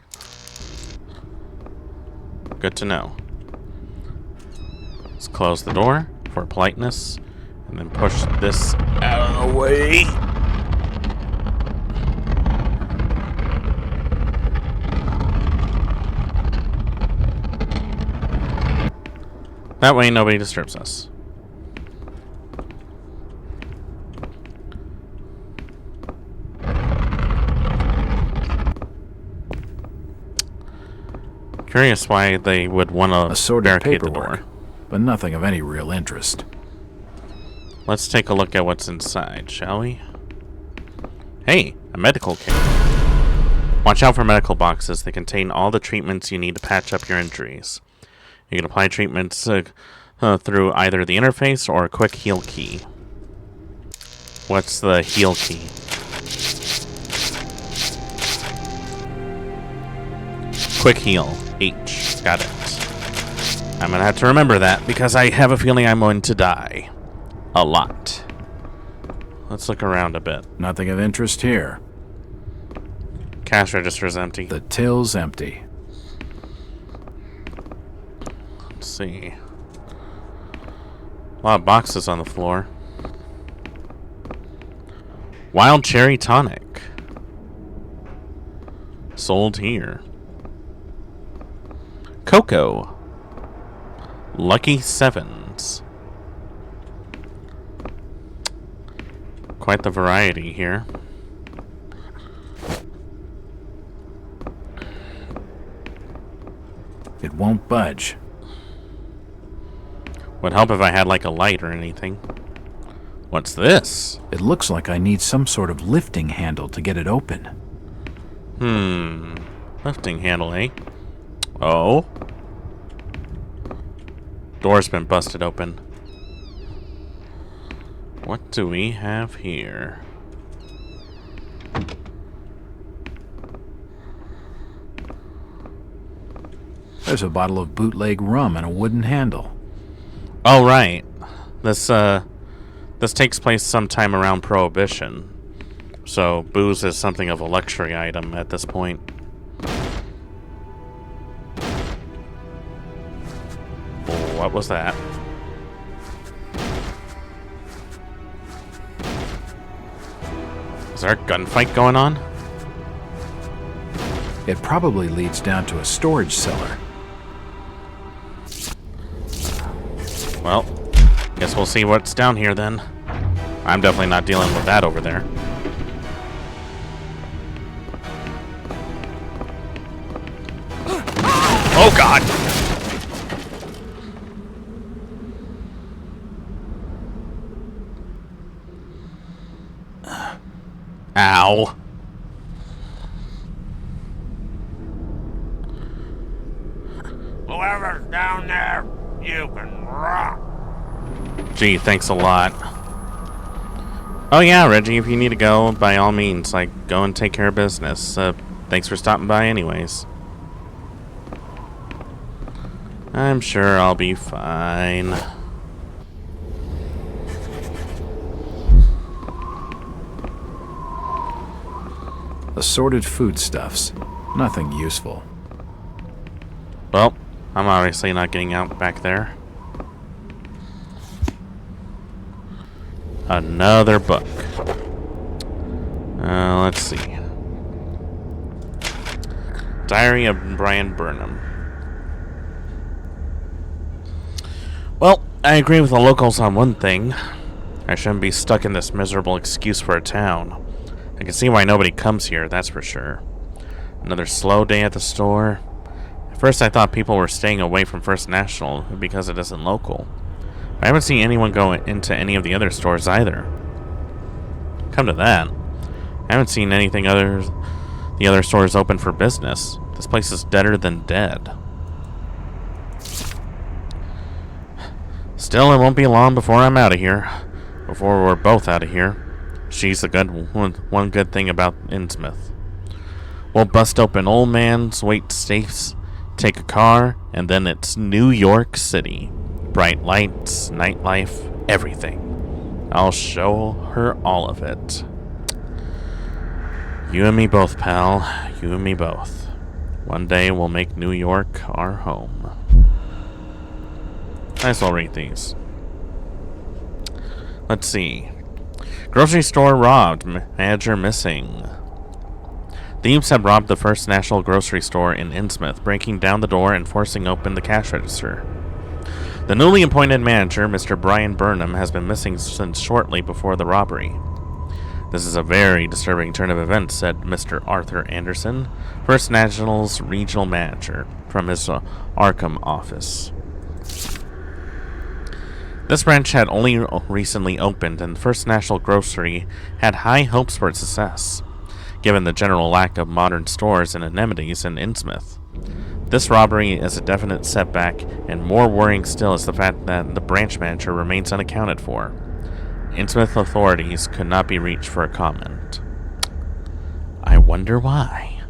Good to know. Let's close the door for politeness, and then push this out of the way. That way nobody disturbs us. Curious why they would want to barricade the door. But nothing of any real interest. Let's take a look at what's inside, shall we? Hey, a medical kit. Watch out for medical boxes. They contain all the treatments you need to patch up your injuries. You can apply treatments through either the interface or a quick heal key. What's the heal key? Quick heal. H. Got it. I'm gonna have to remember that because I have a feeling I'm going to die. A lot. Let's look around a bit. Nothing of interest here. Cash register's empty. The till's empty. Let's see. A lot of boxes on the floor. Wild cherry tonic. Sold here. Cocoa. Lucky Sevens. Quite the variety here. It won't budge. Would help if I had like a light or anything. What's this? It looks like I need some sort of lifting handle to get it open. Lifting handle, eh? Oh. Door's been busted open. What do we have here? There's a bottle of bootleg rum and a wooden handle. Oh, right. This takes place sometime around Prohibition. So, booze is something of a luxury item at this point. Oh, what was that? Is there a gunfight going on? It probably leads down to a storage cellar. Well, guess we'll see what's down here then. I'm definitely not dealing with that over there. Oh God! Ow. Whoever's down there, you can rock. Gee, thanks a lot. Oh yeah, Reggie, if you need to go, by all means, go and take care of business. Thanks for stopping by anyways. I'm sure I'll be fine. Assorted foodstuffs. Nothing useful. Well, I'm obviously not getting out back there. Another book. Let's see. Diary of Brian Burnham. Well, I agree with the locals on one thing. I shouldn't be stuck in this miserable excuse for a town. I can see why nobody comes here, that's for sure. Another slow day at the store. At first I thought people were staying away from First National because it isn't local. I haven't seen anyone go into any of the other stores either. Come to that, I haven't seen the other stores open for business. This place is deader than dead. Still, it won't be long before I'm out of here. Before we're both out of here. She's the one good thing about Innsmouth. We'll bust open old man's weight safes, take a car, and then it's New York City. Bright lights, nightlife, everything. I'll show her all of it. You and me both, pal. You and me both. One day we'll make New York our home. Might as well read these. Let's see. Grocery store robbed. Manager missing. Thieves have robbed the First National grocery store in Innsmouth, breaking down the door and forcing open the cash register. The newly appointed manager, Mr. Brian Burnham, has been missing since shortly before the robbery. This is a very disturbing turn of events, said Mr. Arthur Anderson, First National's regional manager, from his Arkham office. This branch had only recently opened, and the First National Grocery had high hopes for its success, given the general lack of modern stores and amenities in Innsmouth. This robbery is a definite setback, and more worrying still is the fact that the branch manager remains unaccounted for. Innsmouth authorities could not be reached for a comment. I wonder why.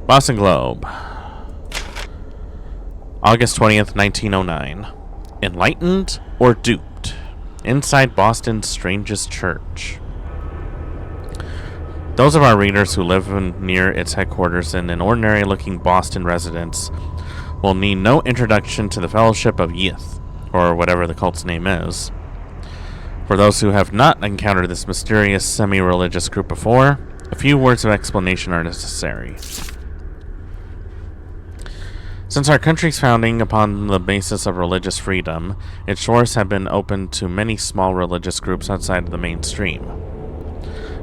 Boston Globe, August 20th, 1909. Enlightened or duped? Inside Boston's strangest church. Those of our readers who live near its headquarters in an ordinary-looking Boston residence will need no introduction to the Fellowship of Yith, or whatever the cult's name is. For those who have not encountered this mysterious semi-religious group before, a few words of explanation are necessary. Since our country's founding upon the basis of religious freedom, its shores have been open to many small religious groups outside of the mainstream.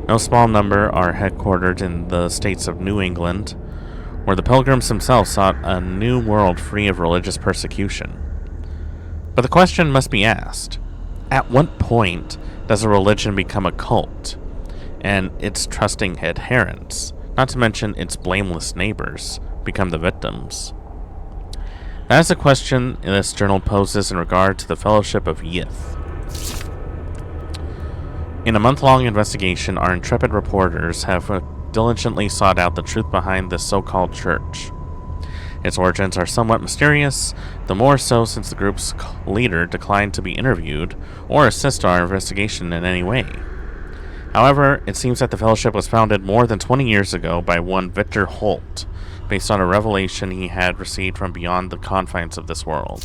No small number are headquartered in the states of New England, where the Pilgrims themselves sought a new world free of religious persecution. But the question must be asked, at what point does a religion become a cult, and its trusting adherents, not to mention its blameless neighbors, become the victims? That is a question this journal poses in regard to the Fellowship of Yith. In a month-long investigation, our intrepid reporters have diligently sought out the truth behind this so-called church. Its origins are somewhat mysterious, the more so since the group's leader declined to be interviewed or assist our investigation in any way. However, it seems that the Fellowship was founded more than 20 years ago by one Victor Holt, based on a revelation he had received from beyond the confines of this world.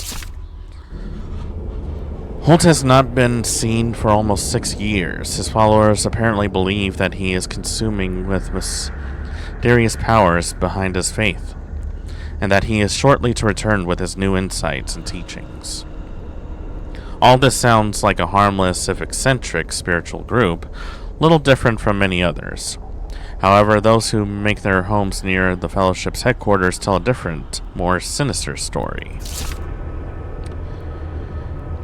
Holt has not been seen for almost 6 years. His followers apparently believe that he is consuming with mysterious powers behind his faith, and that he is shortly to return with his new insights and teachings. All this sounds like a harmless, if eccentric, spiritual group, little different from many others. However, those who make their homes near the Fellowship's headquarters tell a different, more sinister story.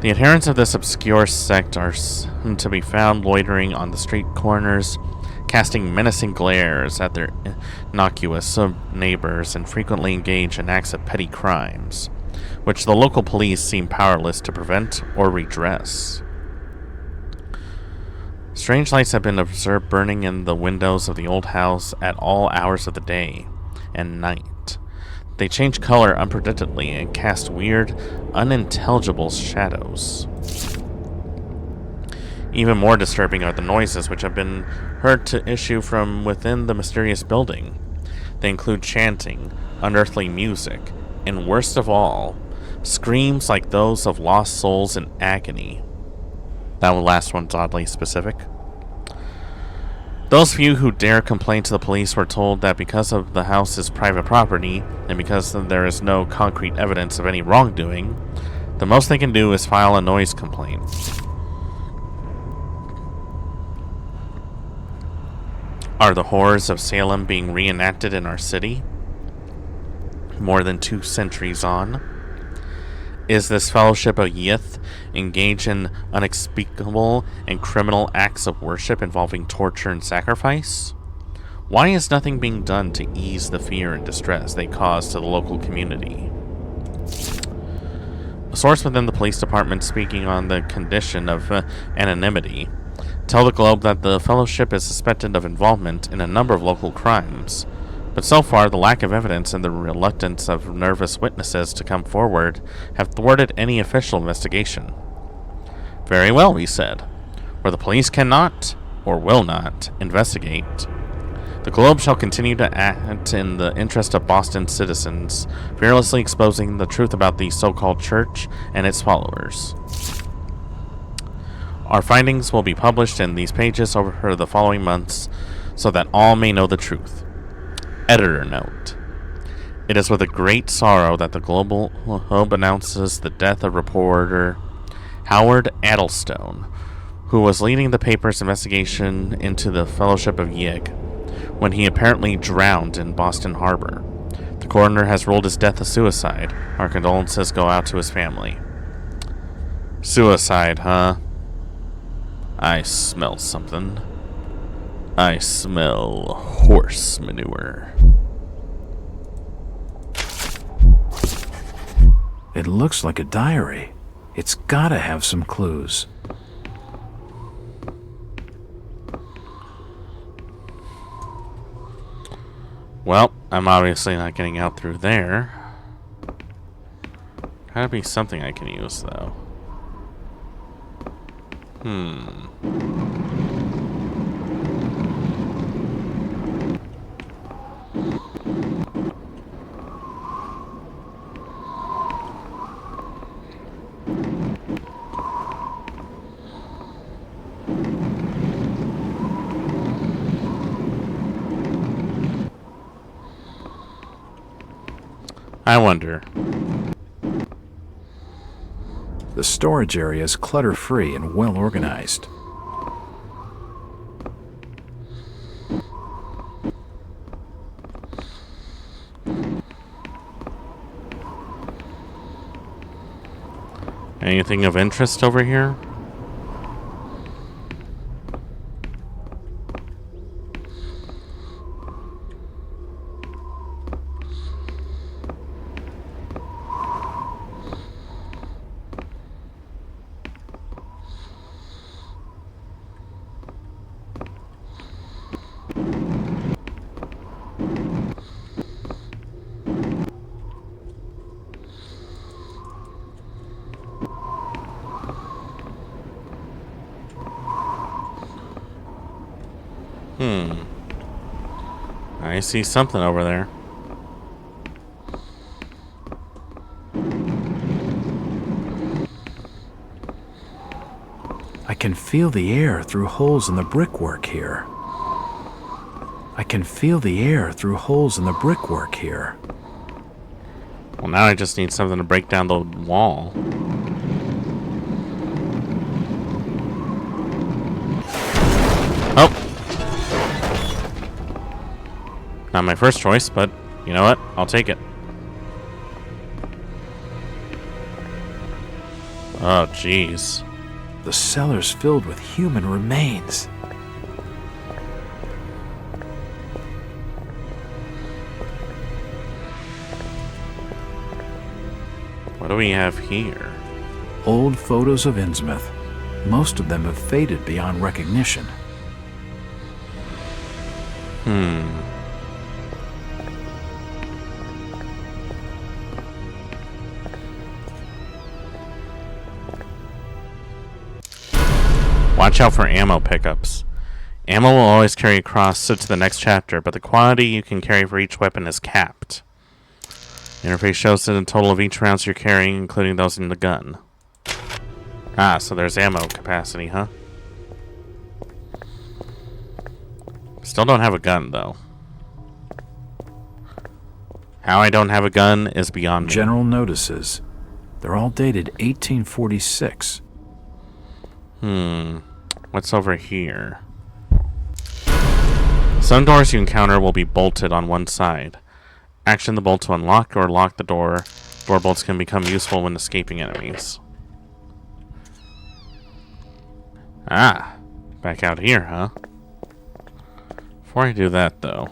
The adherents of this obscure sect are to be found loitering on the street corners, casting menacing glares at their innocuous neighbors, and frequently engage in acts of petty crimes, which the local police seem powerless to prevent or redress. Strange lights have been observed burning in the windows of the old house at all hours of the day and night. They change color unpredictably and cast weird, unintelligible shadows. Even more disturbing are the noises which have been heard to issue from within the mysterious building. They include chanting, unearthly music, and worst of all, screams like those of lost souls in agony. That last one's oddly specific. Those few who dare complain to the police were told that because of the house's private property, and because there is no concrete evidence of any wrongdoing, the most they can do is file a noise complaint. Are the horrors of Salem being reenacted in our city? More than 2 centuries on? Is this Fellowship of Yith engaged in unspeakable and criminal acts of worship involving torture and sacrifice? Why is nothing being done to ease the fear and distress they cause to the local community? A source within the police department, speaking on the condition of anonymity, tell the Globe that the Fellowship is suspected of involvement in a number of local crimes, but so far the lack of evidence and the reluctance of nervous witnesses to come forward have thwarted any official investigation. Very well, we said. Where the police cannot, or will not, investigate, the Globe shall continue to act in the interest of Boston citizens, fearlessly exposing the truth about the so-called church and its followers. Our findings will be published in these pages over the following months so that all may know the truth. Editor note. It is with a great sorrow that the Globe announces the death of reporter Howard Addlestone, who was leading the paper's investigation into the Fellowship of Yith when he apparently drowned in Boston Harbor. The coroner has ruled his death a suicide. Our condolences go out to his family. Suicide, huh? I smell something. I smell horse manure. It looks like a diary. It's gotta have some clues. Well, I'm obviously not getting out through there. Gotta be something I can use, though. I wonder. The storage area is clutter-free and well organized. Anything of interest over here? I see something over there. I can feel the air through holes in the brickwork here. I can feel the air through holes in the brickwork here. Well, now I just need something to break down the wall. Oh! Not my first choice, but you know what? I'll take it. Oh, jeez. The cellar's filled with human remains. What do we have here? Old photos of Innsmouth. Most of them have faded beyond recognition. Watch out for ammo pickups. Ammo will always carry across to the next chapter, but the quantity you can carry for each weapon is capped. The interface shows the total of each rounds you're carrying, including those in the gun. Ah, so there's ammo capacity, huh? Still don't have a gun, though. How I don't have a gun is beyond me. General notices. They're all dated 1846. What's over here? Some doors you encounter will be bolted on one side. Action the bolt to unlock or lock the door. Door bolts can become useful when escaping enemies. Ah, back out here, huh? Before I do that, though,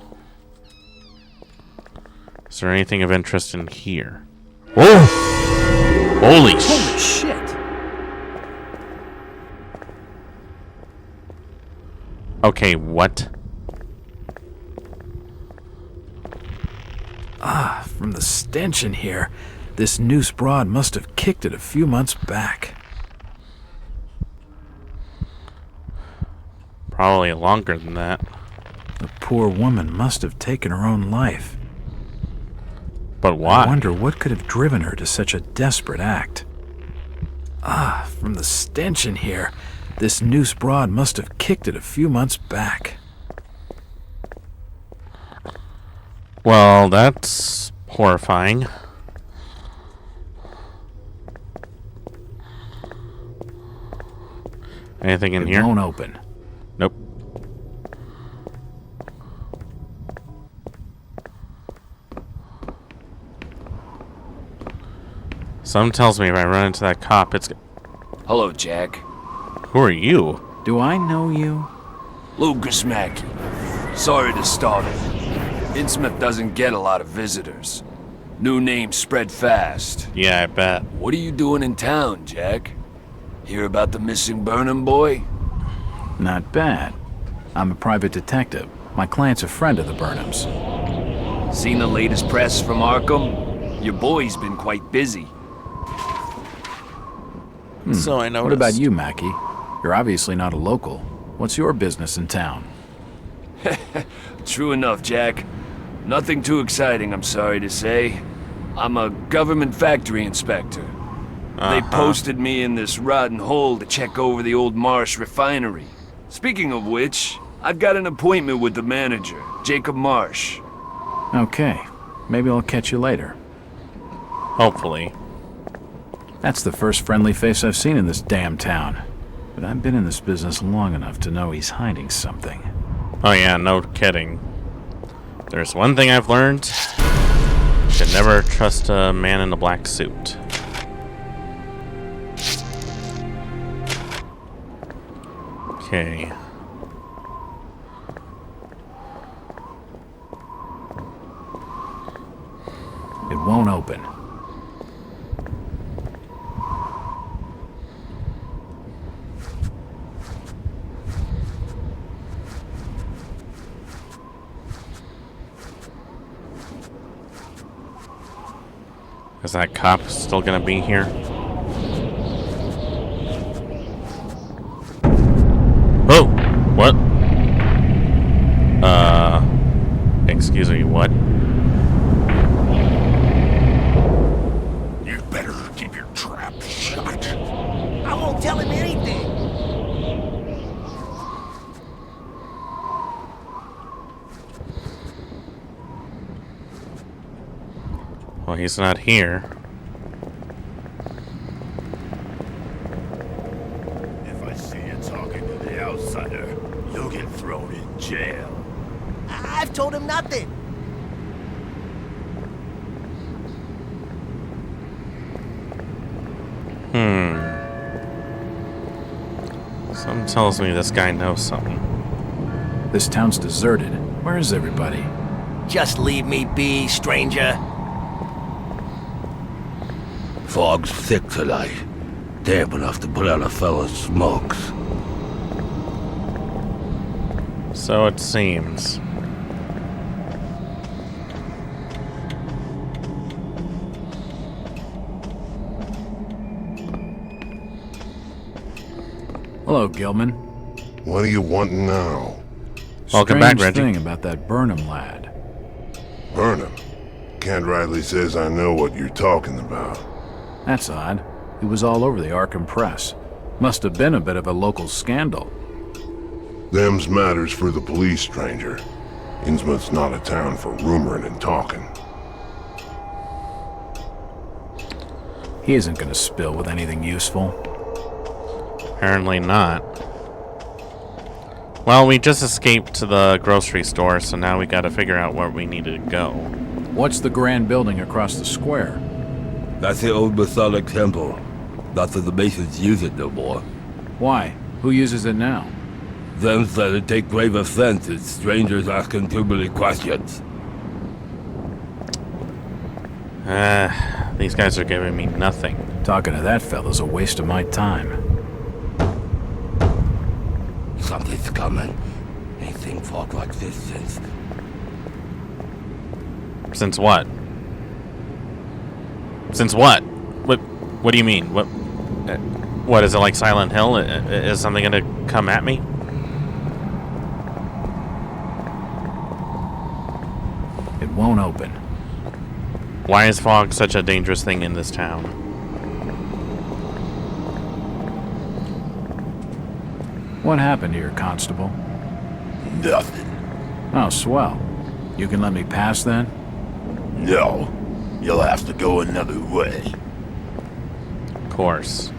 is there anything of interest in here? Whoa! Holy shit! Okay, what? Ah, from the stench in here, this noose broad must have kicked it a few months back. Probably longer than that. The poor woman must have taken her own life. But why? I wonder what could have driven her to such a desperate act. Ah, from the stench in here, this noose broad must have kicked it a few months back. Well, that's horrifying. Anything in here? It won't open. Nope. Something tells me if I run into that cop, it's... Hello, Jack. Who are you? Do I know you? Lucas Mackey. Sorry to startle. Innsmouth doesn't get a lot of visitors. New names spread fast. Yeah, I bet. What are you doing in town, Jack? Hear about the missing Burnham boy? Not bad. I'm a private detective. My client's a friend of the Burnhams. Seen the latest press from Arkham? Your boy's been quite busy. So I noticed. What about you, Mackie? You're obviously not a local. What's your business in town? True enough, Jack. Nothing too exciting, I'm sorry to say. I'm a government factory inspector. They posted me in this rotten hole to check over the old Marsh refinery. Speaking of which, I've got an appointment with the manager, Jacob Marsh. Okay. Maybe I'll catch you later. Hopefully. That's the first friendly face I've seen in this damn town. But I've been in this business long enough to know he's hiding something. Oh yeah, no kidding. There's one thing I've learned. You should never trust a man in a black suit. Okay. It won't open. Is that cop still gonna be here? Oh! What? Excuse me, what? You better keep your trap shut. I won't tell him anything. Well, he's not here. If I see you talking to the outsider, you'll get thrown in jail. I've told him nothing. Something tells me this guy knows something. This town's deserted. Where is everybody? Just leave me be, stranger. Fog's thick tonight. Damp enough to put out a fella's smokes. So it seems. Hello, Gilman. What do you want now? Welcome back, Strange Reggie. thing about that Burnham lad. Burnham. Kent Riley says I know what you're talking about. That's odd. He was all over the Arkham press. Must have been a bit of a local scandal. Them's matters for the police, stranger. Innsmouth's not a town for rumoring and talking. He isn't gonna spill with anything useful. Apparently not. Well, we just escaped to the grocery store, so now we gotta figure out where we need to go. What's the grand building across the square? That's the old Masonic temple. Not that the Masons use it no more. Why? Who uses it now? Them said it take grave offense at strangers asking too many questions. These guys are giving me nothing. Talking to that fella's a waste of my time. Something's coming. Ain't seen fog like this since... Since what? Since what? What do you mean? What is it, like Silent Hill? Is something gonna come at me? It won't open. Why is fog such a dangerous thing in this town? What happened here, Constable? Nothing. Oh, swell. You can let me pass then? No. You'll have to go another way. Of course.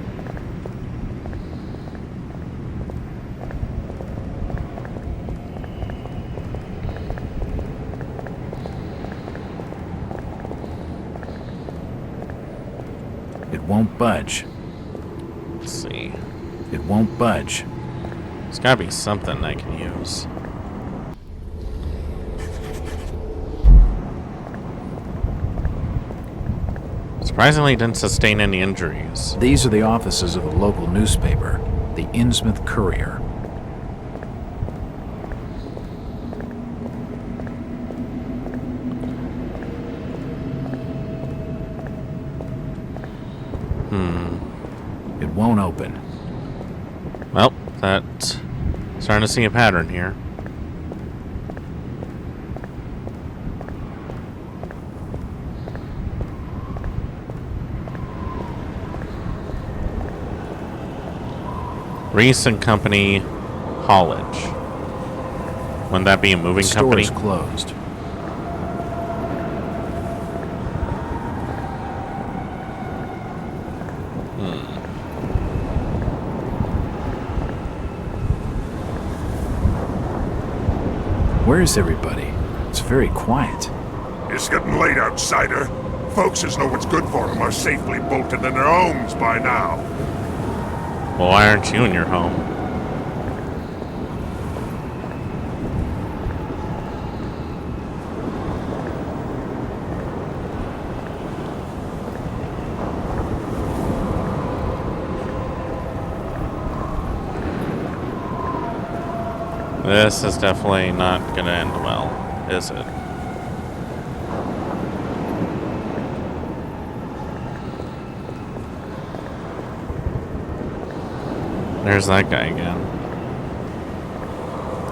It won't budge. Let's see. It won't budge. There's gotta be something I can use. Surprisingly, it didn't sustain any injuries. These are the offices of the local newspaper, the Innsmouth Courier. It won't open. Well, that's starting to see a pattern here. Reese and Company haulage. Wouldn't that be a moving company? Store's closed. Where is everybody? It's very quiet. It's getting late, outsider. Folks as know what's good for them are safely bolted in their homes by now. Well, why aren't you in your home? This is definitely not gonna end well, is it? There's that guy again.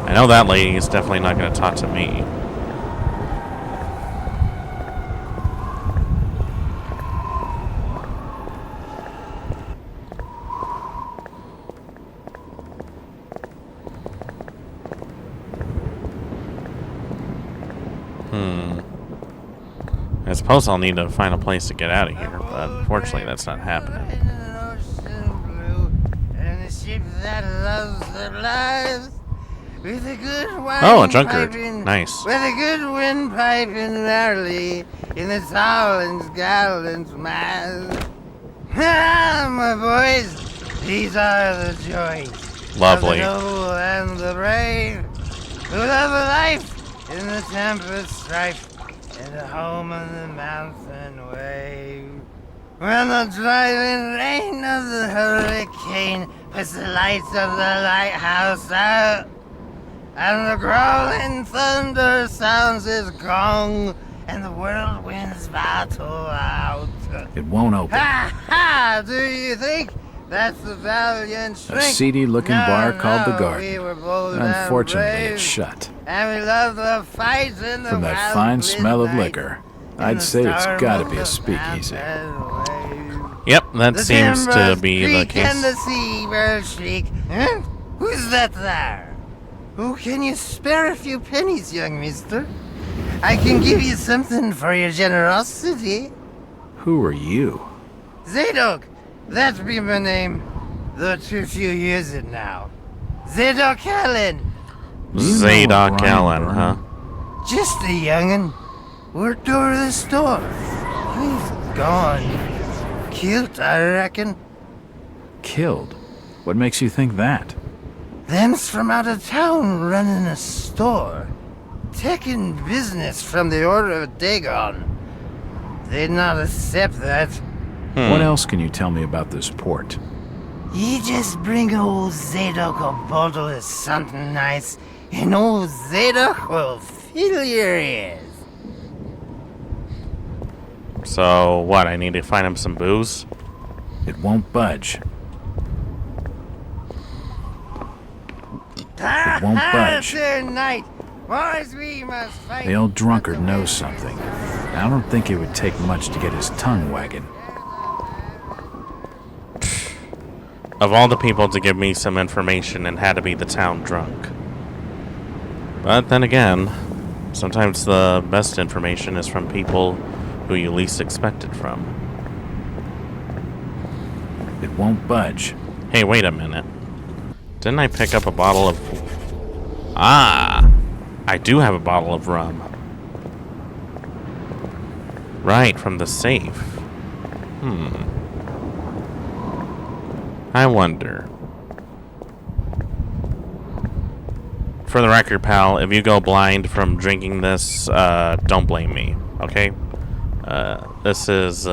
I know that lady is definitely not gonna talk to me. I suppose I'll need to find a place to get out of here, but unfortunately that's not happening. Oh, a drunkard. Nice. With a good windpipe and merrily in the towels, gallants, mass. My boys, these are the joys. Lovely. Of the noble and the brave, who love a life in the tempest strife, in the home of the mountain wave. When the driving rain of the hurricane puts the lights of the lighthouse out, and the growling thunder sounds its gong, and the whirlwinds battle out. It won't open. Ha ha! Do you think that's the valiant A shrink? seedy-looking bar called the Garden. We were bold and Unfortunately, brave, it's shut. and we love the fights in the From that wild fine smell of midnight, liquor, in I'd the say it's storm gotta of be a the speakeasy. Yep, that The seems to timbers be the creak and the case. seabirds shriek. Huh? Who's that there? Oh, can you spare a few pennies, young mister? I can give you something for your generosity. Who are you? Zadok, that be my name, though too few use it now. Zadok Allen. Zadok Allen, huh? Just a young'un. Worked over the store. He's gone. Killed, I reckon. Killed? What makes you think that? Them's from out of town running a store. Taking business from the Order of Dagon. They'd not accept that. What else can you tell me about this port? You just bring old Zadok a bottle of something nice, and old Zadok will fill your ears. So, what, I need to find him some booze? It won't budge. It won't budge. Tonight, boys, we must fight. The old drunkard knows something. I don't think it would take much to get his tongue wagging. Of all the people to give me some information, and had to be the town drunk. But then again, sometimes the best information is from people who you least expect it from. It won't budge. Hey, wait a minute. Didn't I pick up a bottle of... Ah! I do have a bottle of rum. Right, from the safe. I wonder. For the record, pal, if you go blind from drinking this, don't blame me, okay? This is,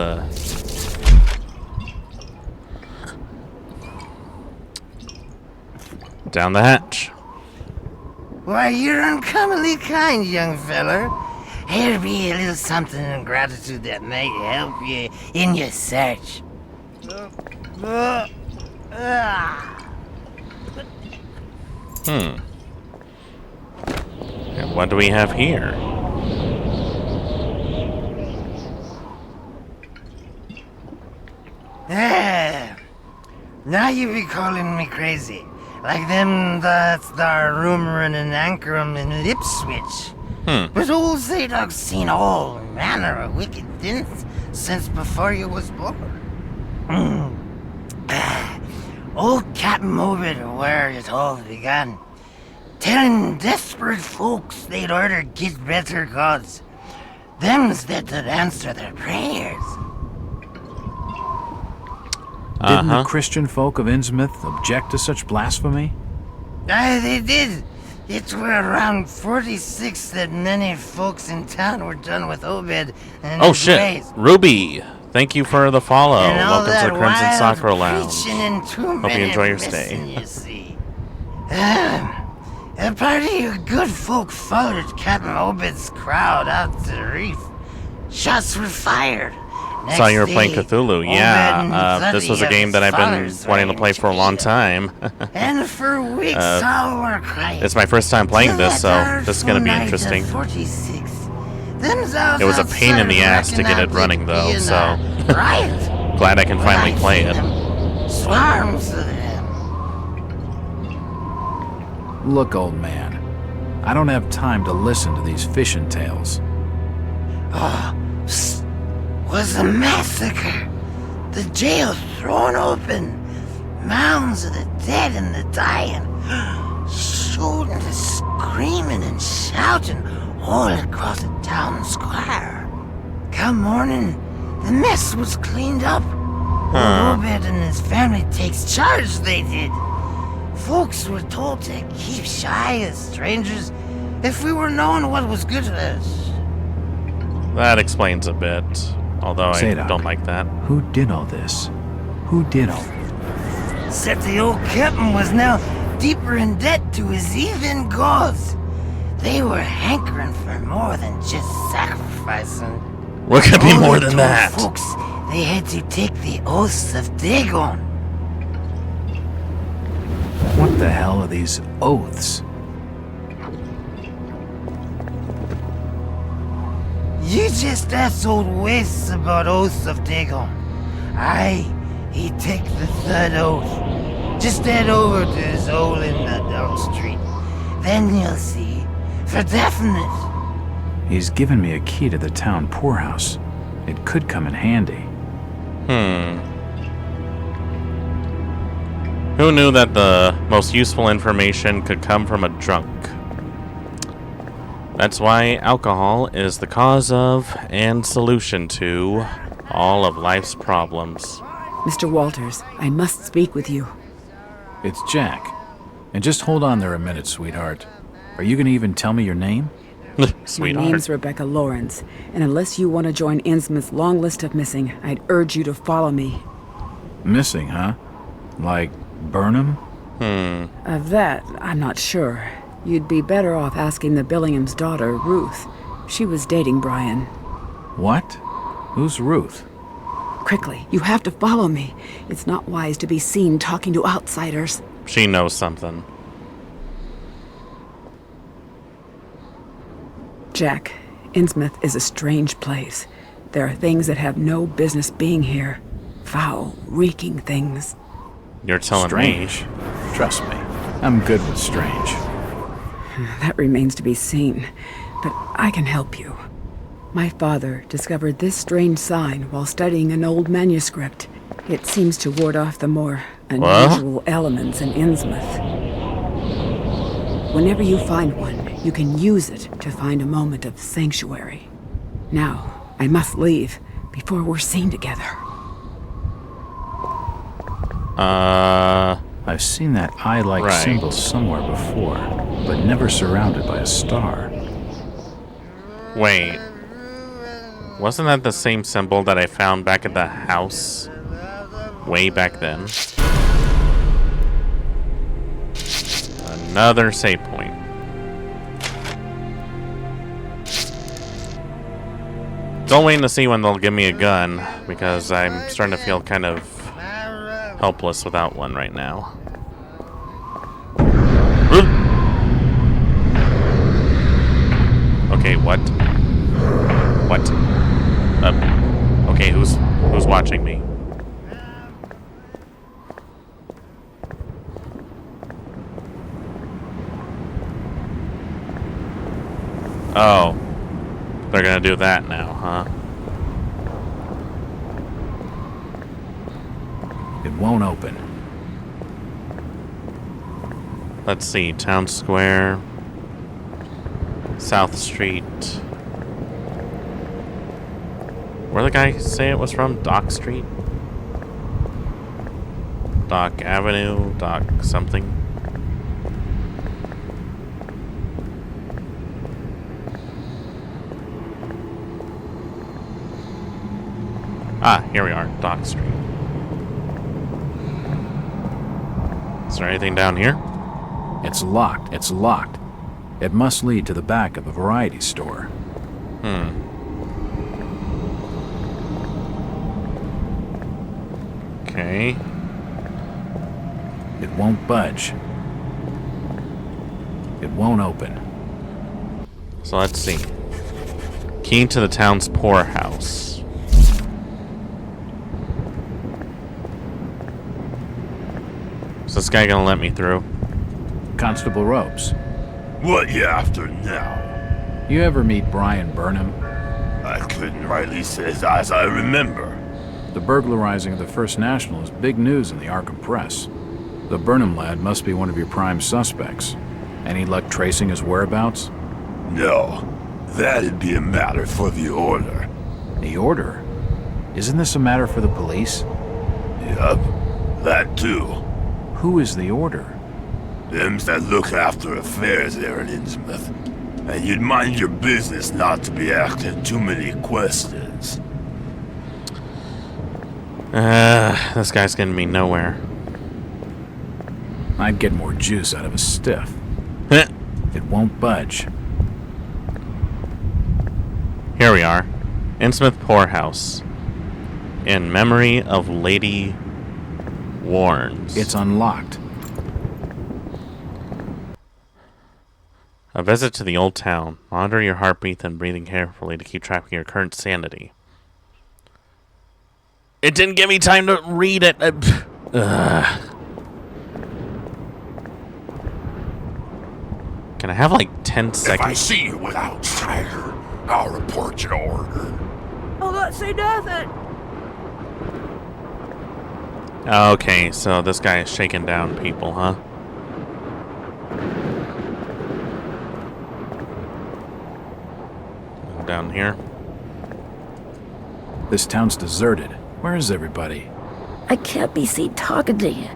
down the hatch. Why, you're uncommonly kind, young feller. Here be a little something in gratitude that might help you in your search. And what do we have here? Now you be calling me crazy. Like them that's there rumoring and anchoring in Ipswich. But old Zadok's seen all manner of wicked things since before you was born. Old Captain Obed, where it all began, telling desperate folks they'd order get better gods. Them's that would answer their prayers. Didn't the Christian folk of Innsmouth object to such blasphemy? Aye, they did. It were around 46 that many folks in town were done with Obed and Oh his shit, ways. Ruby, thank you for the follow. And all Welcome to the that Crimson wild Soccer Lounge. preaching and too Hope you many enjoy your missing, stay. you see. A party of good folk followed Captain Obed's crowd out to the reef. Shots were fired. Saw you were Next playing day, Cthulhu. Obed Yeah, and this was a Thuddy game of that his I've been fathers wanting to were play for a long time. And for weeks all were crying. It's my first time playing Till this, so that this is going to be night of interesting. 46, It was a pain in the ass to get it running, though, so glad I can finally play it. Swarms of them. Look, old man, I don't have time to listen to these fishing tales. Was a massacre. The jail thrown open. Mounds of the dead and the dying. Shooting and screaming and shouting all across the town square. Come morning, the mess was cleaned up. Obed and his family takes charge, they did. Folks were told to keep shy as strangers if we were knowing what was good for us. That explains a bit, although I Zadok, don't like that. Who did all this? Who did all this? Except the old captain was now deeper in debt to his heathen gods. They were hankering for more than just sacrificing. What could be more than that? Folks, they had to take the oaths of Dagon. What the hell are these oaths? You just asked old Wace about oaths of Dagon. Aye, he take the third oath. Just head over to his hole in the down street. Then you'll see. For definite. He's given me a key to the town poorhouse. It could come in handy. Who knew that the most useful information could come from a drunk? That's why alcohol is the cause of and solution to all of life's problems. Mr. Walters, I must speak with you. It's Jack. And just hold on there a minute, sweetheart. Are you gonna even tell me your name? Sweetheart. My name's Rebecca Lawrence, and unless you want to join Innsmouth's long list of missing, I'd urge you to follow me. Missing, huh? Like Burnham? Of that, I'm not sure. You'd be better off asking the Billingham's daughter, Ruth. She was dating Brian. What? Who's Ruth? Quickly, you have to follow me. It's not wise to be seen talking to outsiders. She knows something. Jack, Innsmouth is a strange place. There are things that have no business being here. Foul, reeking things. You're telling Strange. Trust me, I'm good with strange. That remains to be seen, but I can help you. My father discovered this strange sign while studying an old manuscript. It seems to ward off the more unusual elements in Innsmouth. Whenever you find one, you can use it to find a moment of sanctuary. Now, I must leave before we're seen together. I've seen that eye-like symbol somewhere before, but never surrounded by a star. Wait. Wasn't that the same symbol that I found back at the house? Way back then. Another save point. Still waiting to see when they'll give me a gun, because I'm starting to feel kind of helpless without one right now. Okay, what? What? Okay, who's watching me? Oh. They're gonna do that now, huh? It won't open. Let's see, Town Square, South Street. Where the guy say it was from? Dock Street? Dock Avenue? Dock something? Ah, here we are, Dock Street. Is there anything down here? It's locked. It's locked. It must lead to the back of a variety store. Okay. It won't budge. It won't open. So let's see. Key to the town's poorhouse. Is this guy gonna let me through? Constable Ropes. What you after now? You ever meet Brian Burnham? I couldn't rightly say as I remember. The burglarizing of the First National is big news in the Arkham press. The Burnham lad must be one of your prime suspects. Any luck tracing his whereabouts? No. That'd be a matter for the Order. The Order? Isn't this a matter for the police? Yup. That too. Who is the Order? Them's that look after affairs there in Innsmouth. And you'd mind your business not to be asking too many questions. This guy's getting me nowhere. I'd get more juice out of a stiff. It won't budge. Here we are. Innsmouth Poorhouse. In memory of Lady Warnes. It's unlocked. A visit to the old town. Monitor your heartbeat and breathing carefully to keep track of your current sanity. It didn't give me time to read it. Can I have like 10 seconds? If I see you without fire, I'll report your order. I'll not say nothing. Okay, so this guy is shaking down people, huh? Down here. This town's deserted. Where is everybody? I can't be seen talking to you.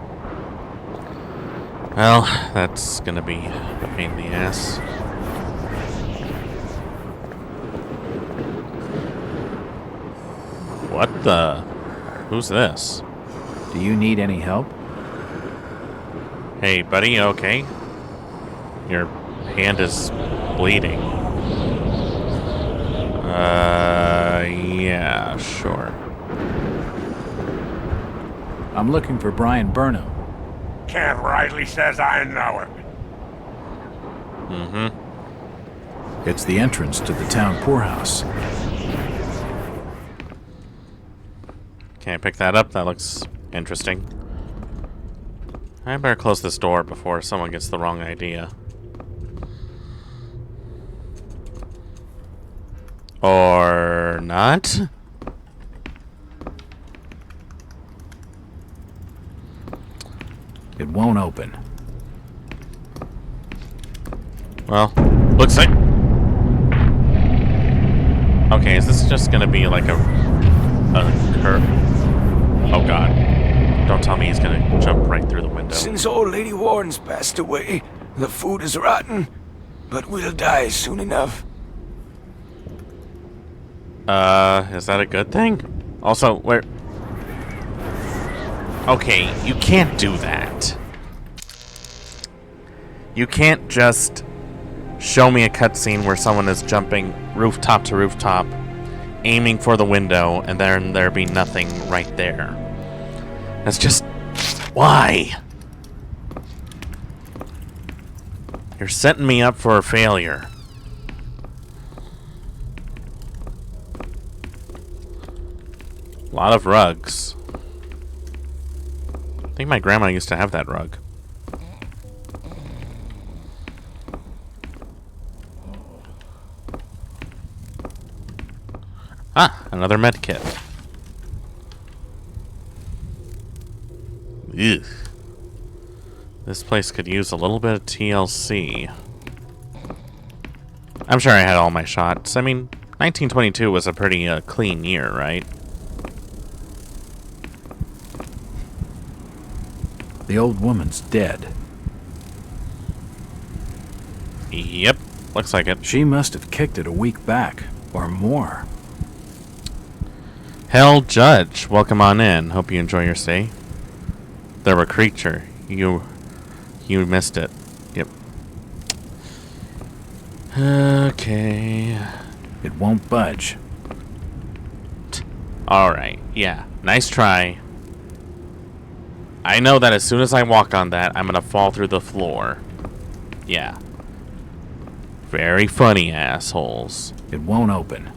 Well, that's gonna be a pain in the ass. What the? Who's this? Do you need any help? Hey, buddy, okay? Your hand is bleeding. Yeah, sure. I'm looking for Brian Burnham. Can't rightly says I know him. Mm-hmm. It's the entrance to the town poorhouse. Can I pick that up? That looks interesting. I better close this door before someone gets the wrong idea. Or not? It won't open. Well, looks like... Okay, is this just gonna be like a curve? Oh god. Don't tell me he's gonna jump right through the window. Since old Lady Warren's passed away, the food is rotten, but we'll die soon enough. Is that a good thing? Also, where... Okay, you can't do that. You can't just show me a cutscene where someone is jumping rooftop to rooftop, aiming for the window, and then there be nothing right there. That's just... Why? You're setting me up for a failure. A lot of rugs. I think my grandma used to have that rug. Ah, another med kit. Ugh. This place could use a little bit of TLC. I'm sure I had all my shots. I mean, 1922 was a pretty clean year, right? The old woman's dead. Yep, looks like it. She must have kicked it a week back, or more. Hell Judge, welcome on in. Hope you enjoy your stay. There were creature. You missed it. Yep. Okay. It won't budge. Alright, yeah. Nice try. I know that as soon as I walk on that, I'm gonna fall through the floor. Yeah. Very funny, assholes. It won't open.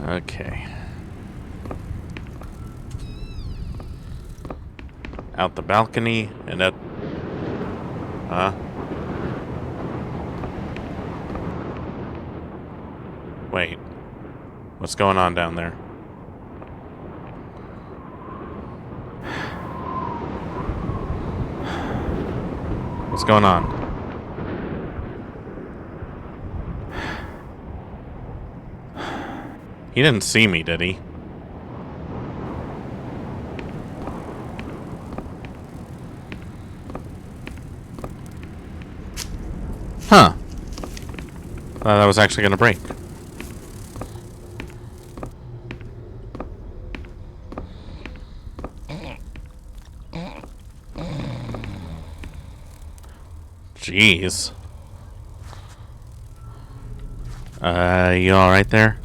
Okay. Out the balcony and up. Huh? Wait. What's going on down there? What's going on? He didn't see me, did he? Huh. Thought that was actually gonna break. Jeez. You alright there?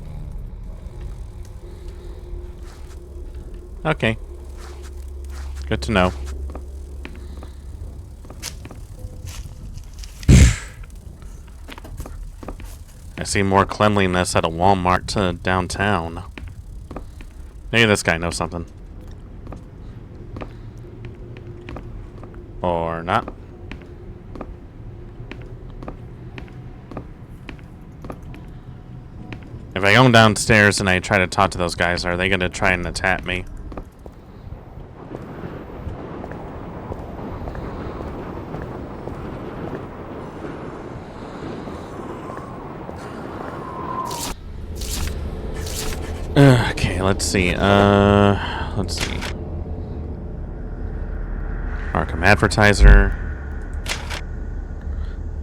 Okay. Good to know. I see more cleanliness at a Walmart to downtown. Maybe this guy knows something. Or not. If I go downstairs and I try to talk to those guys, are they going to try and attack me? Okay, let's see. Let's see. Arkham Advertiser.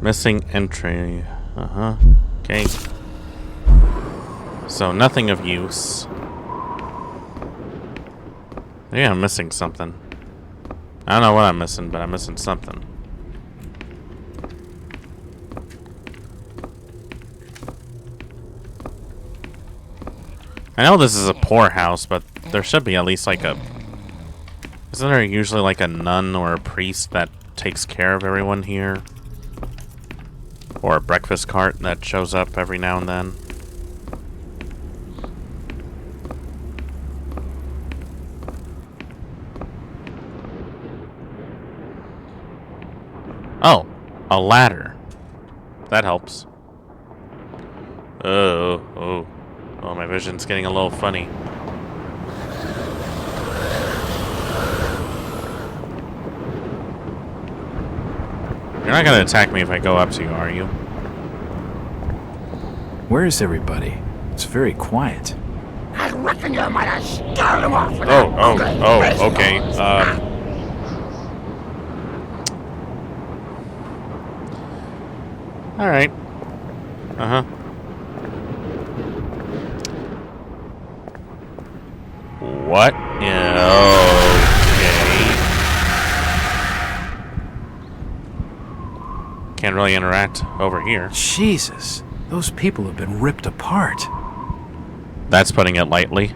Missing entry. Okay. So, nothing of use. Yeah, I'm missing something. I don't know what I'm missing, but I'm missing something. I know this is a poor house, but there should be at least like a... Isn't there usually like a nun or a priest that takes care of everyone here? Or a breakfast cart that shows up every now and then? Oh, a ladder. That helps. Oh, my vision's getting a little funny. You're not gonna attack me if I go up to you, are you? Where is everybody? It's very quiet. I'd reckon you might have scared him off with Okay. All right. What? Okay. Can't really interact over here. Jesus, those people have been ripped apart. That's putting it lightly.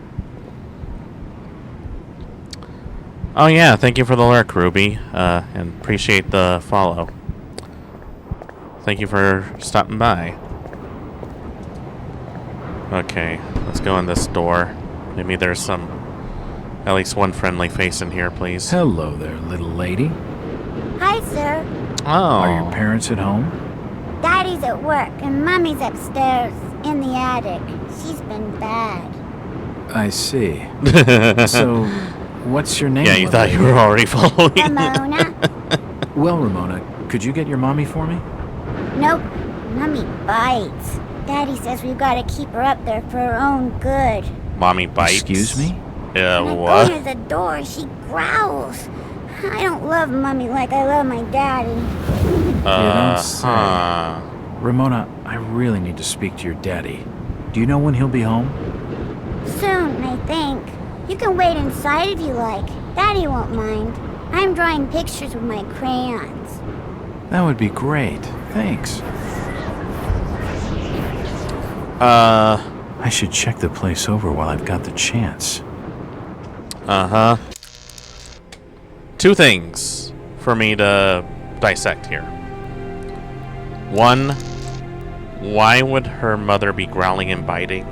Oh yeah, thank you for the lurk, Ruby, and appreciate the follow. Thank you for stopping by. Okay, let's go in this door. Maybe there's at least one friendly face in here, please. Hello there, little lady. Hi, sir. Oh. Are your parents at home? Daddy's at work and Mommy's upstairs in the attic. She's been bad. I see. So, what's your name? Yeah, you thought you were already following. Ramona? Well, Ramona, could you get your mommy for me? Nope. Mommy bites. Daddy says we've got to keep her up there for her own good. Mommy bites? Excuse me? Yeah, when what? I go near the door, she growls. I don't love Mommy like I love my daddy. You don't say. Ramona, I really need to speak to your daddy. Do you know when he'll be home? Soon, I think. You can wait inside if you like. Daddy won't mind. I'm drawing pictures with my crayons. That would be great. Thanks. I should check the place over while I've got the chance. Two things for me to dissect here. One, why would her mother be growling and biting?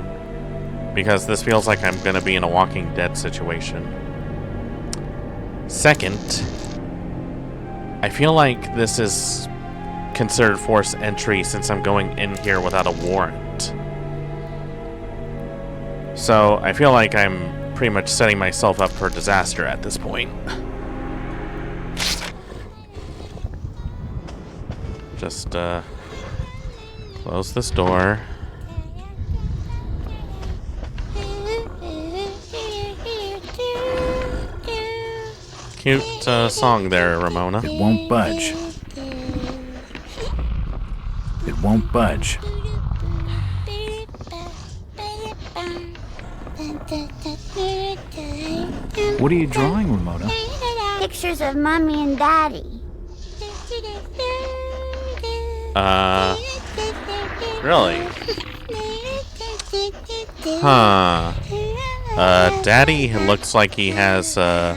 Because this feels like I'm gonna be in a Walking Dead situation. Second, I feel like this is considered forced entry since I'm going in here without a warrant. So I feel like I'm pretty much setting myself up for disaster at this point. Just close this door. Cute song there, Ramona. It won't budge. It won't budge. What are you drawing, Ramona? Pictures of Mommy and Daddy. Really? Huh. Daddy looks like he has, a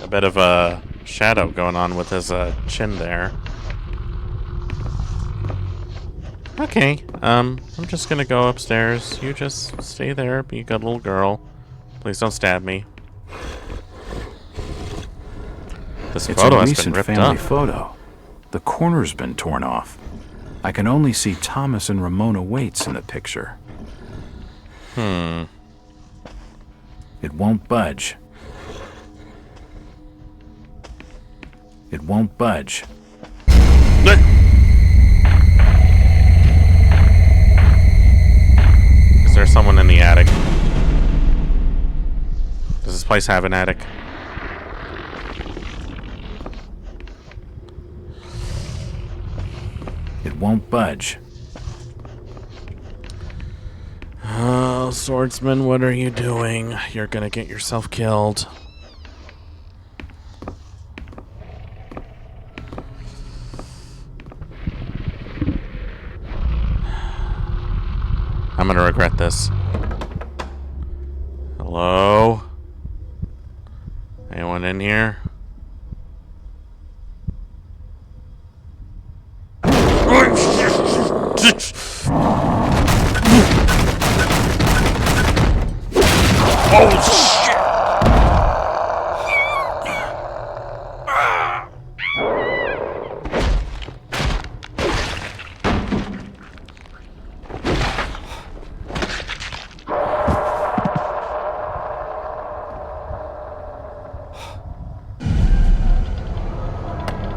bit of a shadow going on with his, chin there. Okay, I'm just gonna go upstairs. You just stay there, be a good little girl. Please don't stab me. This photo has been ripped family up. photo. The corner's been torn off. I can only see Thomas and Ramona Waits in the picture. It won't budge. It won't budge. Is there someone in the attic? Does this place have an attic? It won't budge. Oh, Swordsman, what are you doing? You're gonna get yourself killed. I'm gonna regret this. Hello? Anyone in here? Oh, shit!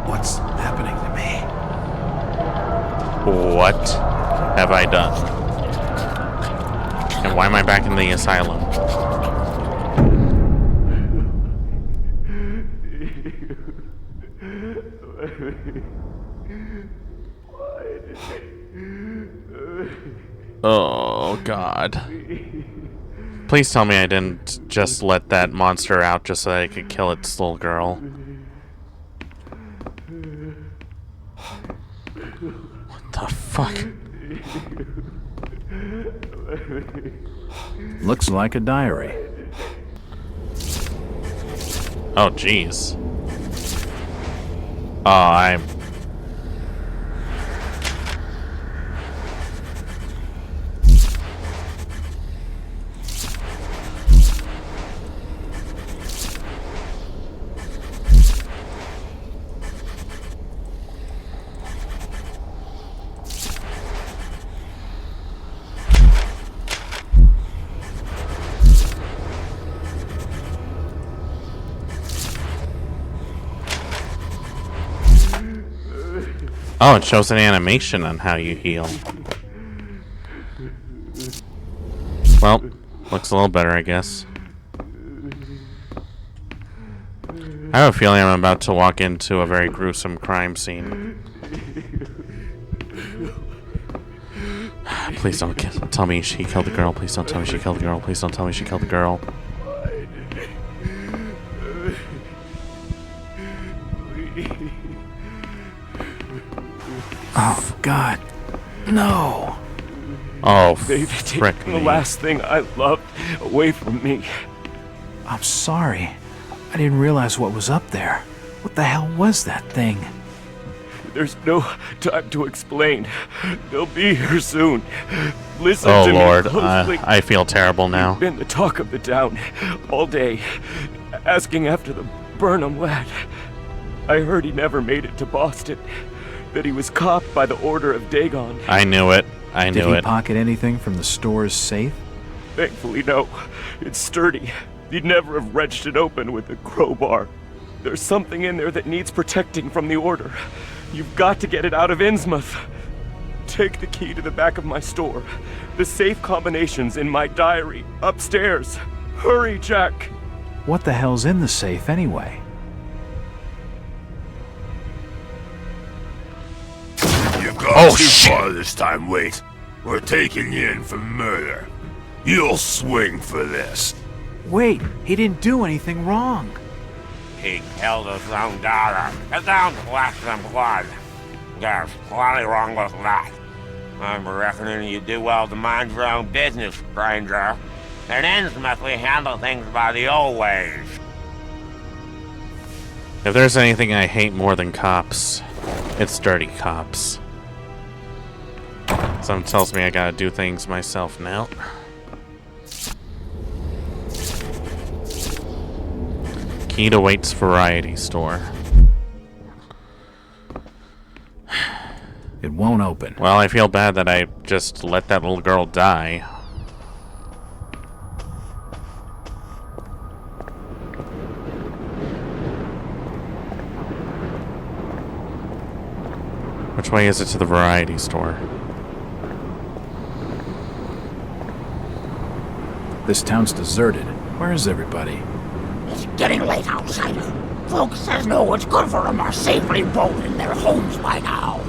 What's happening to me? What have I done? And why am I back in the asylum? Oh, God. Please tell me I didn't just let that monster out just so that I could kill its little girl. What the fuck? Looks like a diary. Oh, jeez. Oh, I'm... Oh, it shows an animation on how you heal. Well, looks a little better, I guess. I have a feeling I'm about to walk into a very gruesome crime scene. Please don't tell me she killed the girl. Please don't tell me she killed the girl. Please don't tell me she killed the girl. Oh, God. No. Oh, They've taken the last thing I loved away from me. I'm sorry. I didn't realize what was up there. What the hell was that thing? There's no time to explain. They'll be here soon. Listen oh, to Lord. me closely. I feel terrible now. You've been the talk of the town all day, asking after the Burnham lad. I heard he never made it to Boston, that he was copped by the order of Dagon. I knew it. I knew Did he it. pocket anything from the store's safe? Thankfully, no. It's sturdy. He'd never have wrenched it open with a crowbar. There's something in there that needs protecting from the order. You've got to get it out of Innsmouth. Take the key to the back of my store. The safe combination's in my diary, upstairs. Hurry, Jack. What the hell's in the safe anyway? You've gone too far this time, wait. We're taking you in for murder. You'll swing for this. Wait, he didn't do anything wrong. He killed his own daughter. It don't flesh and blood. There's plenty wrong with that. I'm reckoning you do well to mind your own business, stranger. In Innsmouth, we handle things by the old ways. If there's anything I hate more than cops, it's dirty cops. Something tells me I gotta do things myself now. Key to Waite's Variety Store. It won't open. Well, I feel bad that I just let that little girl die. Which way is it to the variety store? This town's deserted. Where is everybody? It's getting late outside. Folks says know what's good for them are safely bold in their homes by now.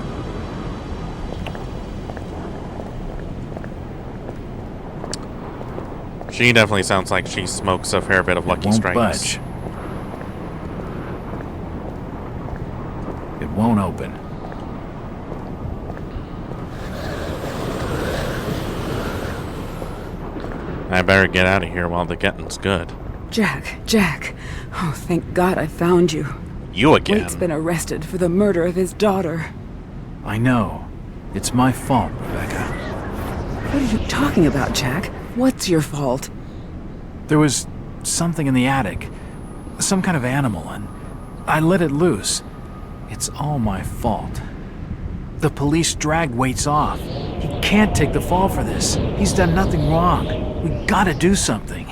She definitely sounds like she smokes a fair bit of Lucky Strikes. Budge. It won't open. I better get out of here while the getting's good. Jack. Oh, thank God I found you. You again? Waite's been arrested for the murder of his daughter. I know. It's my fault, Rebecca. What are you talking about, Jack? What's your fault? There was something in the attic. Some kind of animal, and I let it loose. It's all my fault. The police dragged Waits off. He can't take the fall for this. He's done nothing wrong. We gotta do something.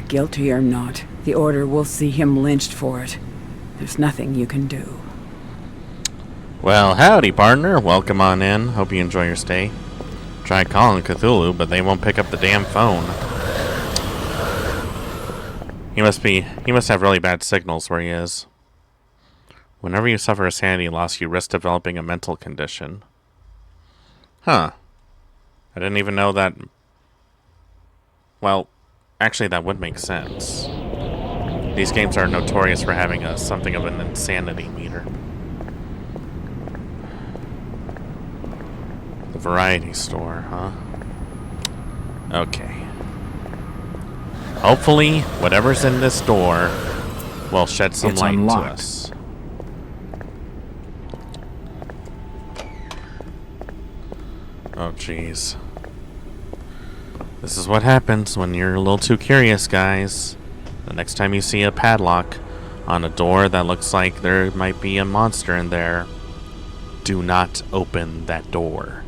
Guilty or not, the order will see him lynched for it. There's nothing you can do. Well, howdy, partner. Welcome on in. Hope you enjoy your stay. Try calling Cthulhu, but they won't pick up the damn phone. He must have really bad signals where he is. Whenever you suffer a sanity loss, you risk developing a mental condition. Huh. I didn't even know that. Well, actually that would make sense. These games are notorious for having something of an insanity meter. The variety store, huh? Okay. Hopefully, whatever's in this door will shed some light to us. Oh, jeez. This is what happens when you're a little too curious, guys. The next time you see a padlock on a door that looks like there might be a monster in there, do not open that door.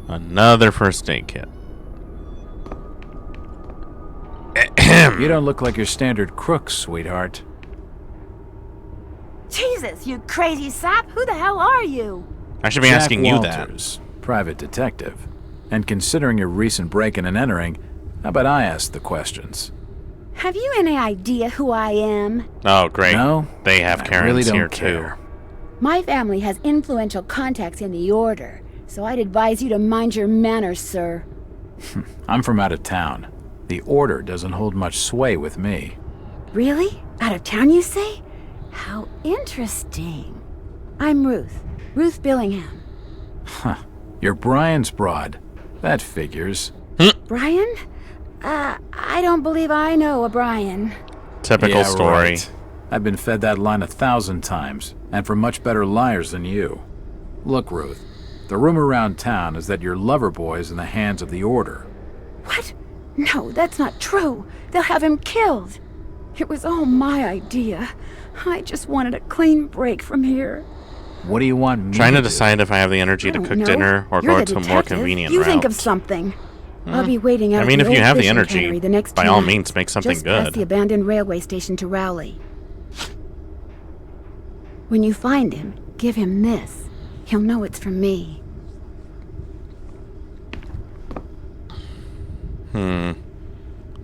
Another first aid kit. You don't look like your standard crook, sweetheart. Jesus, you crazy sap! Who the hell are you? I should be Jack asking you Walters, private detective. And considering your recent break-in and entering, how about I ask the questions? Have you any idea who I am? Oh, great. No, they have Karens really don't here, care. too. My family has influential contacts in the Order, so I'd advise you to mind your manners, sir. I'm from out of town. The Order doesn't hold much sway with me. Really? Out of town, you say? How interesting. I'm Ruth. Ruth Billingham. Huh. You're Brian's broad. That figures. Brian? I don't believe I know a Brian. Typical story. Right. I've been fed that line 1,000 times, and from much better liars than you. Look, Ruth, the rumor around town is that your lover boy is in the hands of the Order. What? No, that's not true. They'll have him killed. It was all my idea. I just wanted a clean break from here. What do you want me Trying to do? decide if I have the energy to cook dinner or You're go the to a more detective. convenient You route. think of something. I'll be waiting out I mean, at if the you old have the fishing energy, cannery the next by two all nights, means, make something just past good. the abandoned railway station to Rowley. When you find him, give him this. He'll know it's from me.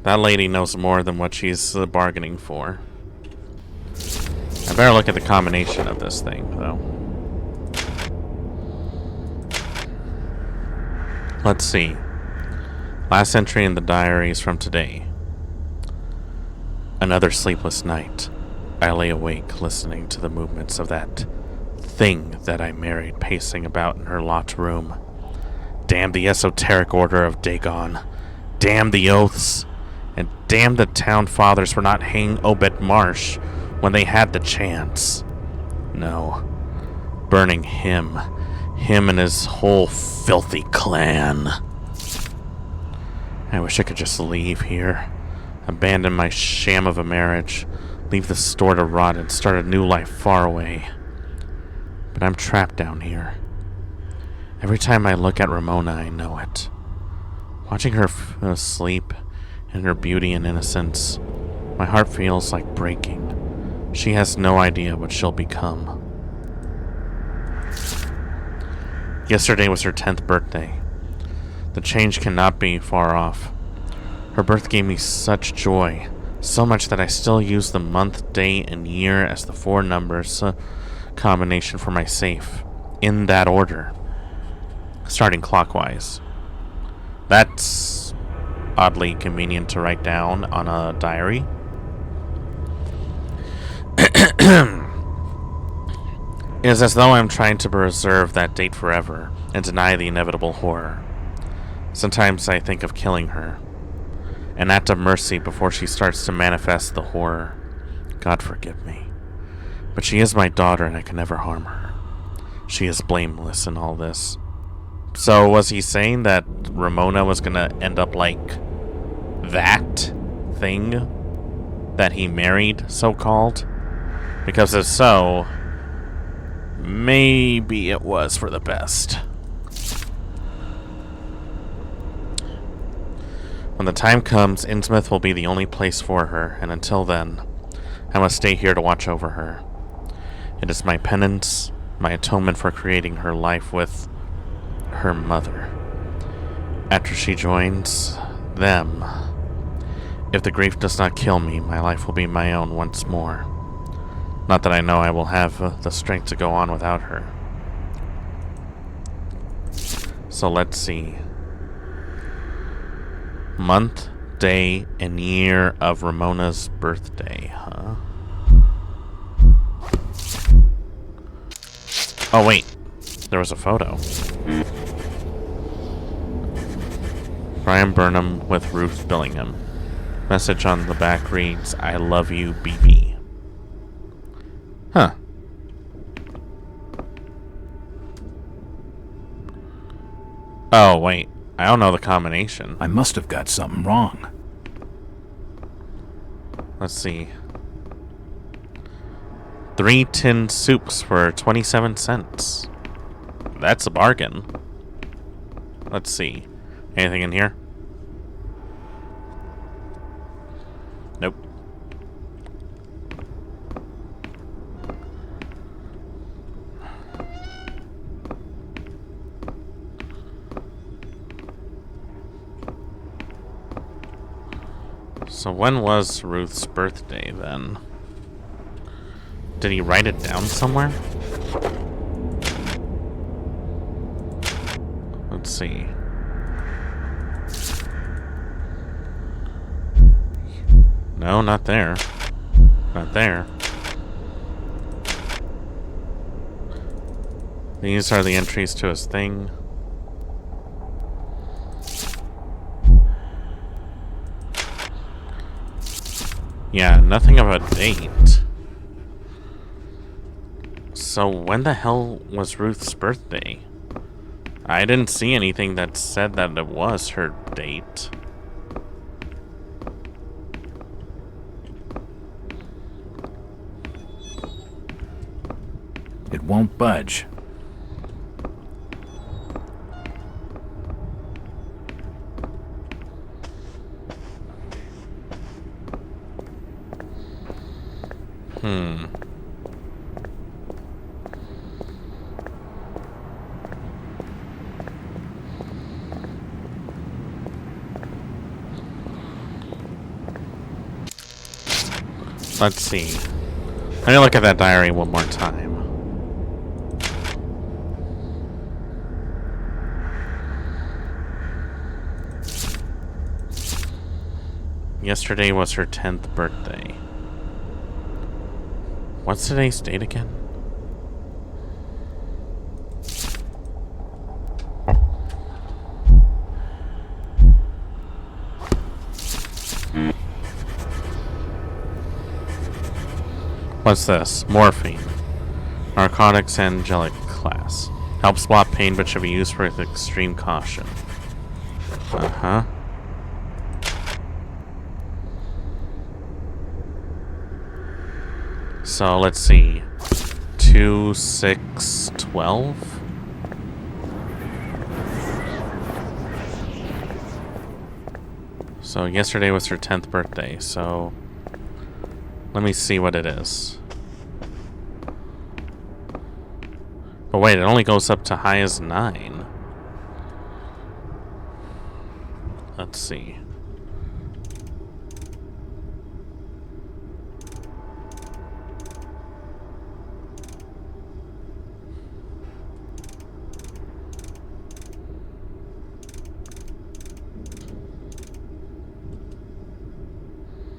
That lady knows more than what she's bargaining for. I better look at the combination of this thing, though. Let's see. Last entry in the diary is from today. Another sleepless night. I lay awake listening to the movements of that thing that I married pacing about in her locked room. Damn the esoteric order of Dagon. Damn the oaths. And damn the town fathers for not hanging Obed Marsh when they had the chance. No. Burning him. Him and his whole filthy clan. I wish I could just leave here. Abandon my sham of a marriage. Leave the store to rot and start a new life far away. But I'm trapped down here. Every time I look at Ramona, I know it. Watching her asleep in her beauty and innocence, my heart feels like breaking. She has no idea what she'll become. Yesterday was her 10th birthday. The change cannot be far off. Her birth gave me such joy, so much that I still use the month, day, and year as the 4 numbers combination for my safe, in that order, starting clockwise. That's oddly convenient to write down on a diary. It is as though I'm trying to preserve that date forever and deny the inevitable horror. Sometimes I think of killing her, an act of mercy before she starts to manifest the horror. God forgive me. But she is my daughter and I can never harm her. She is blameless in all this. So was he saying that Ramona was gonna end up like that thing that he married, so-called? Because if so, maybe it was for the best. When the time comes, Innsmouth will be the only place for her, and until then, I must stay here to watch over her. It is my penance, my atonement for creating her life with her mother. After she joins them, if the grief does not kill me, my life will be my own once more. Not that I know I will have the strength to go on without her. So let's see. Month, day, and year of Ramona's birthday, huh? Oh wait, there was a photo. Brian Burnham with Ruth Billingham. Message on the back reads, I love you, BB. Huh. Oh, wait. I don't know the combination. I must have got something wrong. Let's see. 3 tin soups for 27 cents. That's a bargain. Let's see. Anything in here? Nope. So when was Ruth's birthday then? Did he write it down somewhere? Let's see. No, not there. Not there. These are the entries to his thing. Yeah, nothing of a date. So when the hell was Ruth's birthday? I didn't see anything that said that it was her date. It won't budge. Let's see. Let me look at that diary one more time. Yesterday was her 10th birthday. What's today's date again? What's this? Morphine. Narcotics angelic class. Helps swap pain but should be used with extreme caution. Uh-huh. So let's see. 2, 6, 12? So yesterday was her 10th birthday, so let me see what it is. But wait, it only goes up to high as 9. Let's see.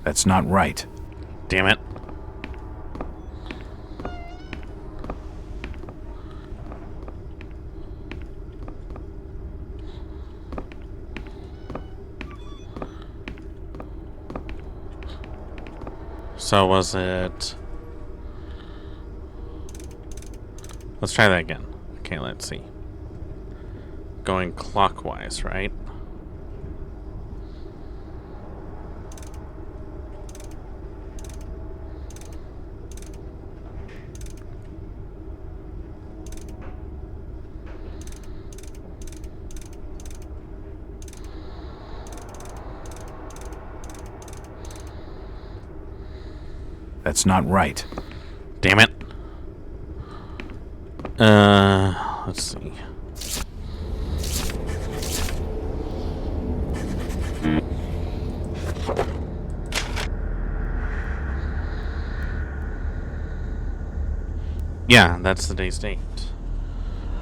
That's not right. Damn it. So was it... Let's try that again. Okay, let's see. Going clockwise, right? That's not right. Damn it. Let's see. Yeah, that's the day's date.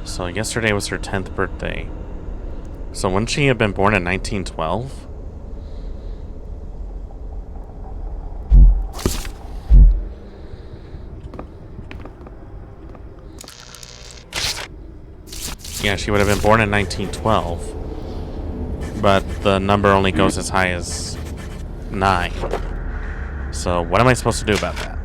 So yesterday was her 10th birthday. So wouldn't she have been born in 1912? Yeah, she would have been born in 1912. But the number only goes as high as 9. So what am I supposed to do about that?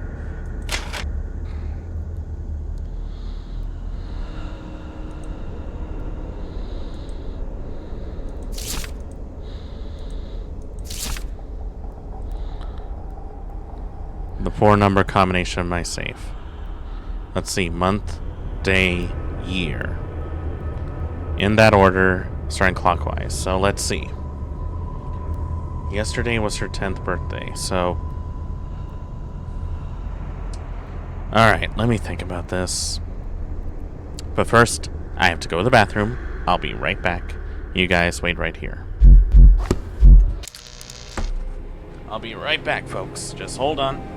The 4-number combination of my safe. Let's see, month, day, year. In that order, starting clockwise. So let's see. Yesterday was her 10th birthday, so... Alright, let me think about this. But first, I have to go to the bathroom. I'll be right back. You guys wait right here. I'll be right back, folks. Just hold on.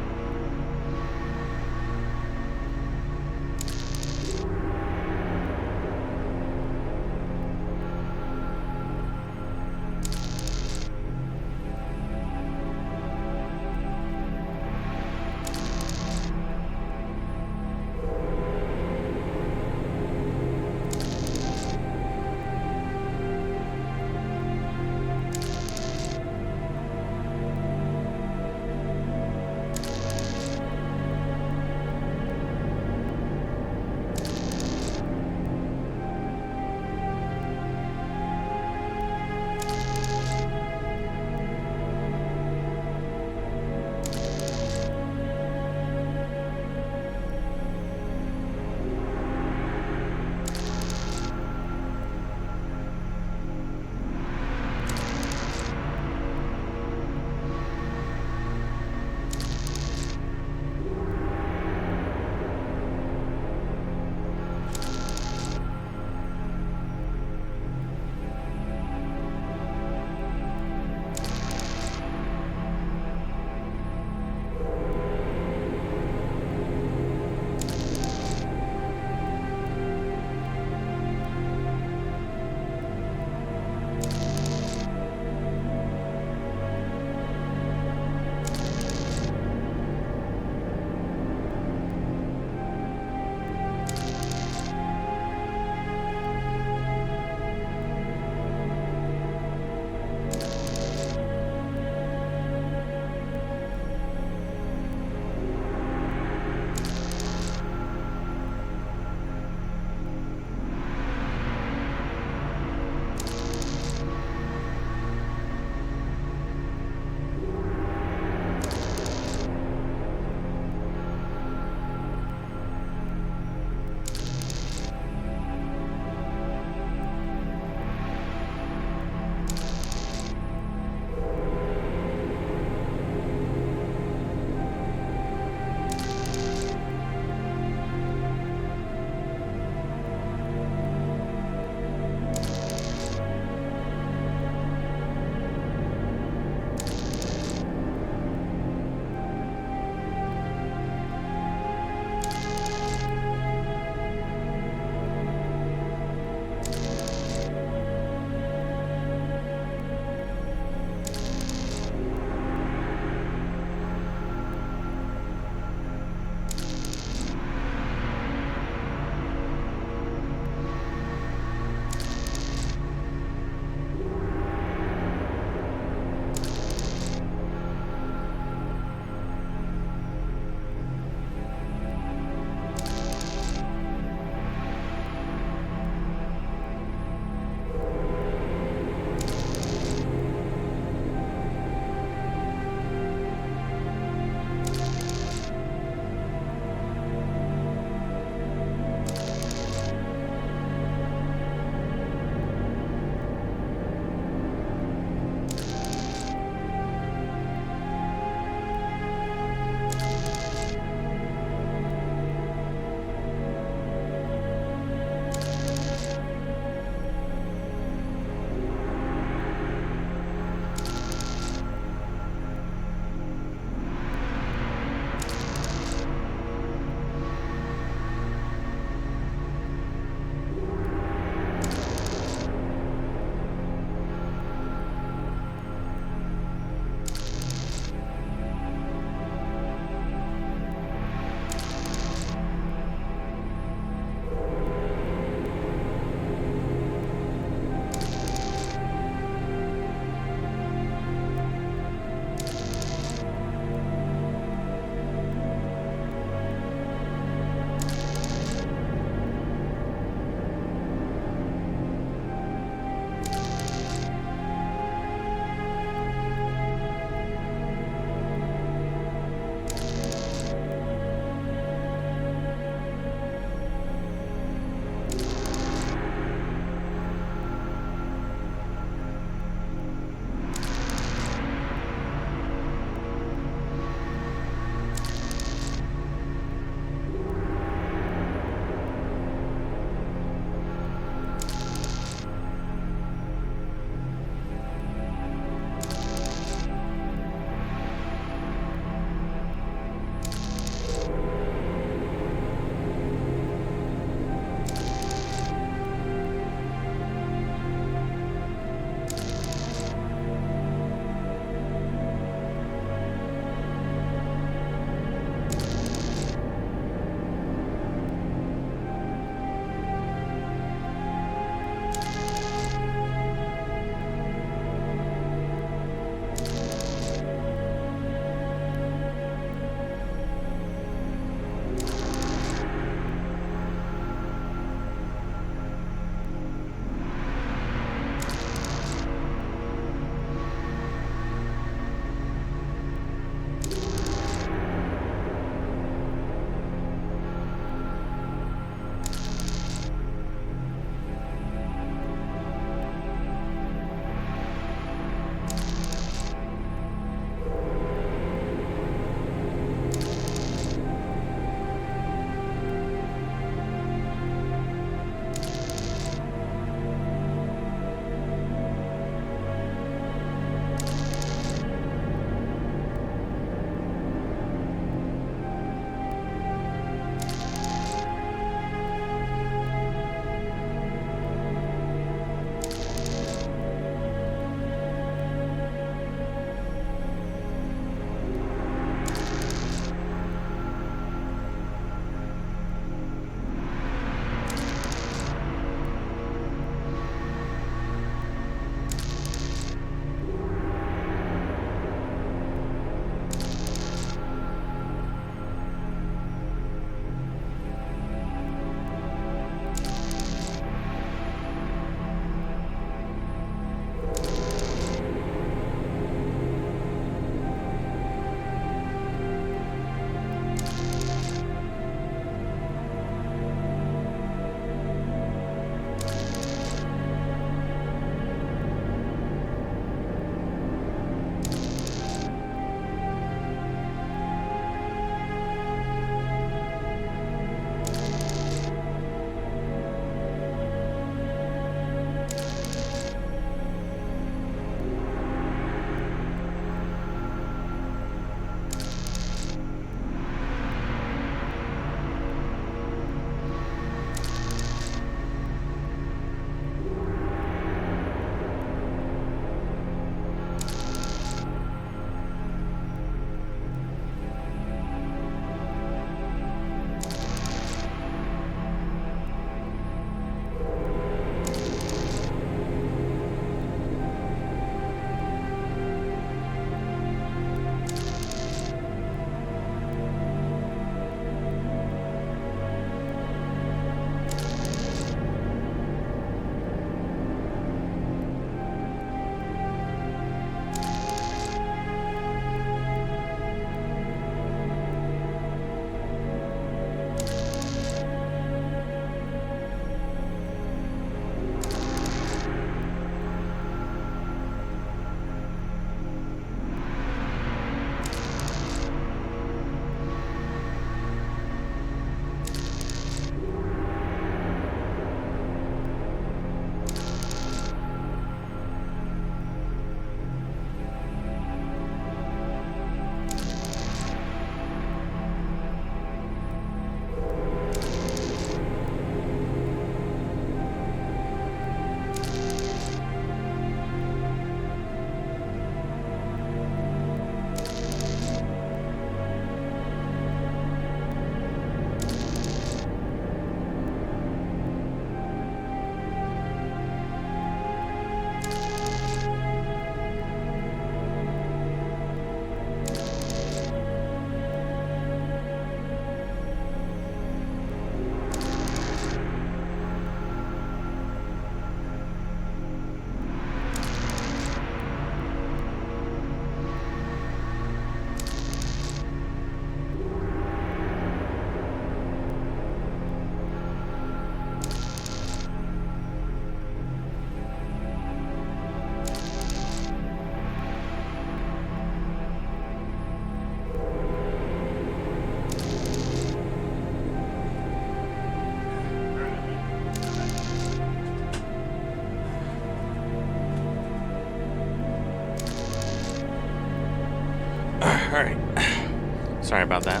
Sorry about that.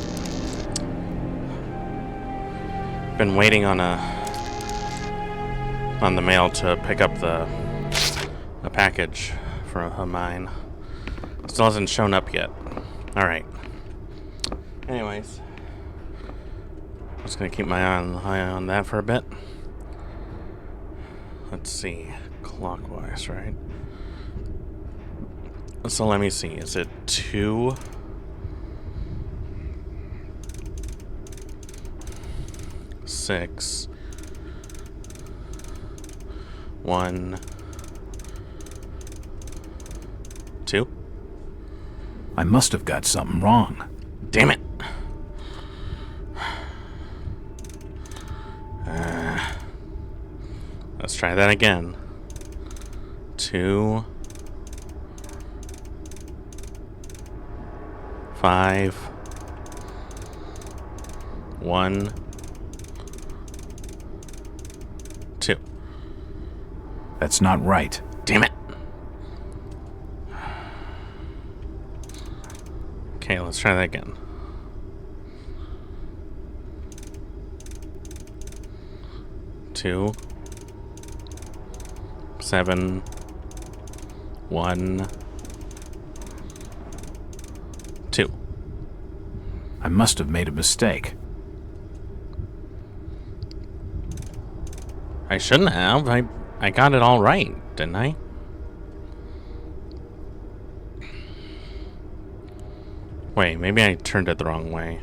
Been waiting on the mail to pick up a package from mine. Still hasn't shown up yet. All right. Anyways, I'm just gonna keep my eye on that for a bit. Let's see, clockwise, right? So let me see. Is it 2? 6, 1, 2? I must have got something wrong. Damn it! Let's try that again. 2, 5, 1, 2. That's not right. Damn it. Okay, let's try that again. 2, 7, 1, 2. I must have made a mistake. I shouldn't have. I got it all right, didn't I? Wait, maybe I turned it the wrong way.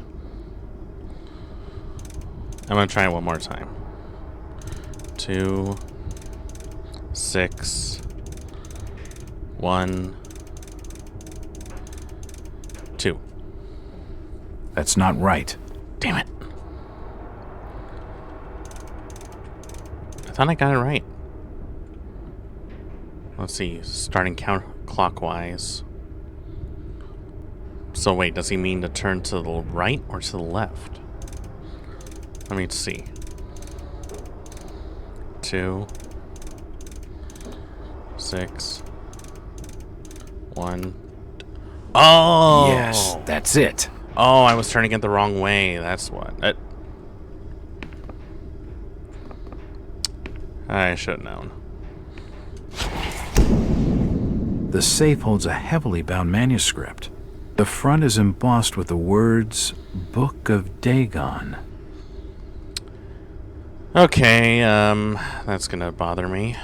I'm gonna try it one more time. 2, 6, 1, 2. That's not right. Damn it. I thought I got it right. Let's see, starting counterclockwise. So wait, does he mean to turn to the right or to the left? Let me see. 2, 6, 1. Oh! Yes, that's it. Oh, I was turning it the wrong way. That's what. I should have known. The safe holds a heavily bound manuscript. The front is embossed with the words, Book of Dagon. Okay, that's gonna bother me.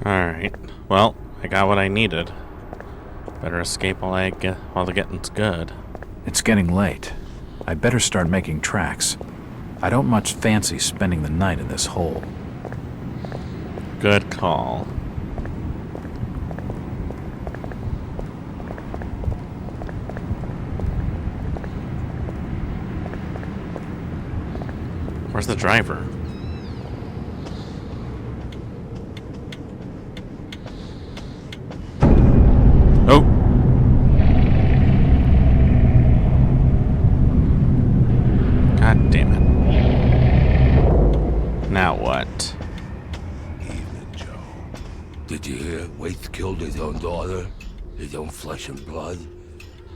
Alright, well, I got what I needed. Better escape while the getting's good. It's getting late. I better start making tracks. I don't much fancy spending the night in this hole. Good call. Where's the driver? Oh. God damn it. Now what? Evening, Joe. Did you hear Waits killed his own daughter? His own flesh and blood?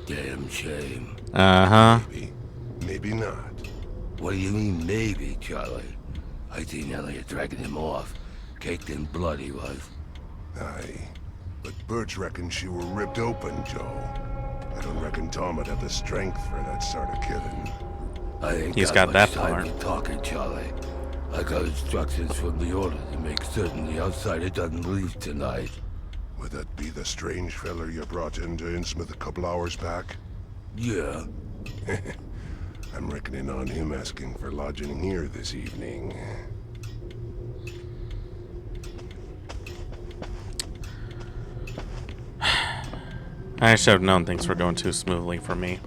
Damn shame. Uh-huh. Maybe not. What do you mean, maybe, Charlie? I seen Elliot dragging him off. Caked in blood he was. Aye. But Birch reckons she were ripped open, Joe. I don't reckon Tom would have the strength for that sort of killing. I ain't He's got got that much time far. for talking, Charlie. I got instructions from the order to make certain the outsider doesn't leave tonight. Would that be the strange feller you brought into Innsmouth a couple hours back? Yeah. I'm reckoning on him asking for lodging here this evening. I should have known things were going too smoothly for me.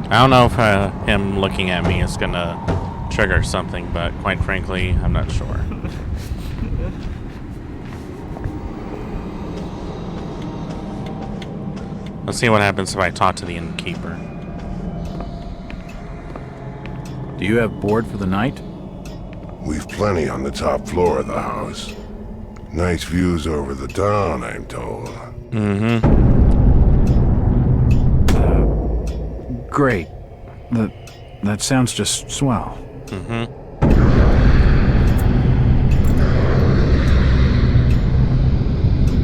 I don't know if him looking at me is gonna trigger something, but quite frankly, I'm not sure. Let's see what happens if I talk to the innkeeper. Do you have board for the night? We've plenty on the top floor of the house. Nice views over the town, I'm told. Mm-hmm. Great. That sounds just swell. Mm-hmm.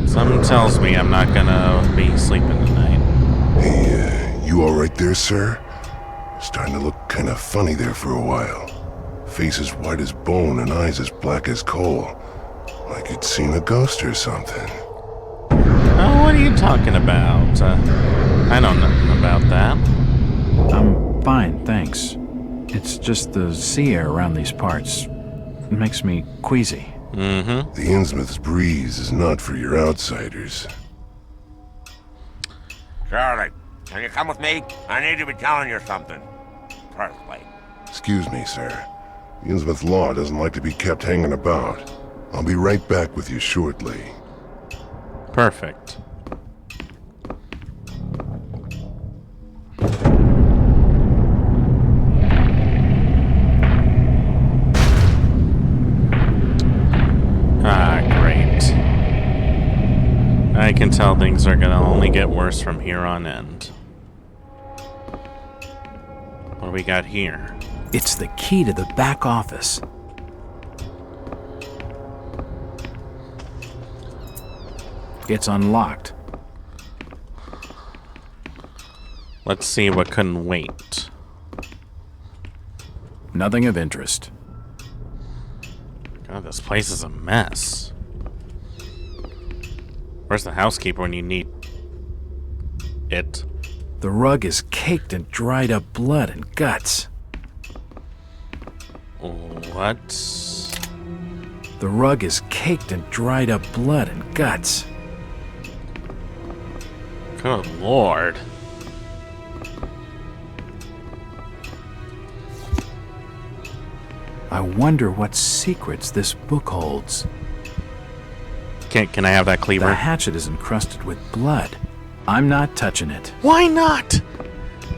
Something tells me I'm not gonna be sleeping tonight. Hey, you alright there, sir? Starting to look kinda funny there for a while. Face as white as bone and eyes as black as coal. Like you'd seen a ghost or something. Oh, what are you talking about? I know nothing about that. I'm fine, thanks. It's just the sea air around these parts. It makes me queasy. Mm-hmm. The Innsmouth's breeze is not for your outsiders. Charlie, can you come with me? I need to be telling you something. Personally. Excuse me, sir. The Innsmouth law doesn't like to be kept hanging about. I'll be right back with you shortly. Perfect. Ah, great. I can tell things are gonna only get worse from here on end. What do we got here? It's the key to the back office. It's unlocked. Let's see what couldn't wait. Nothing of interest. God, this place is a mess. Where's the housekeeper when you need it? The rug is caked in dried up blood and guts. What? The rug is caked in dried up blood and guts. Good lord. I wonder what secrets this book holds. Can I have that cleaver? The hatchet is encrusted with blood. I'm not touching it. Why not?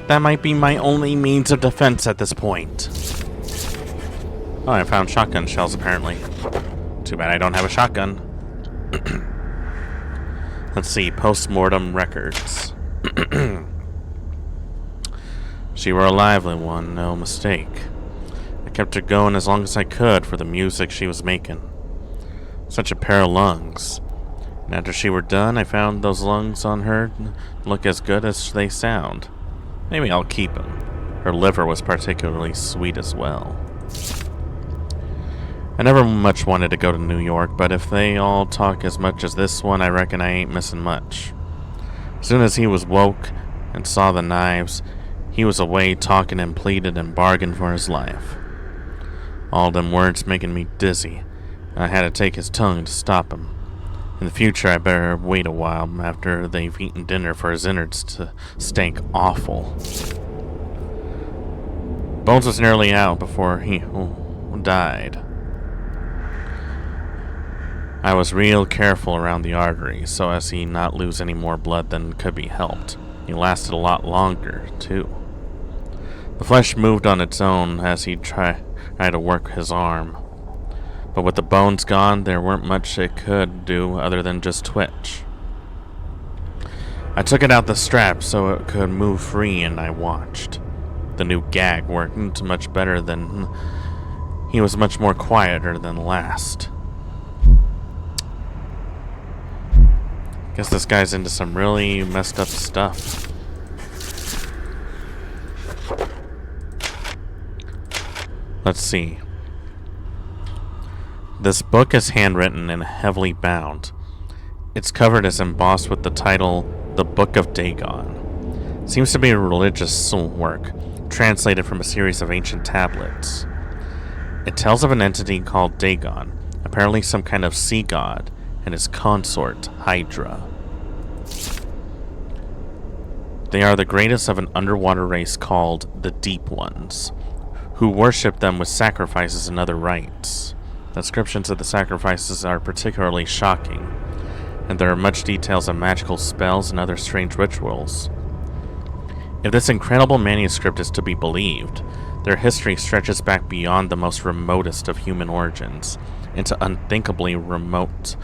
That might be my only means of defense at this point. Oh, I found shotgun shells apparently. Too bad I don't have a shotgun. Let's see, post-mortem records. She were a lively one, no mistake. I kept her going as long as I could for the music she was making. Such a pair of lungs. And after she were done, I found those lungs on her look as good as they sound. Maybe I'll keep them. Her liver was particularly sweet as well. I never much wanted to go to New York, but if they all talk as much as this one, I reckon I ain't missing much. As soon as he was woke and saw the knives, he was away talking and pleaded and bargained for his life. All them words making me dizzy. I had to take his tongue to stop him. In the future, I better wait a while after they've eaten dinner for his innards to stink awful. Bones was nearly out before he died. I was real careful around the artery so as he not lose any more blood than could be helped. He lasted a lot longer, too. The flesh moved on its own as he tried to work his arm. But with the bones gone, there weren't much it could do other than just twitch. I took it out the strap so it could move free and I watched. The new gag worked much better than... He was much more quieter than last. Guess this guy's into some really messed up stuff. Let's see. This book is handwritten and heavily bound. Its cover is embossed with the title, The Book of Dagon. Seems to be a religious work, translated from a series of ancient tablets. It tells of an entity called Dagon, apparently some kind of sea god, and his consort, Hydra. They are the greatest of an underwater race called the Deep Ones, who worship them with sacrifices and other rites. Descriptions of the sacrifices are particularly shocking, and there are much details of magical spells and other strange rituals. If this incredible manuscript is to be believed, their history stretches back beyond the most remotest of human origins, into unthinkably remote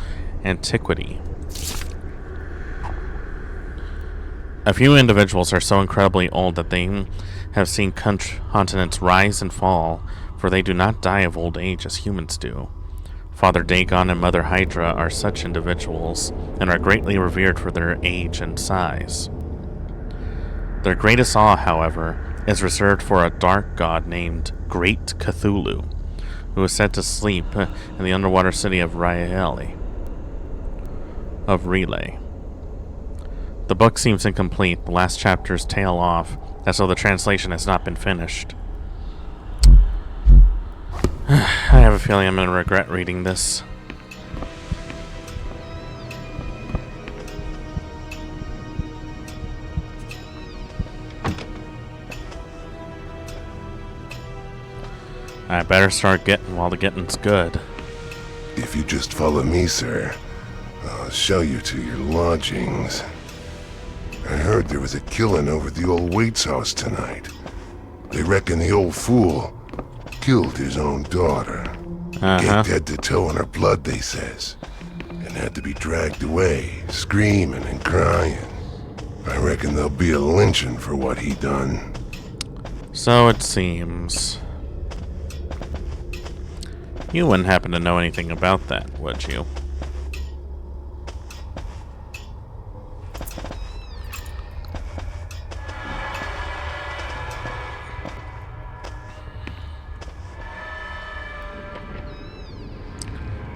antiquity. A few individuals are so incredibly old that they have seen continents rise and fall, for they do not die of old age as humans do. Father Dagon and Mother Hydra are such individuals, and are greatly revered for their age and size. Their greatest awe, however, is reserved for a dark god named Great Cthulhu, who is said to sleep in the underwater city of Relay. The book seems incomplete. The last chapters tail off, as though the translation has not been finished. I have a feeling I'm going to regret reading this. I better start getting while the getting's good. If you just follow me, sir, I'll show you to your lodgings. I heard there was a killing over at the old Waits house tonight. They reckon the old fool killed his own daughter. Get head to toe in her blood, they says, and had to be dragged away, screaming and crying. I reckon there'll be a lynching for what he done. So it seems. You wouldn't happen to know anything about that, would you?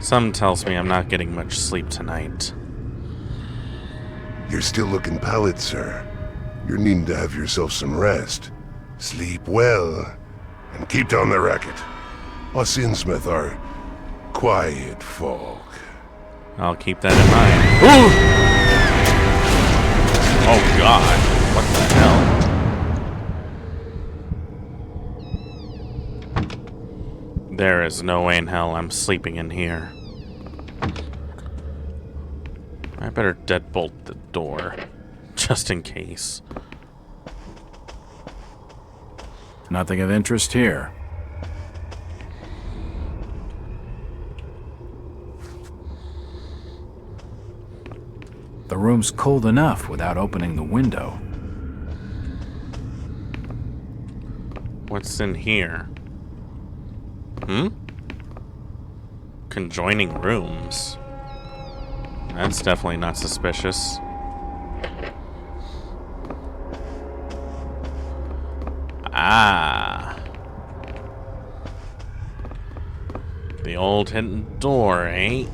Something tells me I'm not getting much sleep tonight. You're still looking pallid, sir. You're needing to have yourself some rest. Sleep well, and keep down the racket. Us Innsmouth are quiet folk. I'll keep that in mind. Ooh! Oh god, what the hell? There is no way in hell I'm sleeping in here. I better deadbolt the door, just in case. Nothing of interest here. The room's cold enough without opening the window. What's in here? Conjoining rooms. That's definitely not suspicious. Ah. The old hidden door, eh?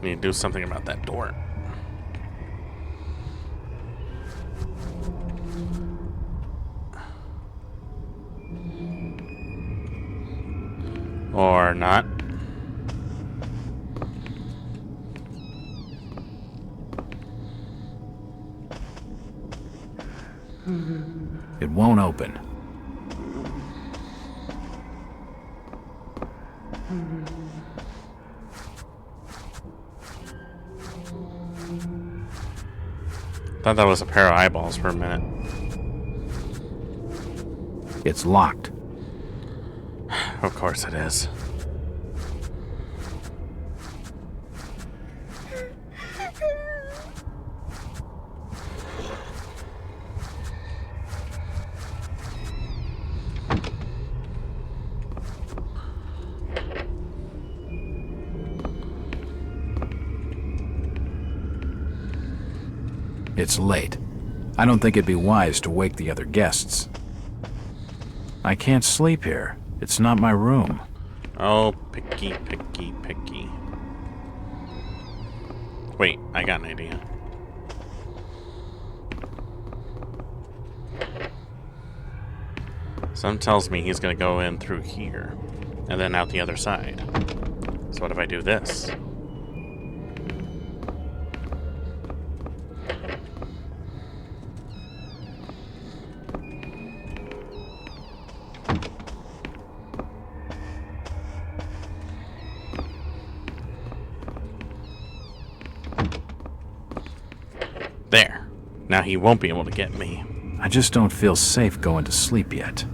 Need to do something about that door. Or not. It won't open. Thought that was a pair of eyeballs for a minute. It's locked. Of course it is. It's late. I don't think it'd be wise to wake the other guests. I can't sleep here. It's not my room. Oh, picky, picky, picky. Wait, I got an idea. Something tells me he's gonna go in through here, and then out the other side. So what if I do this? There. Now he won't be able to get me. I just don't feel safe going to sleep yet.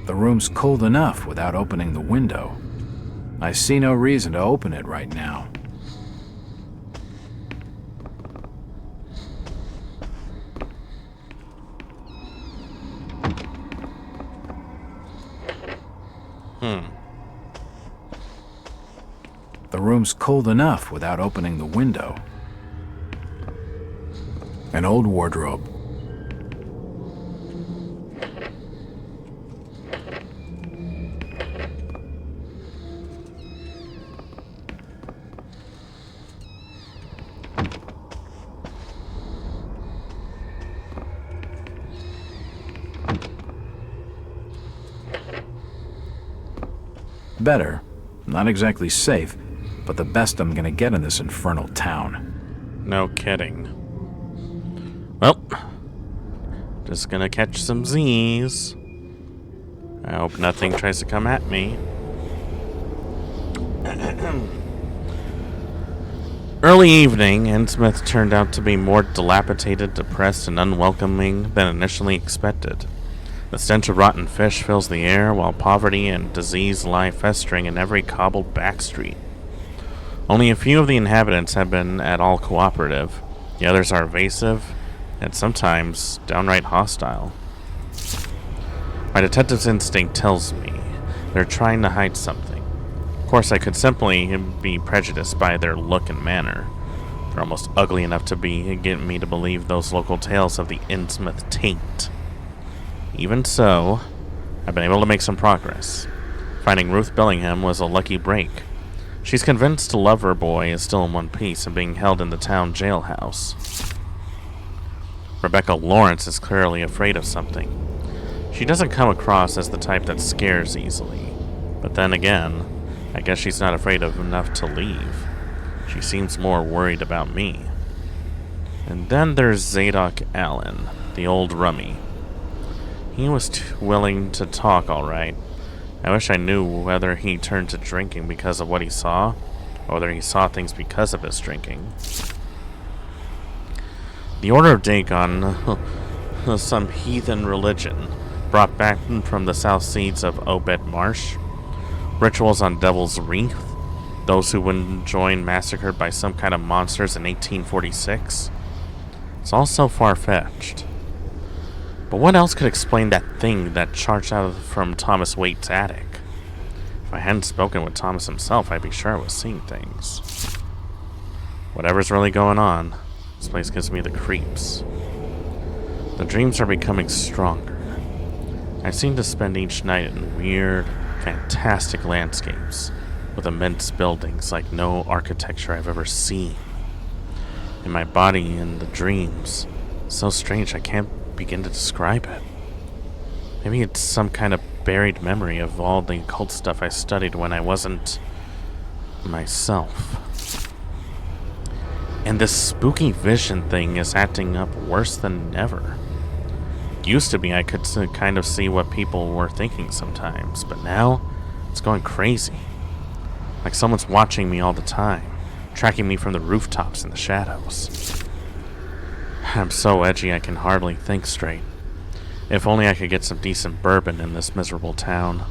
The room's cold enough without opening the window. I see no reason to open it right now. The room's cold enough without opening the window. An old wardrobe. Better. Not exactly safe, but the best I'm gonna get in this infernal town. No kidding. Well, just gonna catch some Z's. I hope nothing tries to come at me. Early evening, Innsmouth turned out to be more dilapidated, depressed, and unwelcoming than initially expected. The stench of rotten fish fills the air, while poverty and disease lie festering in every cobbled back street. Only a few of the inhabitants have been at all cooperative. The others are evasive, and sometimes downright hostile. My detective's instinct tells me they're trying to hide something. Of course, I could simply be prejudiced by their look and manner. They're almost ugly enough to get me to believe those local tales of the Innsmouth taint. Even so, I've been able to make some progress. Finding Ruth Bellingham was a lucky break. She's convinced the lover boy is still in one piece and being held in the town jailhouse. Rebecca Lawrence is clearly afraid of something. She doesn't come across as the type that scares easily. But then again, I guess she's not afraid of enough to leave. She seems more worried about me. And then there's Zadok Allen, the old rummy. He was willing to talk, all right. I wish I knew whether he turned to drinking because of what he saw, or whether he saw things because of his drinking. The Order of Dagon, some heathen religion, brought back from the south seas of Obed Marsh. Rituals on Devil's Wreath, those who wouldn't join massacred by some kind of monsters in 1846. It's all so far-fetched. But what else could explain that thing that charged out from Thomas Waite's attic? If I hadn't spoken with Thomas himself, I'd be sure I was seeing things. Whatever's really going on, this place gives me the creeps. The dreams are becoming stronger. I seem to spend each night in weird, fantastic landscapes with immense buildings like no architecture I've ever seen. In my body and the dreams, so strange I can't begin to describe it. Maybe it's some kind of buried memory of all the occult stuff I studied when I wasn't myself. And this spooky vision thing is acting up worse than ever. Used to be I could kind of see what people were thinking sometimes, but now it's going crazy. Like someone's watching me all the time, tracking me from the rooftops in the shadows. I'm so edgy I can hardly think straight. If only I could get some decent bourbon in this miserable town.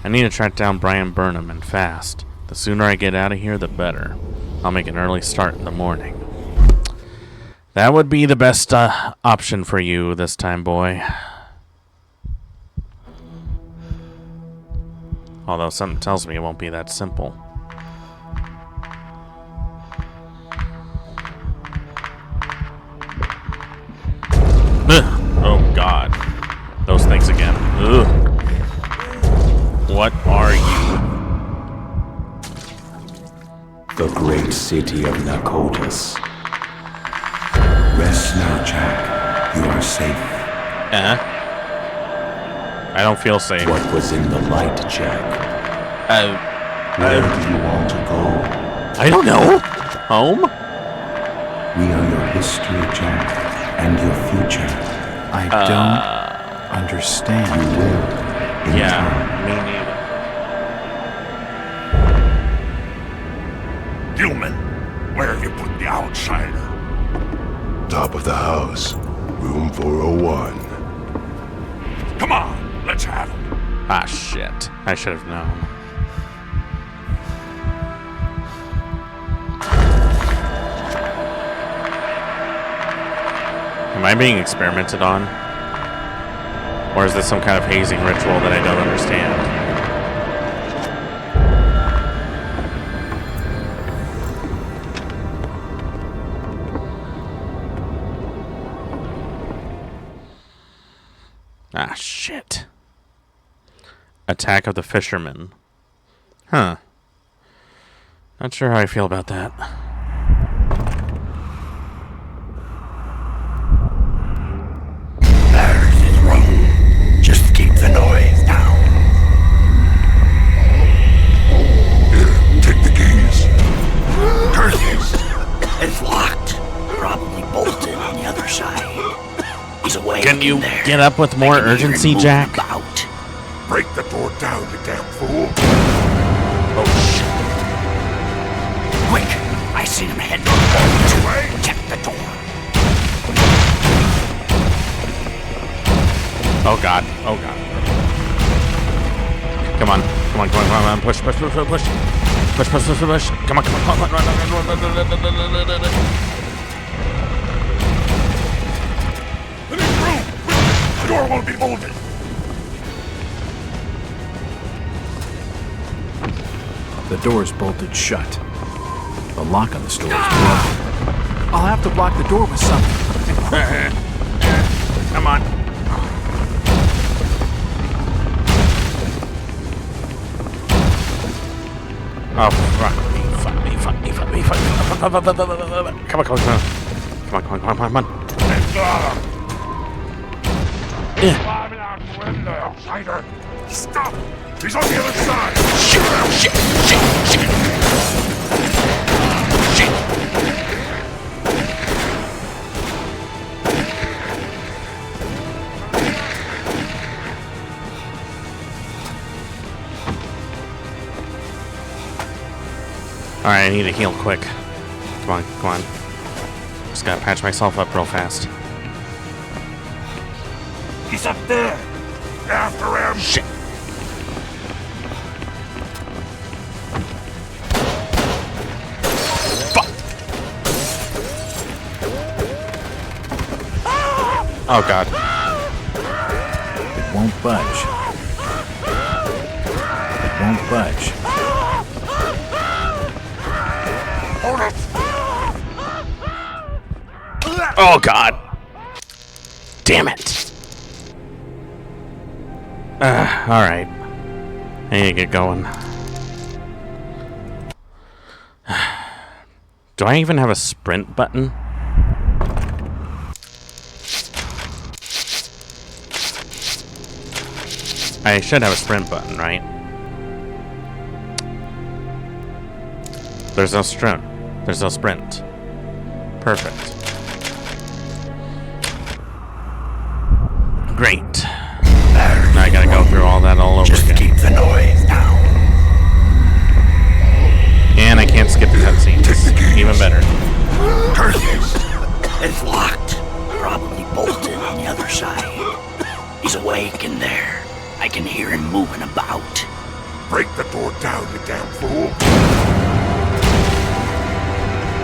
I need to track down Brian Burnham, and fast. The sooner I get out of here, the better. I'll make an early start in the morning. That would be the best option for you this time, boy. Although something tells me it won't be that simple. Ugh. Oh God. Those things again. Ugh. What are you? The great city of Nakotas. Rest now, Jack. You are safe. I don't feel safe. What was in the light, Jack? Where do you want to go? I don't know. Home? We are your history, Jack, and your future. I don't understand. You will. Yeah, me neither. Gilman, where have you put the outsider? Top of the house. Room 401. Come on, let's have him. Ah, shit. I should have known. Am I being experimented on? Or is this some kind of hazing ritual that I don't understand? Ah, shit. Attack of the Fishermen. Huh. Not sure how I feel about that. There's his room. Just keep the noise down. Here, take the keys. Curses! It's locked. Probably bolted on the other side. He's away. Can you get up with more urgency, Jack? Break the door down, you damn fool. Oh, shit. Quick! I seen him head for the wall. Check the door. Oh, God. Oh, God. Come on. Come on, come on, come on. Push, push, push, push, push. Push, push, push, push. Come on, come on, come on. Run, run, run, run, run, run, run, run, run. The door won't be bolted. The door's bolted shut. The lock on the store is broken. I'll have to block the door with something. Come on. Oh, fuck me, fuck me, fuck me, fuck me, fuck me. Come on, come on, come on. Come on, come on, come on, come on. Climbing out the window, outsider. Stop! He's on the other side! Shit, shit, shit, shit. Alright, I need to heal quick. Come on, come on. Just gotta patch myself up real fast. He's up there! After him! Shit! Fuck! Oh god. It won't budge. It won't budge. Hold it! Oh god. Damn it. Alright. I need to get going. Do I even have a sprint button? I should have a sprint button, right? There's no sprint. There's no sprint. Perfect. Great. Now I gotta go through all that all over Just again. keep the noise down. And I can't skip the cutscenes. Even better. Curses! It's locked. Probably bolted on the other side. He's awake in there. I can hear him moving about. Break the door down, you damn fool!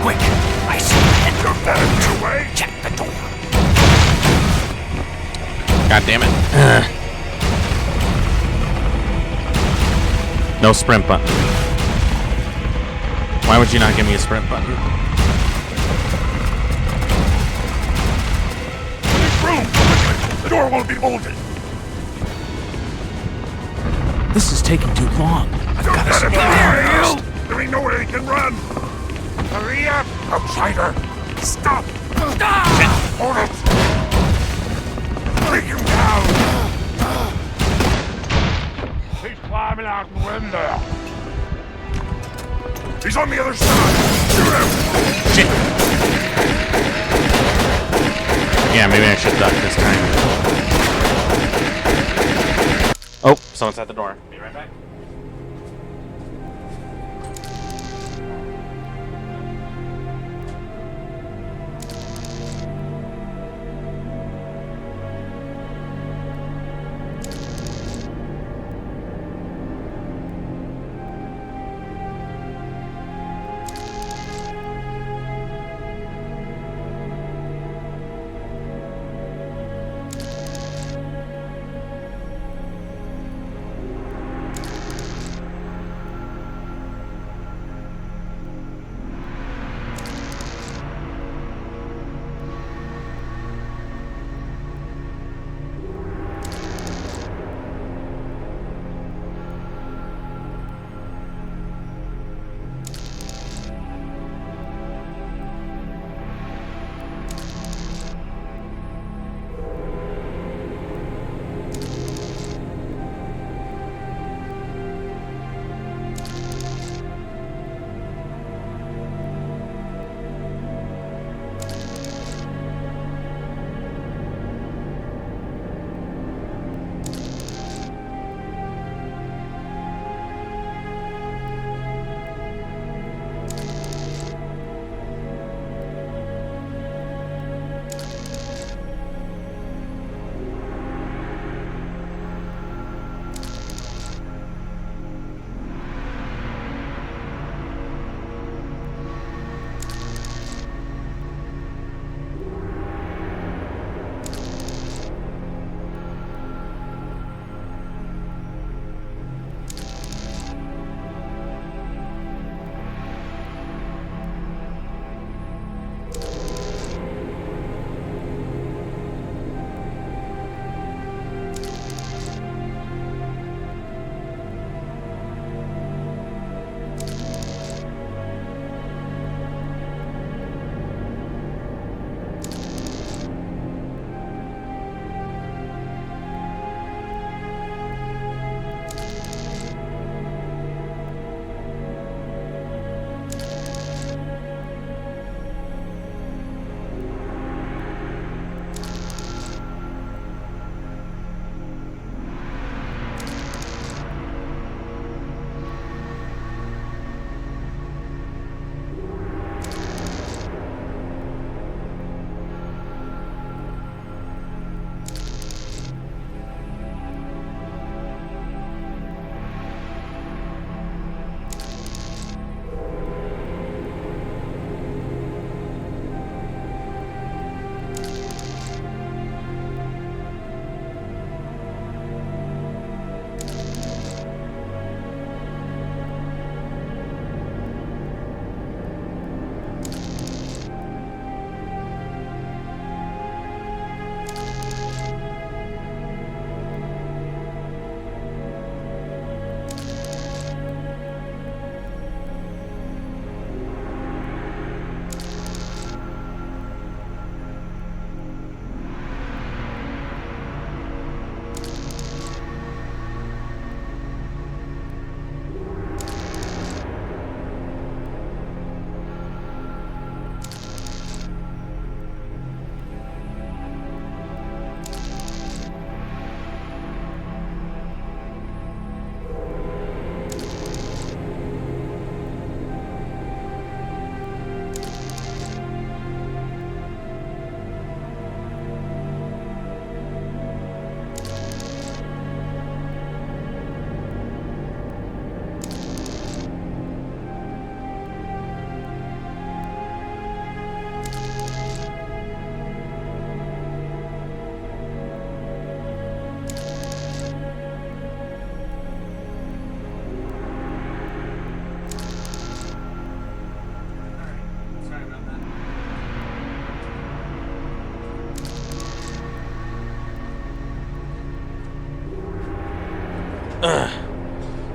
Quick! I see the head. You're that your way? Check the door. God damn it. No sprint button. Why would you not give me a sprint button? Room! The door won't be bolted! This is taking too long. I've got to Let him sprint. out! There ain't nowhere he can run! Hurry up, outsider! Stop! Stop! Hold it! Bring him down! He's climbing out the window! He's on the other side! Shoot him! Shit! Yeah, maybe I should duck this time. Oh, someone's at the door. Be right back.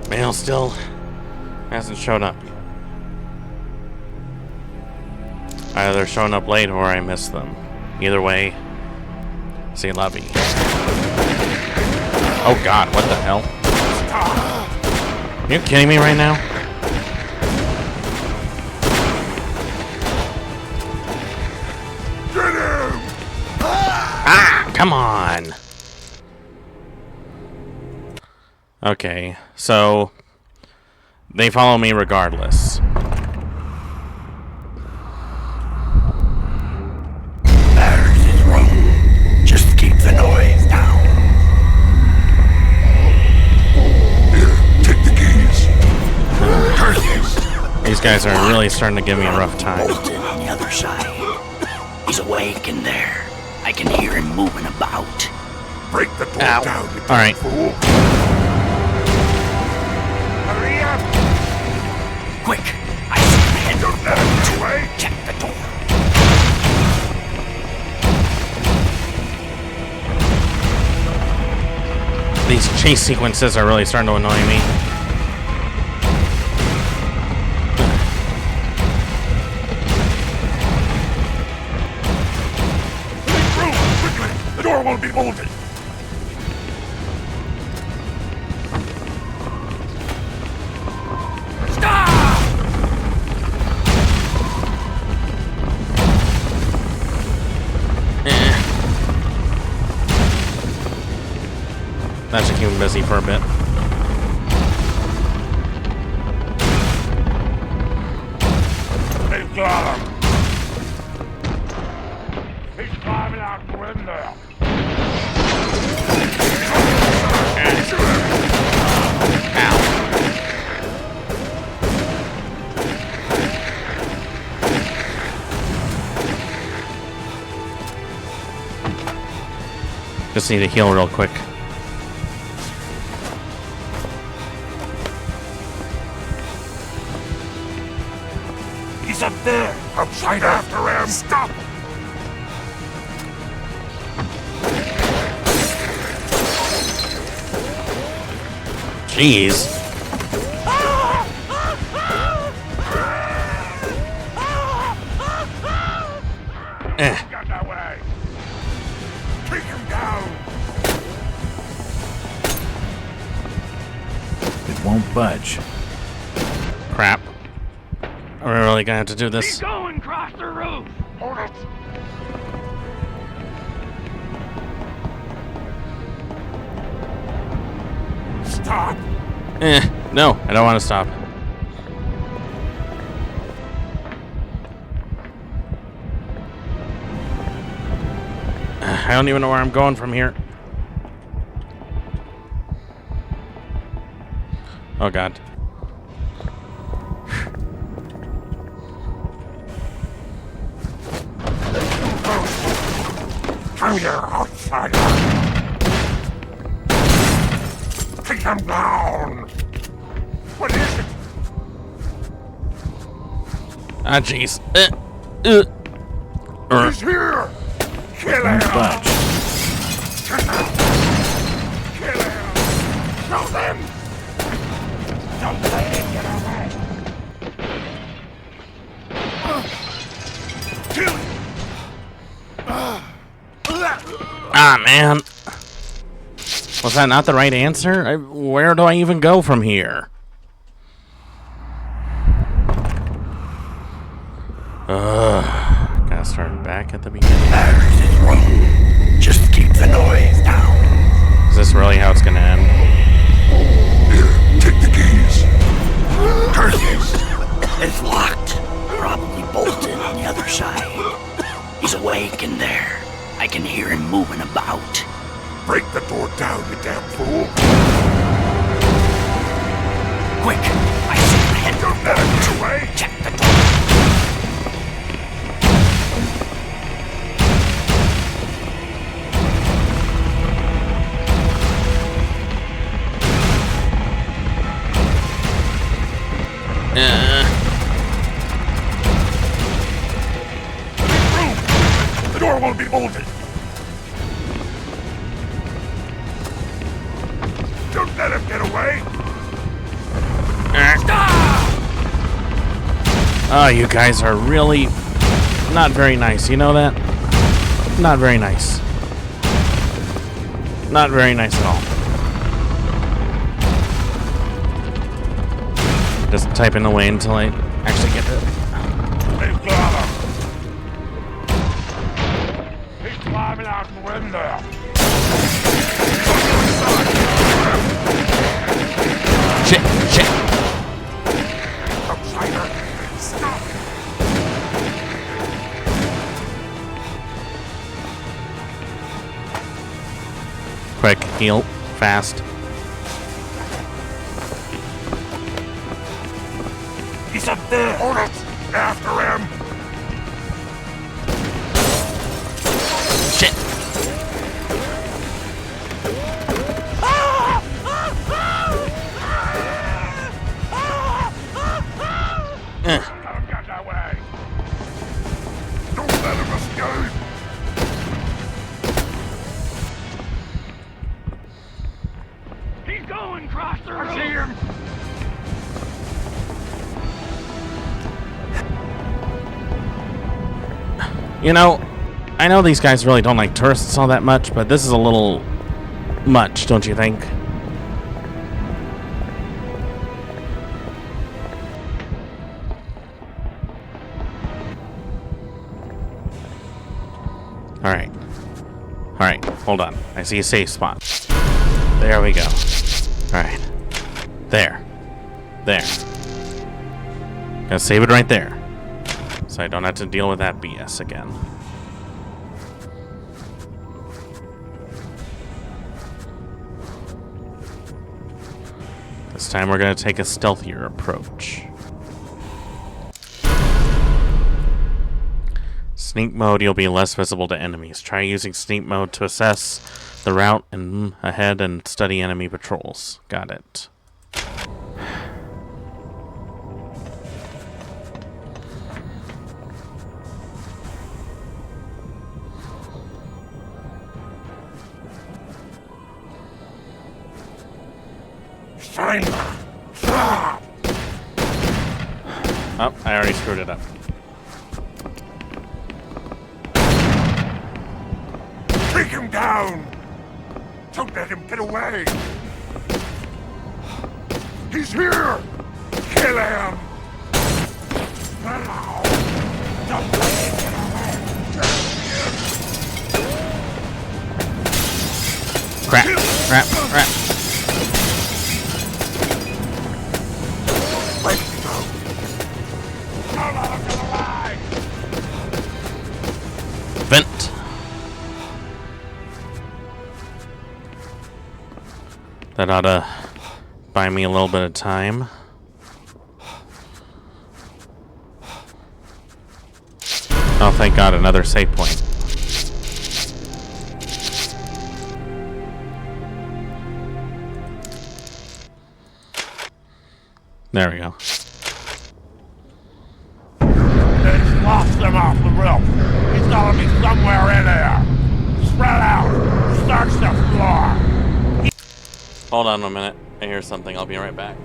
Mail still hasn't shown up. Either they're showing up late or I missed them. Either way, say lovey. Oh god, what the hell? Are you kidding me right now? Ah, come on! Okay, so they follow me regardless. Everything's wrong. Just keep the noise down. Here, take the keys. These guys are really starting to give me a rough time. Bolted on the other side. He's awake in there. I can hear him moving about. Break the door down, you Alright. fool. Hurry up! Quick! I see him head. Don't let him get away! Check the door. These chase sequences are really starting to annoy me. The door won't be bolted. That should keep him busy for a bit. They've got him. He's climbing out the window. Just need to heal real quick. He's up there. Outside after him. Stop. Jeez. Got that way. Take him down. It won't budge. Crap. Are we really gonna have to do this? Keep going, cross the roof. Hold it. Stop. No, I don't want to stop. I don't even know where I'm going from here. Oh god. Come here, outsider. Take him down. What is it? Ah, jeez. He's here. Kill him. Budge. Kill him. Show them. Don't let him get away. Kill him. Ah, man. Was that not the right answer? Where do I even go from here? Gotta start back at the beginning. Everything's wrong. Just keep the noise down. Is this really how it's gonna end? Here, take the keys. Thurs. It's locked. Probably bolted on the other side. He's awake in there. I can hear him moving about. Break the door down, you damn fool. Quick! I see him head. Don't let him get away. Check the door. The door won't be bolted. Don't let him get away. Oh, you guys are really not very nice. You know that? Not very nice. Not very nice at all. Just typing away until I actually get to it. He's got him. He's climbing out the window. Shit, shit. Outsider, stop. Quick, heal, fast. He's up there. Hold it. After him. Shit. Let him get that way. Don't let him escape. He's going, Crosser. I see him. You know, I know these guys really don't like tourists all that much, but this is a little much, don't you think? Alright. Alright, hold on. I see a safe spot. There we go. Alright. There. There. Gonna save it right there. So I don't have to deal with that BS again. This time we're gonna take a stealthier approach. Sneak mode, you'll be less visible to enemies. Try using sneak mode to assess the route and ahead and study enemy patrols. Got it. Oh, I already screwed it up. Take him down! Don't let him get away! He's here! Kill him! Now! Don't let him get away! Crap, crap, crap. Let him go! Don't let him get away! Vent. That ought to buy me a little bit of time. Oh, thank God, another save point. There we go. He's lost him off the roof. He's gotta be somewhere in there. Spread out. Search the floor. Hold on a minute. I hear something. I'll be right back.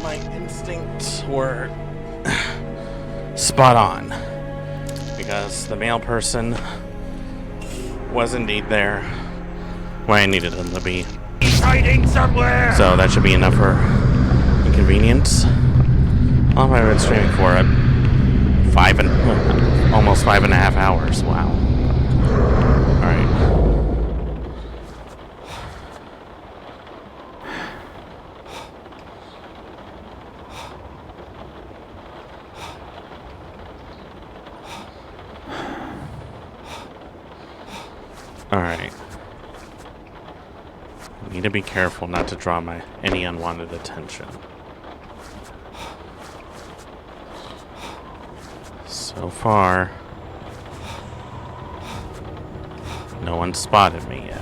My instincts were spot on. Because the male person was indeed there where I needed them to be. He's hiding somewhere! So that should be enough for inconvenience. How long have I been streaming for? Almost 5.5 hours. Wow. Alright. Alright. I need to be careful not to draw any unwanted attention. So far, no one spotted me yet.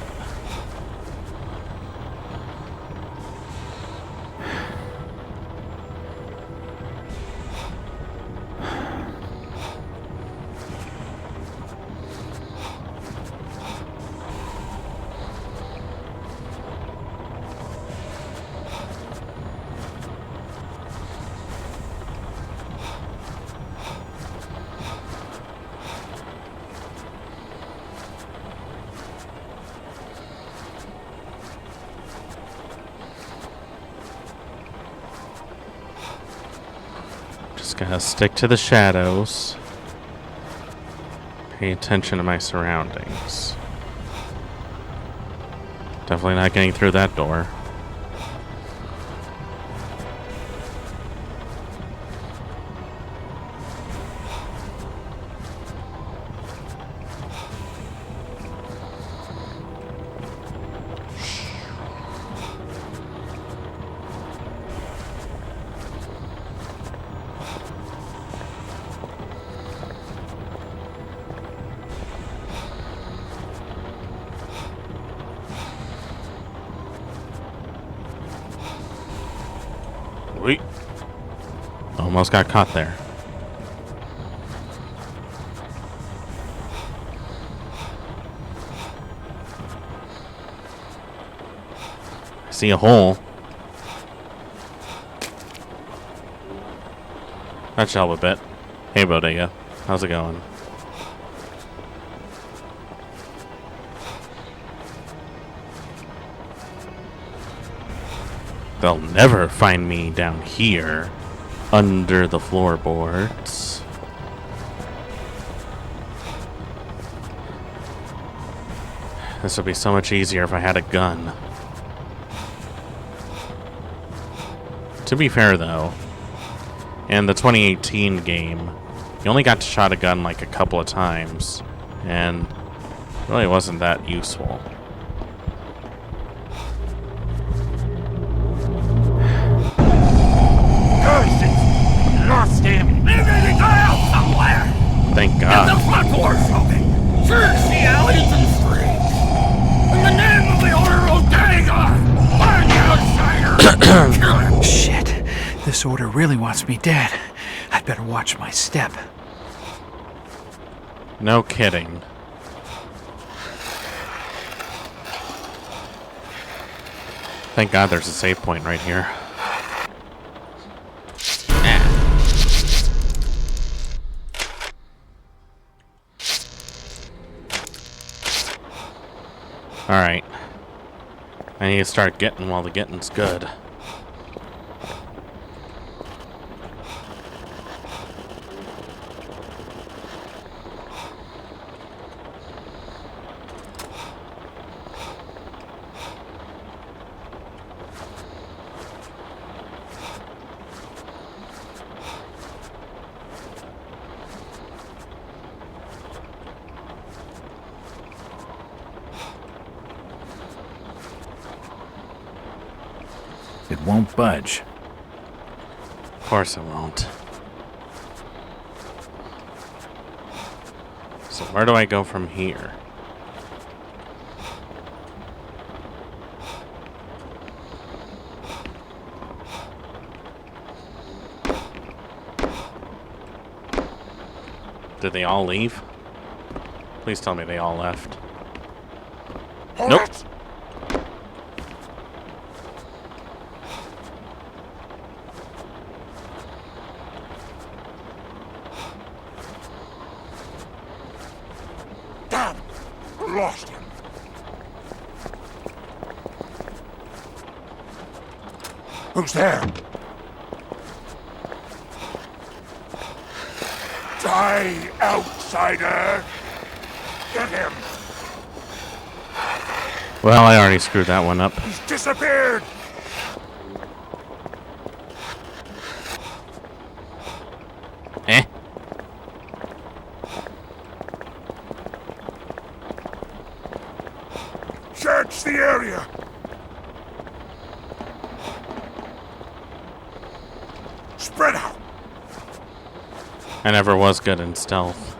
Just gotta stick to the shadows. Pay attention to my surroundings. Definitely not getting through that door. We almost got caught there. I see a hole. That should help a bit. Hey, Bodega. How's it going? They'll never find me down here, under the floorboards. This would be so much easier if I had a gun. To be fair, though, in the 2018 game, you only got to shot a gun like a couple of times, and it really wasn't that useful. Lost him! Maybe he got out somewhere! Thank God. And the front door's open! Search the alleys and streets! In the name of the Order of Dagon! Find the outsider! Kill him! Shit. This order really wants me dead. I'd better watch my step. No kidding. Thank God there's a save point right here. Alright. I need to start getting while the getting's good. It won't budge. Of course it won't. So where do I go from here? Did they all leave? Please tell me they all left. Nope. lost him. Who's there? Die, outsider! Get him! Well, I already screwed that one up. He's disappeared! Eh? Search the area! Spread out! I never was good in stealth.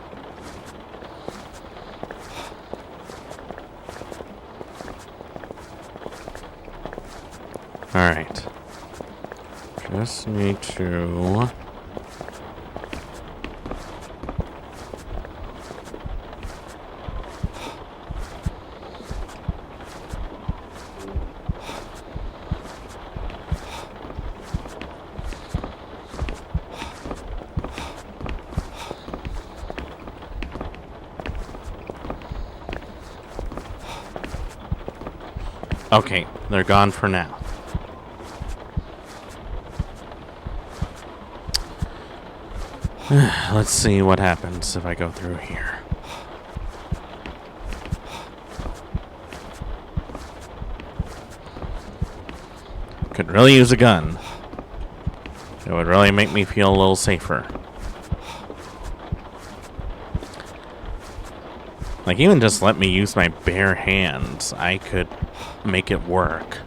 Alright. Just need to... Okay, they're gone for now. Let's see what happens if I go through here. Could really use a gun. It would really make me feel a little safer. Like, even just let me use my bare hands, I could make it work.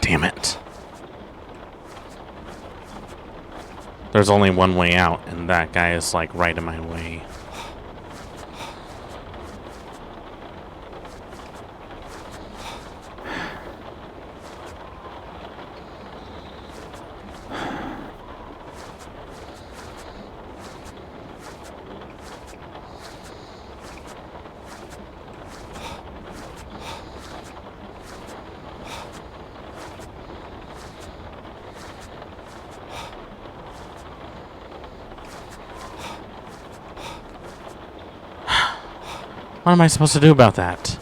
Damn it. There's only one way out, and that guy is like right in my way. What am I supposed to do about that?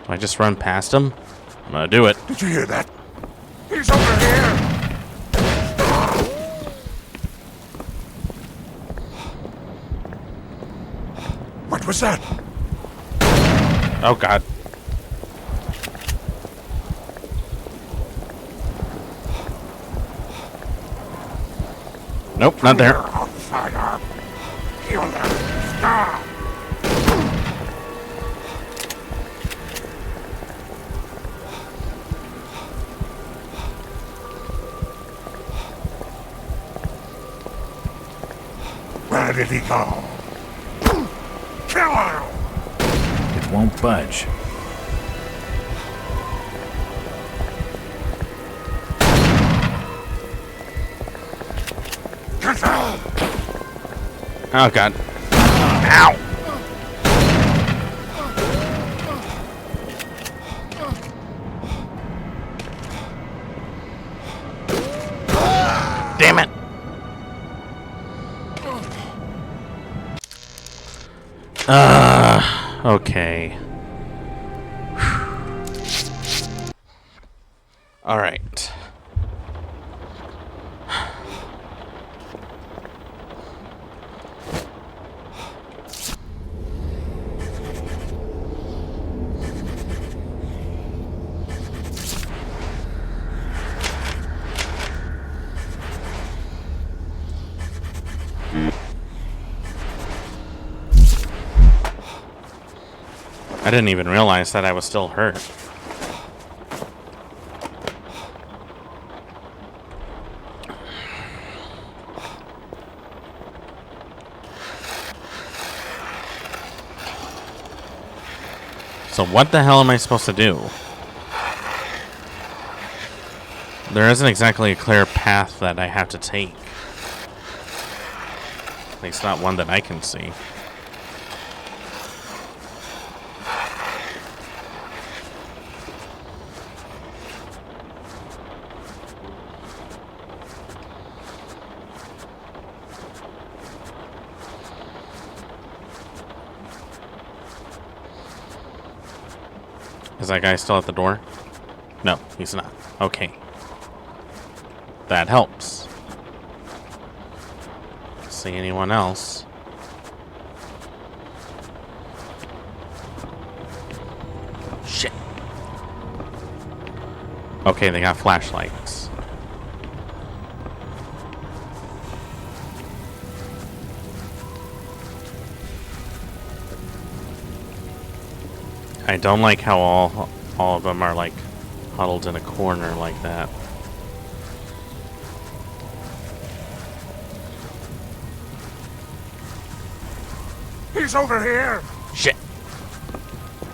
Do I just run past him? I'm gonna do it. Did you hear that? He's over here! What was that? Oh, God. Nope, not there. Outsider! Kill them! Stop! Where did he go? Kill him! It won't budge. Oh, God. Ow! Damn it! Okay. All right. I didn't even realize that I was still hurt. So what the hell am I supposed to do? There isn't exactly a clear path that I have to take. At least not one that I can see. Is that guy still at the door? No, he's not. Okay. That helps. See anyone else? Shit. Okay, they got flashlights. I don't like how all of them are like huddled in a corner like that. He's over here! Shit.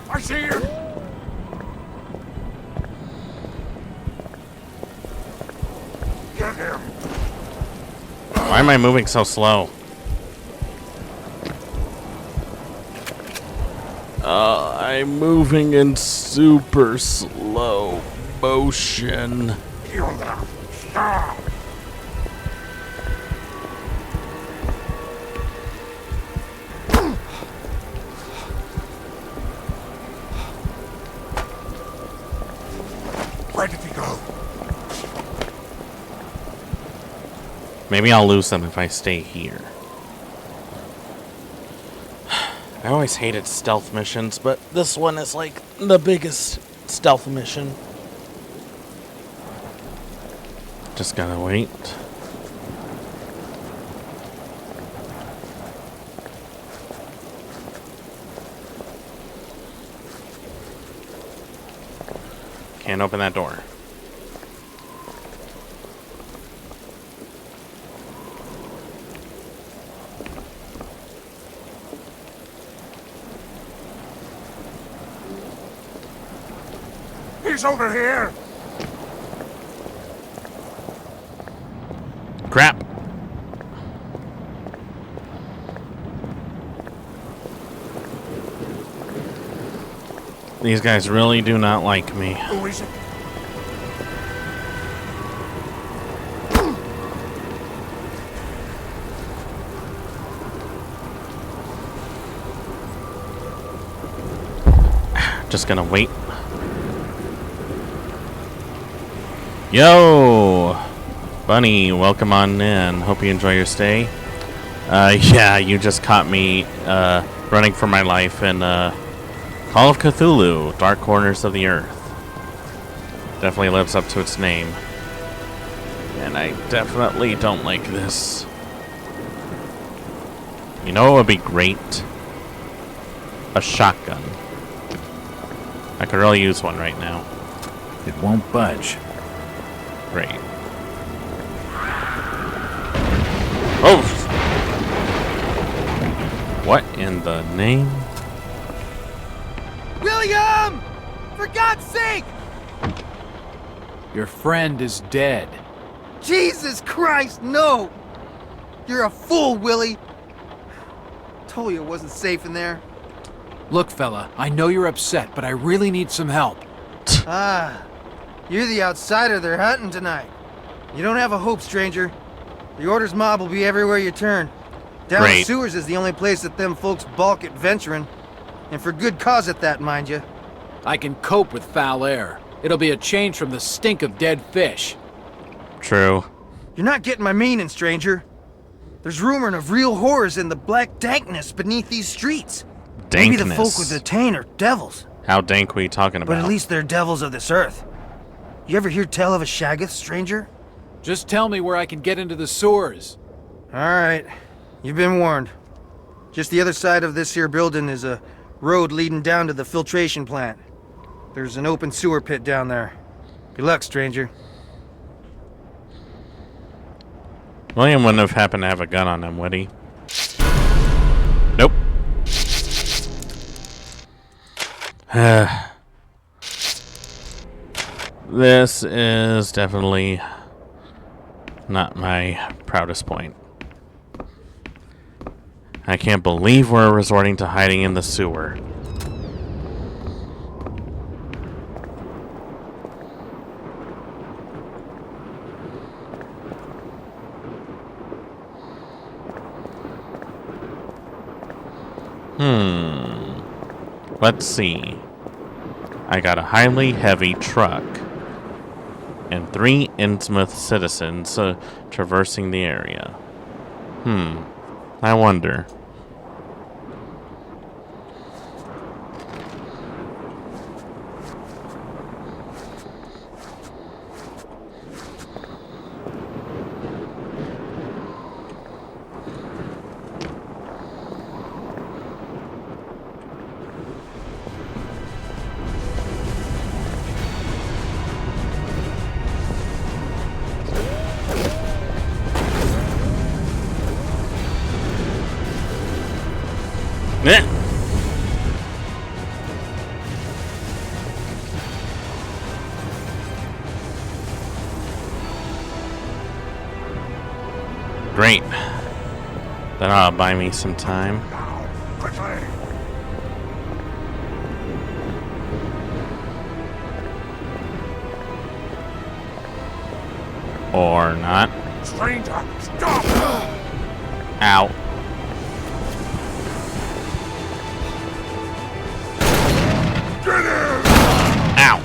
I see you! Get him! Why am I moving so slow? I'm moving in super slow motion. Stop! Where did he go? Maybe I'll lose them if I stay here. I always hated stealth missions, but this one is like the biggest stealth mission. Just gotta wait. Can't open that door. He's over here! Crap. These guys really do not like me. Who is it? Just gonna wait. Yo! Bunny, welcome on in. Hope you enjoy your stay. Yeah, you just caught me running for my life in Call of Cthulhu, Dark Corners of the Earth. Definitely lives up to its name. And I definitely don't like this. You know what would be great? A shotgun. I could really use one right now. It won't budge. Great. Oh! What in the name? William! For God's sake! Your friend is dead. Jesus Christ, no! You're a fool, Willie! Told you it wasn't safe in there. Look, fella, I know you're upset, but I really need some help. You're the outsider they're hunting tonight. You don't have a hope, stranger. The Order's mob will be everywhere you turn. Down in the sewers is the only place that them folks balk at venturing. And for good cause at that, mind you. I can cope with foul air. It'll be a change from the stink of dead fish. True. You're not getting my meaning, stranger. There's rumoring of real horrors in the black dankness beneath these streets. Maybe the folk with the Tain are devils. How dank were you talking about? But at least they're devils of this earth. You ever hear tell of a Shaggoth, stranger? Just tell me where I can get into the sewers. Alright. You've been warned. Just the other side of this here building is a road leading down to the filtration plant. There's an open sewer pit down there. Good luck, stranger. William wouldn't have happened to have a gun on him, would he? Nope. This is definitely not my proudest point. I can't believe we're resorting to hiding in the sewer. Let's see. I got a highly heavy truck and 3 Innsmouth citizens traversing the area. I wonder. Great. That ought to buy me some time. Or not. Stranger, stop! Ow. Get him! Ow.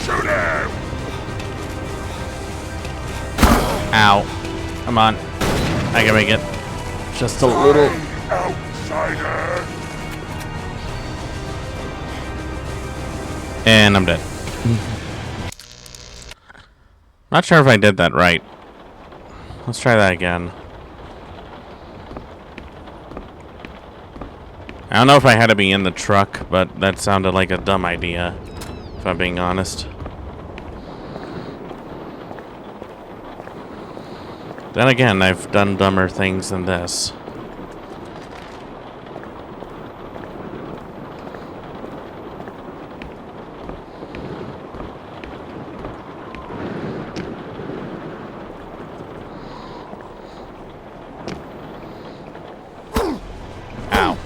Shoot him! Ow. Come on. I can make it. Just a little. Outsider! And I'm dead. Not sure if I did that right. Let's try that again. I don't know if I had to be in the truck, but that sounded like a dumb idea, if I'm being honest. Then again, I've done dumber things than this. Ow.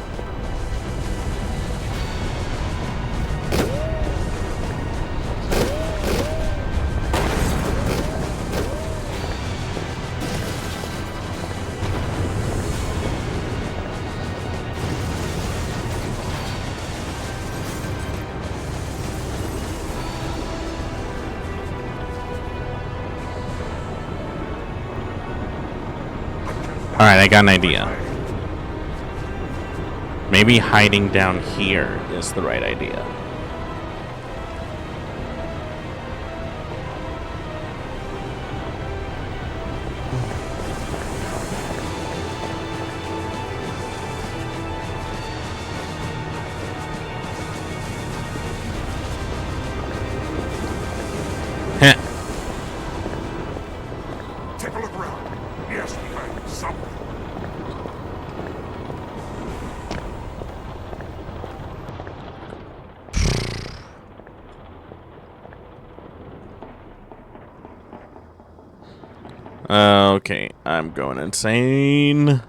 Alright, I got an idea. Maybe hiding down here is the right idea. Heh. Take a look around. Yes, we found something. Okay, I'm going insane.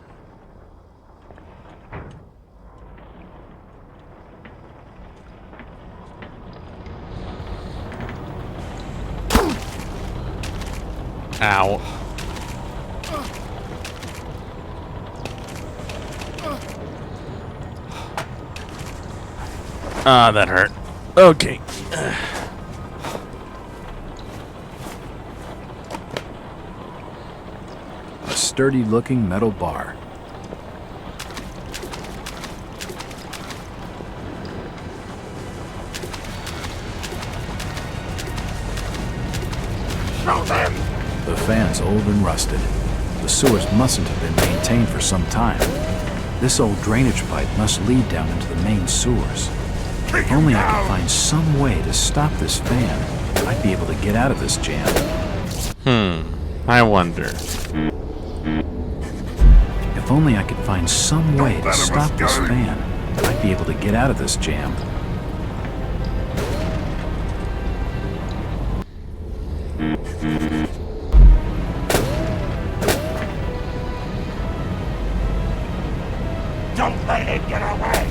Ow. Ah, that hurt. Okay. A sturdy-looking metal bar. Show them! The fan's old and rusted. The sewers mustn't have been maintained for some time. This old drainage pipe must lead down into the main sewers. If only I could find some way to stop this fan, I'd be able to get out of this jam. I wonder. If only I could find some way to stop this fan, I'd be able to get out of this jam. Don't let it get away!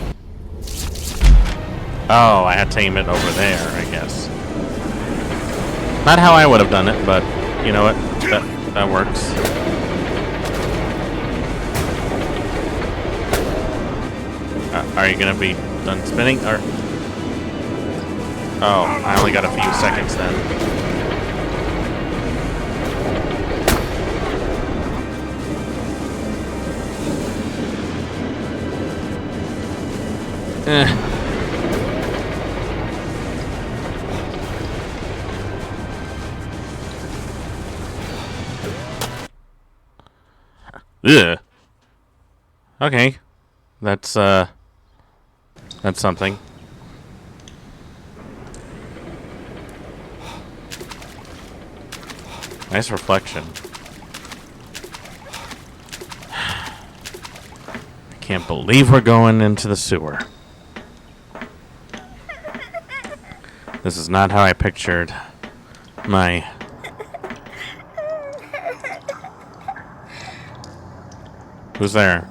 Oh, I had to aim it over there, I guess. Not how I would have done it, but you know what? That works. Are you gonna be done spinning, or? Oh, I only got a few seconds then. Ugh. Okay. That's something. Nice reflection. I can't believe we're going into the sewer. This is not how I pictured my... Who's there?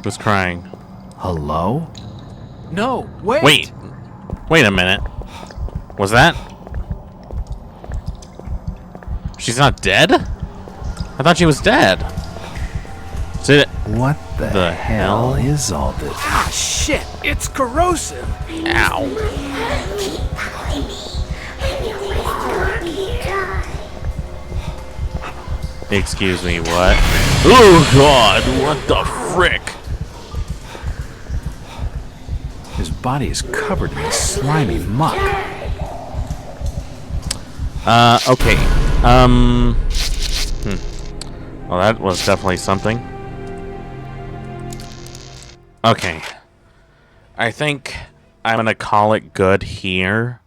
Who's crying? Hello? No, wait! Wait a minute. Was that? She's not dead? I thought she was dead. Did it? What the hell is all this? Ah, shit! It's corrosive! Ow. Excuse me, what? Oh god, what the frick? His body is covered in this slimy muck. Okay. Well, that was definitely something. Okay. I think I'm gonna call it good here.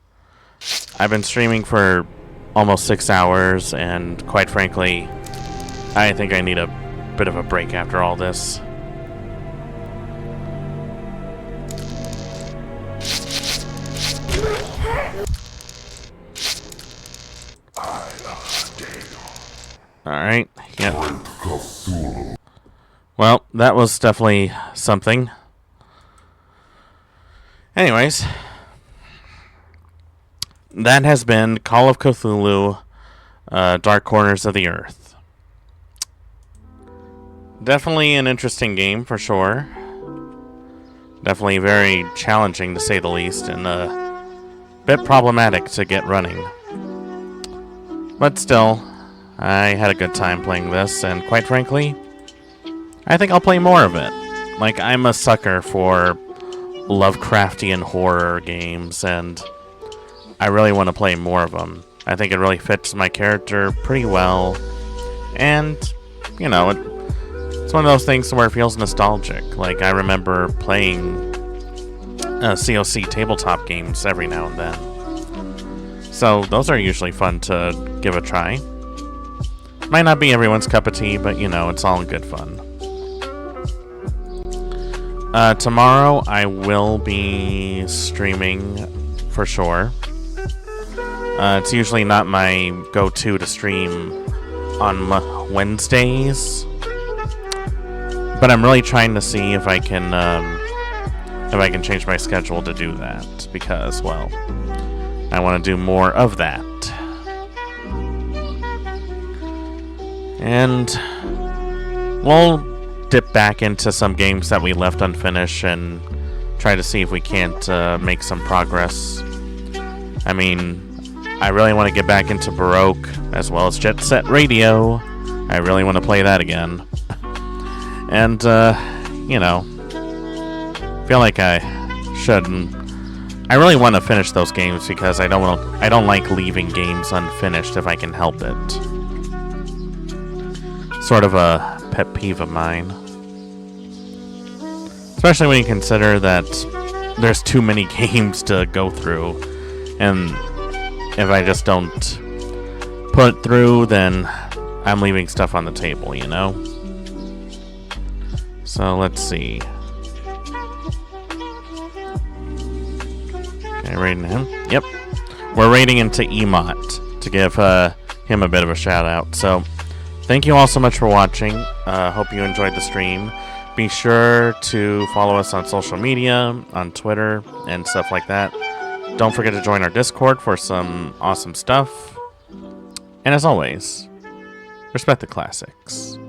I've been streaming for almost 6 hours, and quite frankly, I think I need a bit of a break after all this. Alright, yep. Well, that was definitely something. Anyways, that has been Call of Cthulhu, Dark Corners of the Earth. Definitely an interesting game, for sure. Definitely very challenging, to say the least, and a bit problematic to get running. But still, I had a good time playing this, and quite frankly, I think I'll play more of it. Like, I'm a sucker for Lovecraftian horror games, and I really want to play more of them. I think it really fits my character pretty well, and, you know, it's one of those things where it feels nostalgic. Like, I remember playing COC tabletop games every now and then. So, those are usually fun to give a try. Might not be everyone's cup of tea, but, you know, it's all good fun. Tomorrow, I will be streaming, for sure. It's usually not my go-to to stream on Wednesdays, but I'm really trying to see if I can change my schedule to do that, because, well, I want to do more of that. And we'll dip back into some games that we left unfinished and try to see if we can't make some progress. I mean, I really want to get back into Baroque, as well as Jet Set Radio. I really want to play that again. And, you know, feel like I shouldn't. I really want to finish those games because I don't like leaving games unfinished if I can help it. Sort of a pet peeve of mine. Especially when you consider that there's too many games to go through. And if I just don't put it through, then I'm leaving stuff on the table, you know? So let's see. Okay, rating him. Yep. We're rating him to Emot to give him a bit of a shout out. So thank you all so much for watching. Hope you enjoyed the stream. Be sure to follow us on social media, on Twitter, and stuff like that. Don't forget to join our Discord for some awesome stuff. And as always, respect the classics.